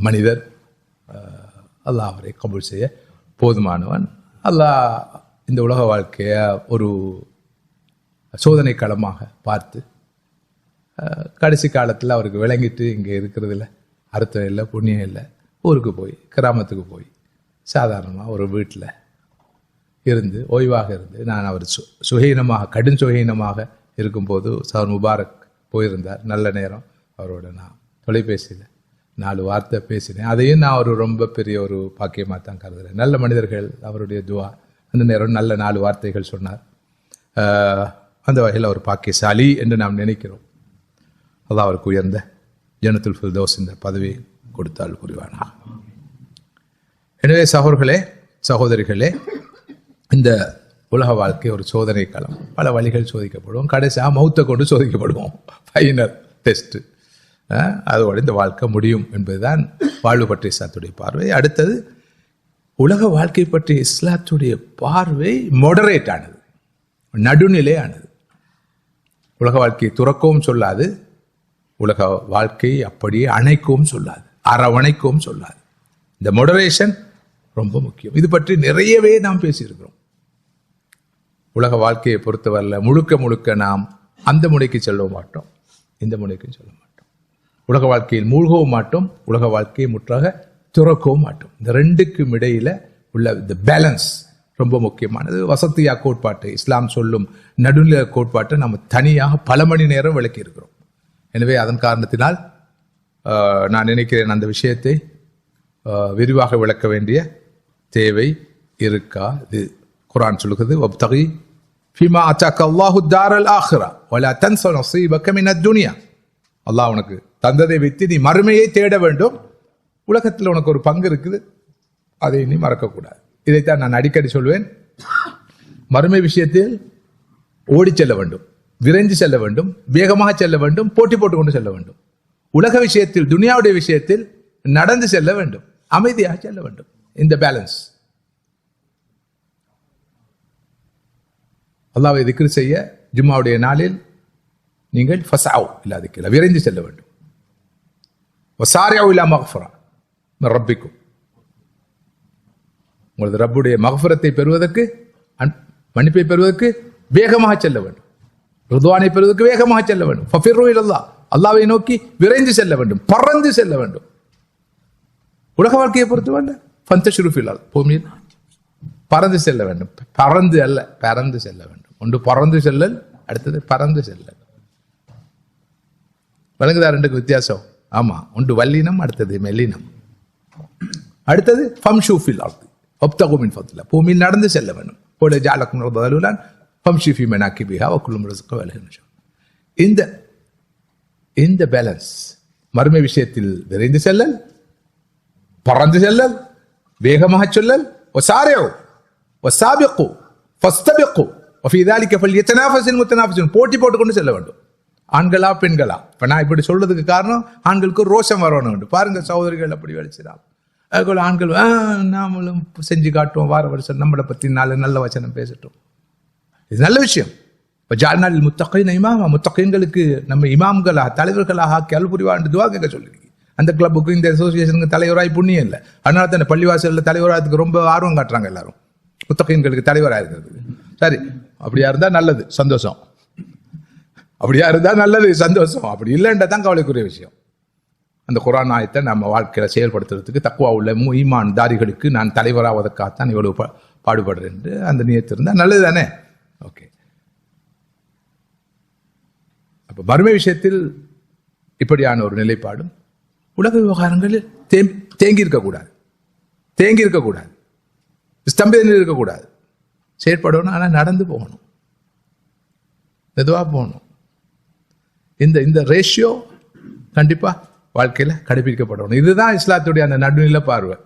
மனிதர். அல்லாஹ் அவரை கபூல் செய்ய போதுமானவன். அல்லாஹ் இந்த உலக வாழ்க்கையை ஒரு சோதனை களமாக பார்த்து கடைசி காலத்தில் அவருக்கு விளங்கிட்டு இங்கே இருக்கிறதுல அர்த்தம் இல்லை, புண்ணியம் இல்லை, ஊருக்கு போய் கிராமத்துக்கு போய் சாதாரணமாக ஒரு வீட்டில் இருந்து ஓய்வாக இருந்து, நான் அவர் சுகீனமாக கடும் சுகீனமாக இருக்கும்போது சவர் முபாரக் போயிருந்தார். நல்ல நேரம் அவரோட நான் தொலைபேசியில் 4 வார்த்தை பேசினேன். அதையும் நான் ஒரு ரொம்ப பெரிய ஒரு பாக்கியமாக தான் கருதுகிறேன். நல்ல மனிதர்கள், அவருடைய துவா, அந்த நேரம் நல்ல 4 வார்த்தைகள் சொன்னார். அந்த வகையில் அவர் பாக்கியசாலி என்று நாம் நினைக்கிறோம். அதான் அவருக்கு உயர்ந்த ஜன்னத்துல் ஃபிர்தௌஸ் இந்த பதவி கொடுத்தால் புரிவானா. எனவே சகோதரர்களே, சகோதரிகளே, இந்த உலக வாழ்க்கை ஒரு சோதனை களம். பல வழிகள் சோதிக்கப்படுவோம். கடைசியாக மௌத்தை கொண்டு சோதிக்கப்படுவோம். Final test. அதோடு இந்த வாழ்க்கை முடியும் என்பதுதான் வாழ்வு பற்றிய இஸ்லாத்துடைய பார்வை. அடுத்தது, உலக வாழ்க்கை பற்றிய இஸ்லாத்துடைய பார்வை மொடரேட் ஆனது, நடுநிலையானது. உலக வாழ்க்கையை துறக்கவும் சொல்லாது, உலக வாழ்க்கையை அப்படியே அணைக்கவும் சொல்லாது, அரவணைக்கவும் சொல்லாது. இந்த மொடரேஷன் ரொம்ப முக்கியம். இது பற்றி நிறையவே நாம் பேசியிருக்கிறோம். உலக வாழ்க்கையை பொறுத்தவரையில் முழுக்க நாம் அந்த முனைக்கு செல்ல மாட்டோம், இந்த முனைக்கு செல்ல மாட்டோம். உலக வாழ்க்கையில் மூழ்கவும் மாட்டோம், உலக வாழ்க்கையை முற்றாக துறக்கவும் மாட்டோம். இந்த ரெண்டுக்கும் இடையில உள்ள இந்த பேலன்ஸ் ரொம்ப முக்கியமானது. வசத்தியா கோட்பாட்டு, இஸ்லாம் சொல்லும் நடுநிலை கோட்பாட்டை நம்ம தனியாக பல மணி நேரம் விளக்கி இருக்கிறோம். எனவே அதன் காரணத்தினால் நான் நினைக்கிறேன் அந்த விஷயத்தை விரிவாக விளக்க வேண்டிய தேவை இருக்காது. குர்ஆன் சொல்லுகிறது வப்தகி ஃபீமா அதாக அல்லாஹு தாரல் ஆஹிரா வலா தன்ஸ நஸீபக மினத் துன்யா. அல்லாஹ் உனக்கு தந்ததை வைத்து நீ மறுமையை தேட வேண்டும். உலகத்தில் உனக்கு ஒரு பங்கு இருக்குது, அதை நீ மறக்கக்கூடாது. இதைத்தான் நான் அடிக்கடி சொல்வேன். மறுமை விஷயத்தில் ஓடி செல்ல வேண்டும், விரைந்து செல்ல வேண்டும், வேகமாக செல்ல வேண்டும், போட்டி போட்டுக்கொண்டு செல்ல வேண்டும். உலக விஷயத்தில், துனியாவுடைய விஷயத்தில் நடந்து செல்ல வேண்டும், அமைதியாக செல்ல வேண்டும். இந்த பேலன்ஸ். அல்லாஹ்வை திக்ர் செய்ய ஜும்மாவுடைய நாளில் நீங்கள் ஃபஸஅவ் இலா திக்ரில்லாஹ், விரைந்து செல்ல வேண்டும். வஸாரிஉ இலா மக்ஃபிரா மின் ரப்பிக்கும், உங்களது ரப்புடைய மக்ஃபிரத்தை பெறுவதற்கு, மன்னிப்பை பெறுவதற்கு வேகமாக செல்ல வேண்டும். ரிதுவானை பெறுவதற்கு வேகமாக செல்ல வேண்டும். ஃபஃபிர்ரு இலல்லாஹ், அல்லாஹ்வை நோக்கி விரைந்து செல்ல வேண்டும், பறந்து செல்ல வேண்டும். உலக வாழ்க்கையை பொறுத்தவரை ஃபந்தஷிரு ஃபில் அர்த், பூமியில் பறந்து செல்ல வேண்டும். பறந்து அல்ல, பறந்து செல்ல வேண்டும். ஒன்று பறந்து செல்லல், அடுத்தது பறந்து செல்லல். வழங்குதா ரெண்டுக்கு வித்தியாசம்? ஆமா, ஒன்று வல்லினம், அடுத்தது மெல்லினம். அடுத்தது ஃபம்ஷு ஃபில் அர்த் வப்தகு மின் ஃபத்லில்லாஹ், பூமியில் நடந்து செல்ல வேண்டும். போல ஜஅலக்கும் தலூலான் ஃபம்ஷி ஃபீ மனாகிபிஹா வகுலு மின் ரிஸ்கிஹி வலஹு நஷா. இந்த பேலன்ஸ், மறுமை விஷயத்தில் விரைந்து செல்லல், பறந்து செல்லல், வேகமாக செல்லல். வஸாரிஉ வஸாபிகு ஃபஸ்தபிகு வஃபீ ذلك ஃபல்யதனாஃபஸில் முத்தனாஃபிஸூன், போட்டி போட்டுக்கொண்டு செல்ல வேண்டும். ஆண்களா பெண்களா? இப்ப நான் இப்படி சொல்றதுக்கு காரணம், ஆண்களுக்கு ரோஷம் வரணும். பாருங்க சகோதரிகள் அப்படி வேலைச்சாங்க. அதுக்குள்ள ஆண்கள் நாமளும் செஞ்சு காட்டுவோம், வார வருஷம் நம்மளை பத்தி நல்ல வசனம் பேசட்டும். இது நல்ல விஷயம். ஜஅல்னா முத்தகீன இமாமா, முத்தகீன்களுக்கு நம்ம இமாம்களாக, தலைவர்களாக ஆக்கி அருள் புரிவான்னு துஆ கேட்க சொல்லிருக்கு. அந்த கிளப்புக்கு, இந்த அசோசியேஷனுக்கு தலைவராய் புண்ணியம் இல்லை. அதனால தான் பள்ளிவாசல்ல தலைவராகிறதுக்கு ரொம்ப ஆர்வம் காட்டுறாங்க எல்லாரும், முத்தகீன்களுக்கு தலைவராக இருக்கிறது. சரி, அப்படியா இருந்தா நல்லது, சந்தோஷம். அப்படியா இருந்தா நல்லது, சந்தோஷம். அப்படி இல்லைன்றதான் தான் கவலைக்குரிய விஷயம். அந்த குர்ஆன் ஆயத்தை நம்ம வாழ்க்கையில செயல்படுத்துறதுக்கு, தக்வா உள்ள ஈமான் தாரிகளுக்கு நான் தலைவராவதற்காகத்தான் இவ்வளவு பாடுபடுறேன் என்று அந்த நியத்து இருந்தா நல்லது தானே? ஓகே. அப்ப மறுமை விஷயத்தில் இப்படியான ஒரு நிலைப்பாடும், உலக விவகாரங்களில் தேங்கி இருக்கக்கூடாது, ஸ்தம்பிதம் இருக்கக்கூடாது. செயற்படணும், ஆனால் நடந்து போகணும், மெதுவா போகணும். இந்த ரேஷியோ கண்டிப்பா வாழ்க்கையில கடைபிடிக்கப்படணும். இதுதான் இஸ்லாத்துடைய அந்த நடுநிலை பார்வை.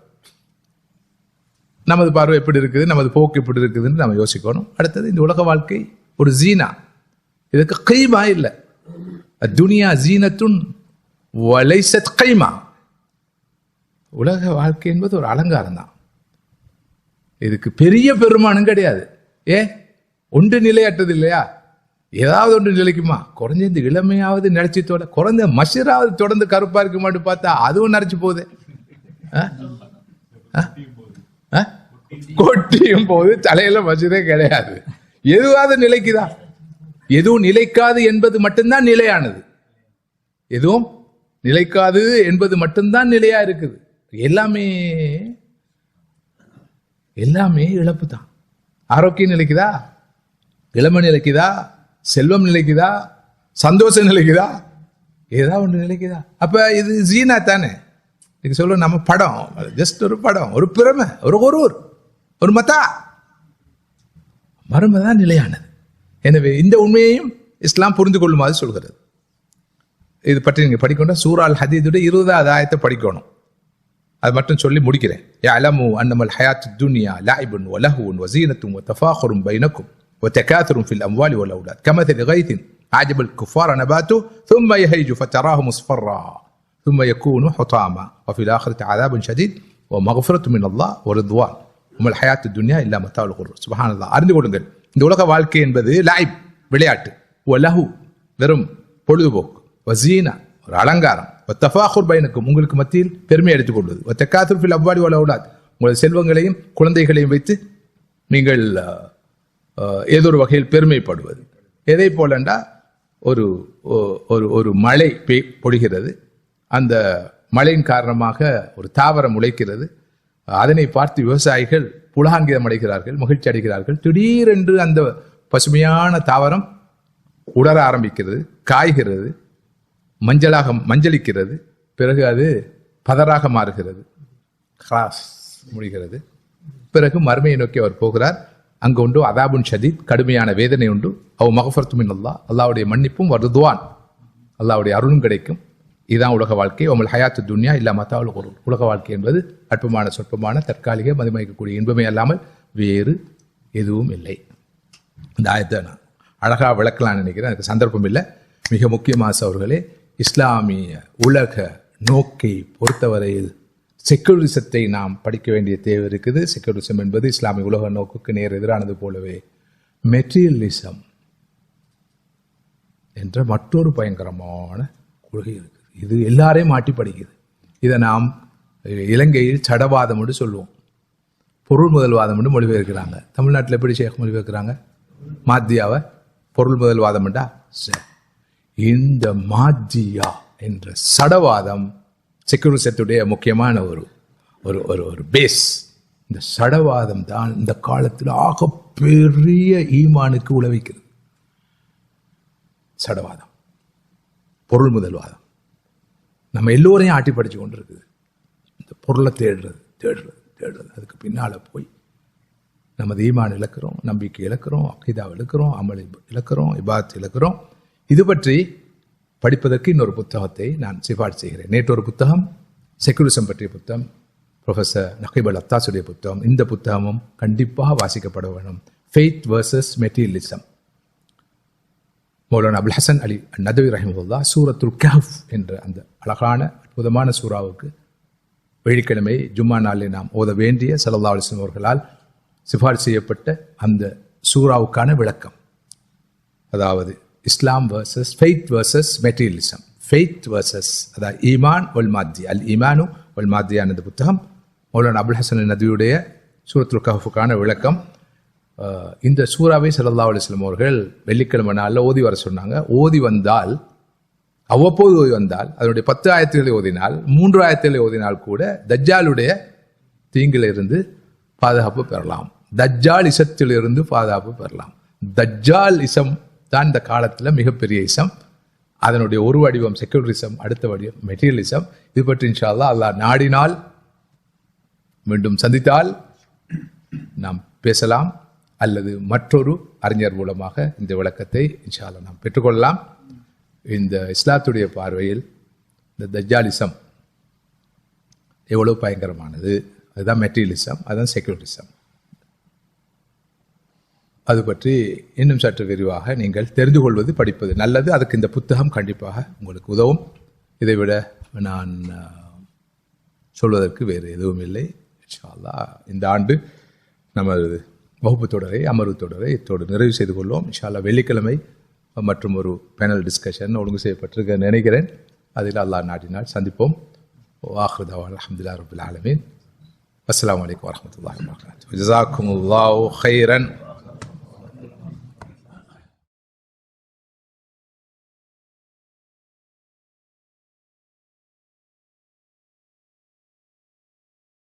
நமது பார்வை எப்படி இருக்குது, நமது போக்கு எப்படி இருக்குதுன்னு நம்ம யோசிக்கணும். அடுத்தது, இந்த உலக வாழ்க்கை ஒரு ஜீனா, இதுக்கு கைமா இல்லை. துனியா ஜீனத்துன் வலைசத் கைமா. உலக வாழ்க்கை என்பது ஒரு அலங்காரம் தான், இதுக்கு பெரிய பெருமானம் கிடையாது. ஒன்று நிலையற்றது இல்லையா? ஏதாவது ஒன்று நிலைக்குமா? குறைஞ்ச இந்த இளமையாவது நினைச்சத்தோட, குறைந்த மஷராவது தொடர்ந்து கருப்பா இருக்க மாட்டு பார்த்தா அதுவும் நினைச்சு போகுது, கொட்டியும் போது தலையில மஷரே கிடையாது. எதுவாவது நிலைக்குதா? எதுவும் நிலைக்காது என்பது மட்டும்தான் நிலையானது. எதுவும் நிலைக்காது என்பது மட்டும்தான் நிலையா இருக்குது. எல்லாமே இழப்பு தான். ஆரோக்கியம் நிலைக்குதா? இளமை நிலைக்குதா? செல்வம் நிலைக்குதா? சந்தோஷம் நிலைக்குதா? ஏதாவது ஒன்று நிலைக்குதா? அப்ப இது ஜீனா தானே. நீங்க சொல்ல நம்ம படம், ஜஸ்ட் ஒரு படம், ஒரு பிரமை, ஒரு மத்தா. மர்மம் தான் நிலையானது. எனவே இந்த உண்மையையும் இஸ்லாம் புரிந்து கொள்ளுமாறு சொல்கிறது. இது பற்றி நீங்க படிக்கணும். சூரா அல் ஹதீதுடைய 20வது ஆயத்தை படிக்கணும். அது மட்டும் சொல்லி முடிக்கிறேன். يعلموا أنما الحياة الدنيا لعب ولهو وزينة وتفاخر بينكم وتكاثر في الأموال والأولاد كمثل غيث أعجب الكفار نباته ثم يهيج فتراه مصفرا ثم يكون حطاما وفي الآخرة عذاب شديد ومغفرة من الله ورضوان وما الحياة الدنيا إلا متاع الغرور. سبحان الله. அறிந்து கொள்ளுங்கள், இந்த உலக வாழ்க்கை என்பது லைப், விளையாட்டு, வலஹு, வெறும் பொழுதுபோக்கு, வசீனா, ஒரு அலங்காரம், தஃபாகுர் பைனக்கும், உங்களுக்கு மத்தியில் பெருமை எடுத்துக் கொள்வது, தக்காத்துர் ஃபில் அவ்வாலி வல் அவுலாத், உங்களது செல்வங்களையும் குழந்தைகளையும் வைத்து நீங்கள் ஏதோ ஒரு வகையில் பெருமைப்படுவது. எதை போலண்டா, ஒரு மழை பொழிகிறது, அந்த மழையின் காரணமாக ஒரு தாவரம் முளைக்கிறது. அதனை பார்த்து விவசாயிகள் புலகாங்கிதம் அடைகிறார்கள், மகிழ்ச்சி அடைகிறார்கள். திடீரென்று அந்த பசுமையான தாவரம் உலர ஆரம்பிக்கிறது, காய்கிறது, மஞ்சளிக்கிறது. பிறகு அது பதராக மாறுகிறது, கிராஸ் முடிகிறது. பிறகு மறுமையை நோக்கி அவர் போகிறார். அங்கு உண்டு அதாபுன் ஷதீத், கடுமையான வேதனை உண்டு. அவ் மகஃபர்த்து மின் அல்லாஹ், அல்லாஹ்வுடைய மன்னிப்பும், வருதுவான், அல்லாஹ்வுடைய அருளும் கிடைக்கும். இதுதான் உலக வாழ்க்கை. உமல் ஹயாத்து துன்யா இல்லா மத்தாவுல் குரூர். உலக வாழ்க்கை என்பது அற்பமான சொற்பமான தற்காலிக மதிமயக்கக்கூடிய இன்பமே அல்லாமல் வேறு எதுவும் இல்லை. இந்த ஆயத்தை நான் அழகாக விளக்கலாம்னு நினைக்கிறேன், எனக்கு சந்தர்ப்பம் இல்லை. மிக முக்கியமாக அவர்களே, இஸ்லாமிய உலக நோக்கை பொறுத்தவரையில் செக்குலரிசத்தை நாம் படிக்க வேண்டிய தேவை இருக்குது. செக்குலரிசம் என்பது இஸ்லாமிய உலக நோக்குக்கு நேர் எதிரானது போலவே மெட்டீரியலிசம் என்ற மற்றொரு பயங்கரமான கொள்கை இருக்குது. இது எல்லாரையும் மாட்டி படிக்குது. இதை நாம் இலங்கையில் சடவாதம் என்று சொல்லுவோம், பொருள் முதல்வாதம் என்று மொழிபெயர்க்கிறாங்க. தமிழ்நாட்டில் எப்படி ஷேக் மொழிபெயர்க்கிறாங்க? மாத்தியாவை பொருள் முதல்வாதம் என்றா. இந்த மாத்தியா என்ற சடவாதம் செக்குலரிசத்துடைய முக்கியமான ஒரு ஒரு ஒரு ஒரு பேஸ். இந்த சடவாதம் தான் இந்த காலத்தில் ஆக பெரிய ஈமானுக்கு உழவிக்கிறது. சடவாதம், பொருள் முதல்வாதம் நம்ம எல்லோரையும் ஆட்டி படிச்சு கொண்டு இருக்குது. இந்த பொருளை தேடுறது தேடுறது தேடுறது, அதுக்கு பின்னால் போய் நமது ஈமான் இழக்கிறோம், நம்பிக்கை இழக்கிறோம், அகீதாவை இழக்கிறோம், அமல் இழக்கிறோம், இபாத் இழக்கிறோம். இது பற்றி படிப்பதற்கு இன்னொரு புத்தகத்தை நான் சிபாரிசு செய்கிறேன். நேற்று ஒரு புத்தகம் செக்குலரிசம் பற்றிய புத்தகம், ப்ரொஃபஸர் நகீப் அல் அத்தாஸுடைய புத்தகம். இந்த புத்தகமும் கண்டிப்பாக வாசிக்கப்பட வேணும். Faith versus materialism, Maulana Abul Hasan Ali Nadvi ரஹிமஹுல்லாஹ் சூரத்துல் கஹஃப் என்ற அந்த அழகான அற்புதமான சூறாவுக்கு வெள்ளிக்கிழமை ஜும்மா நாளில் நாம் ஓத வேண்டிய ஸல்லல்லாஹு அலைஹி வஸல்லம் அவர்களால் சிபாரிசு செய்யப்பட்ட அந்த சூறாவுக்கான விளக்கம். அதாவது Islam versus faith versus materialism, faith versus அதாவது ஈமான் ஒல் மாத்தி, அல் ஈமானு ஒல் மாத்தியான இந்த புத்தகம் மௌலானா அபுல் ஹசன் நதவியுடைய சூரத்துல் கஹஃபுக்கான விளக்கம். இந்த சூறாவை ஸல்லல்லாஹு அலைஹி வஸல்லம் அவர்கள் வெள்ளிக்கிழமை நாளில் ஓதி வர சொன்னாங்க. ஓதி வந்தால், அவ்வப்போது ஓதி வந்தால், அதனுடைய 10 ஆயத்துகளை ஓதினால், 3 ஆயத்துகளை ஓதினால் கூட தஜ்ஜாலுடைய தீங்கிலிருந்து பாதுகாப்பு பெறலாம், தஜ்ஜால் இசத்திலிருந்து பாதுகாப்பு பெறலாம். தஜ்ஜால் இசம் தான் இந்த காலத்தில் மிகப்பெரிய இசம். அதனுடைய ஒரு வடிவம் செக்குலரிசம், அடுத்த வடிவம் மெட்டீரியலிசம். இது பற்றி இன்ஷா அல்லாஹ் அல்லாஹ் நாடினால் மீண்டும் சந்தித்தால் நாம் பேசலாம், அல்லது மற்றொரு அறிஞர் மூலமாக இந்த விளக்கத்தை இன்ஷா அல்லாஹ் நாம் பெற்றுக்கொள்ளலாம். இந்த இஸ்லாத்துடைய பார்வையில் இந்த தஜ்ஜாலிசம் எவ்வளவு பயங்கரமானது, அதுதான் மெட்டீரியலிசம், அதுதான் செக்குலரிசம். அது பற்றி இன்னும் சற்று விரிவாக நீங்கள் தெரிந்து கொள்வது, படிப்பது நல்லது. அதுக்கு இந்த புத்தகம் கண்டிப்பாக உங்களுக்கு உதவும். இதைவிட நான் சொல்வதற்கு வேறு எதுவும் இல்லை. இன்ஷா அல்லாஹ் இந்த ஆண்டு நமது வகுப்பு தொடரை, அமர்வு தொடரை இத்தோடு நிறைவு செய்து கொள்வோம். இன்ஷா அல்லாஹ் வெள்ளிக்கிழமை மற்றும் ஒரு பேனல் டிஸ்கஷன் ஒழுங்கு செய்யப்பட்டிருக்க நினைக்கிறேன். அதில் அல்லாஹ் நாடினால் சந்திப்போம். வாஹிரு தஅவானா அல்ஹம்துலில்லாஹி ரப்பில் ஆலமீன். அஸ்ஸலாமு அலைக்கும் வரஹ்மத்துல்லாஹி வபரகாத்துஹு. ஜஸாக்குமுல்லாஹு கைரன்.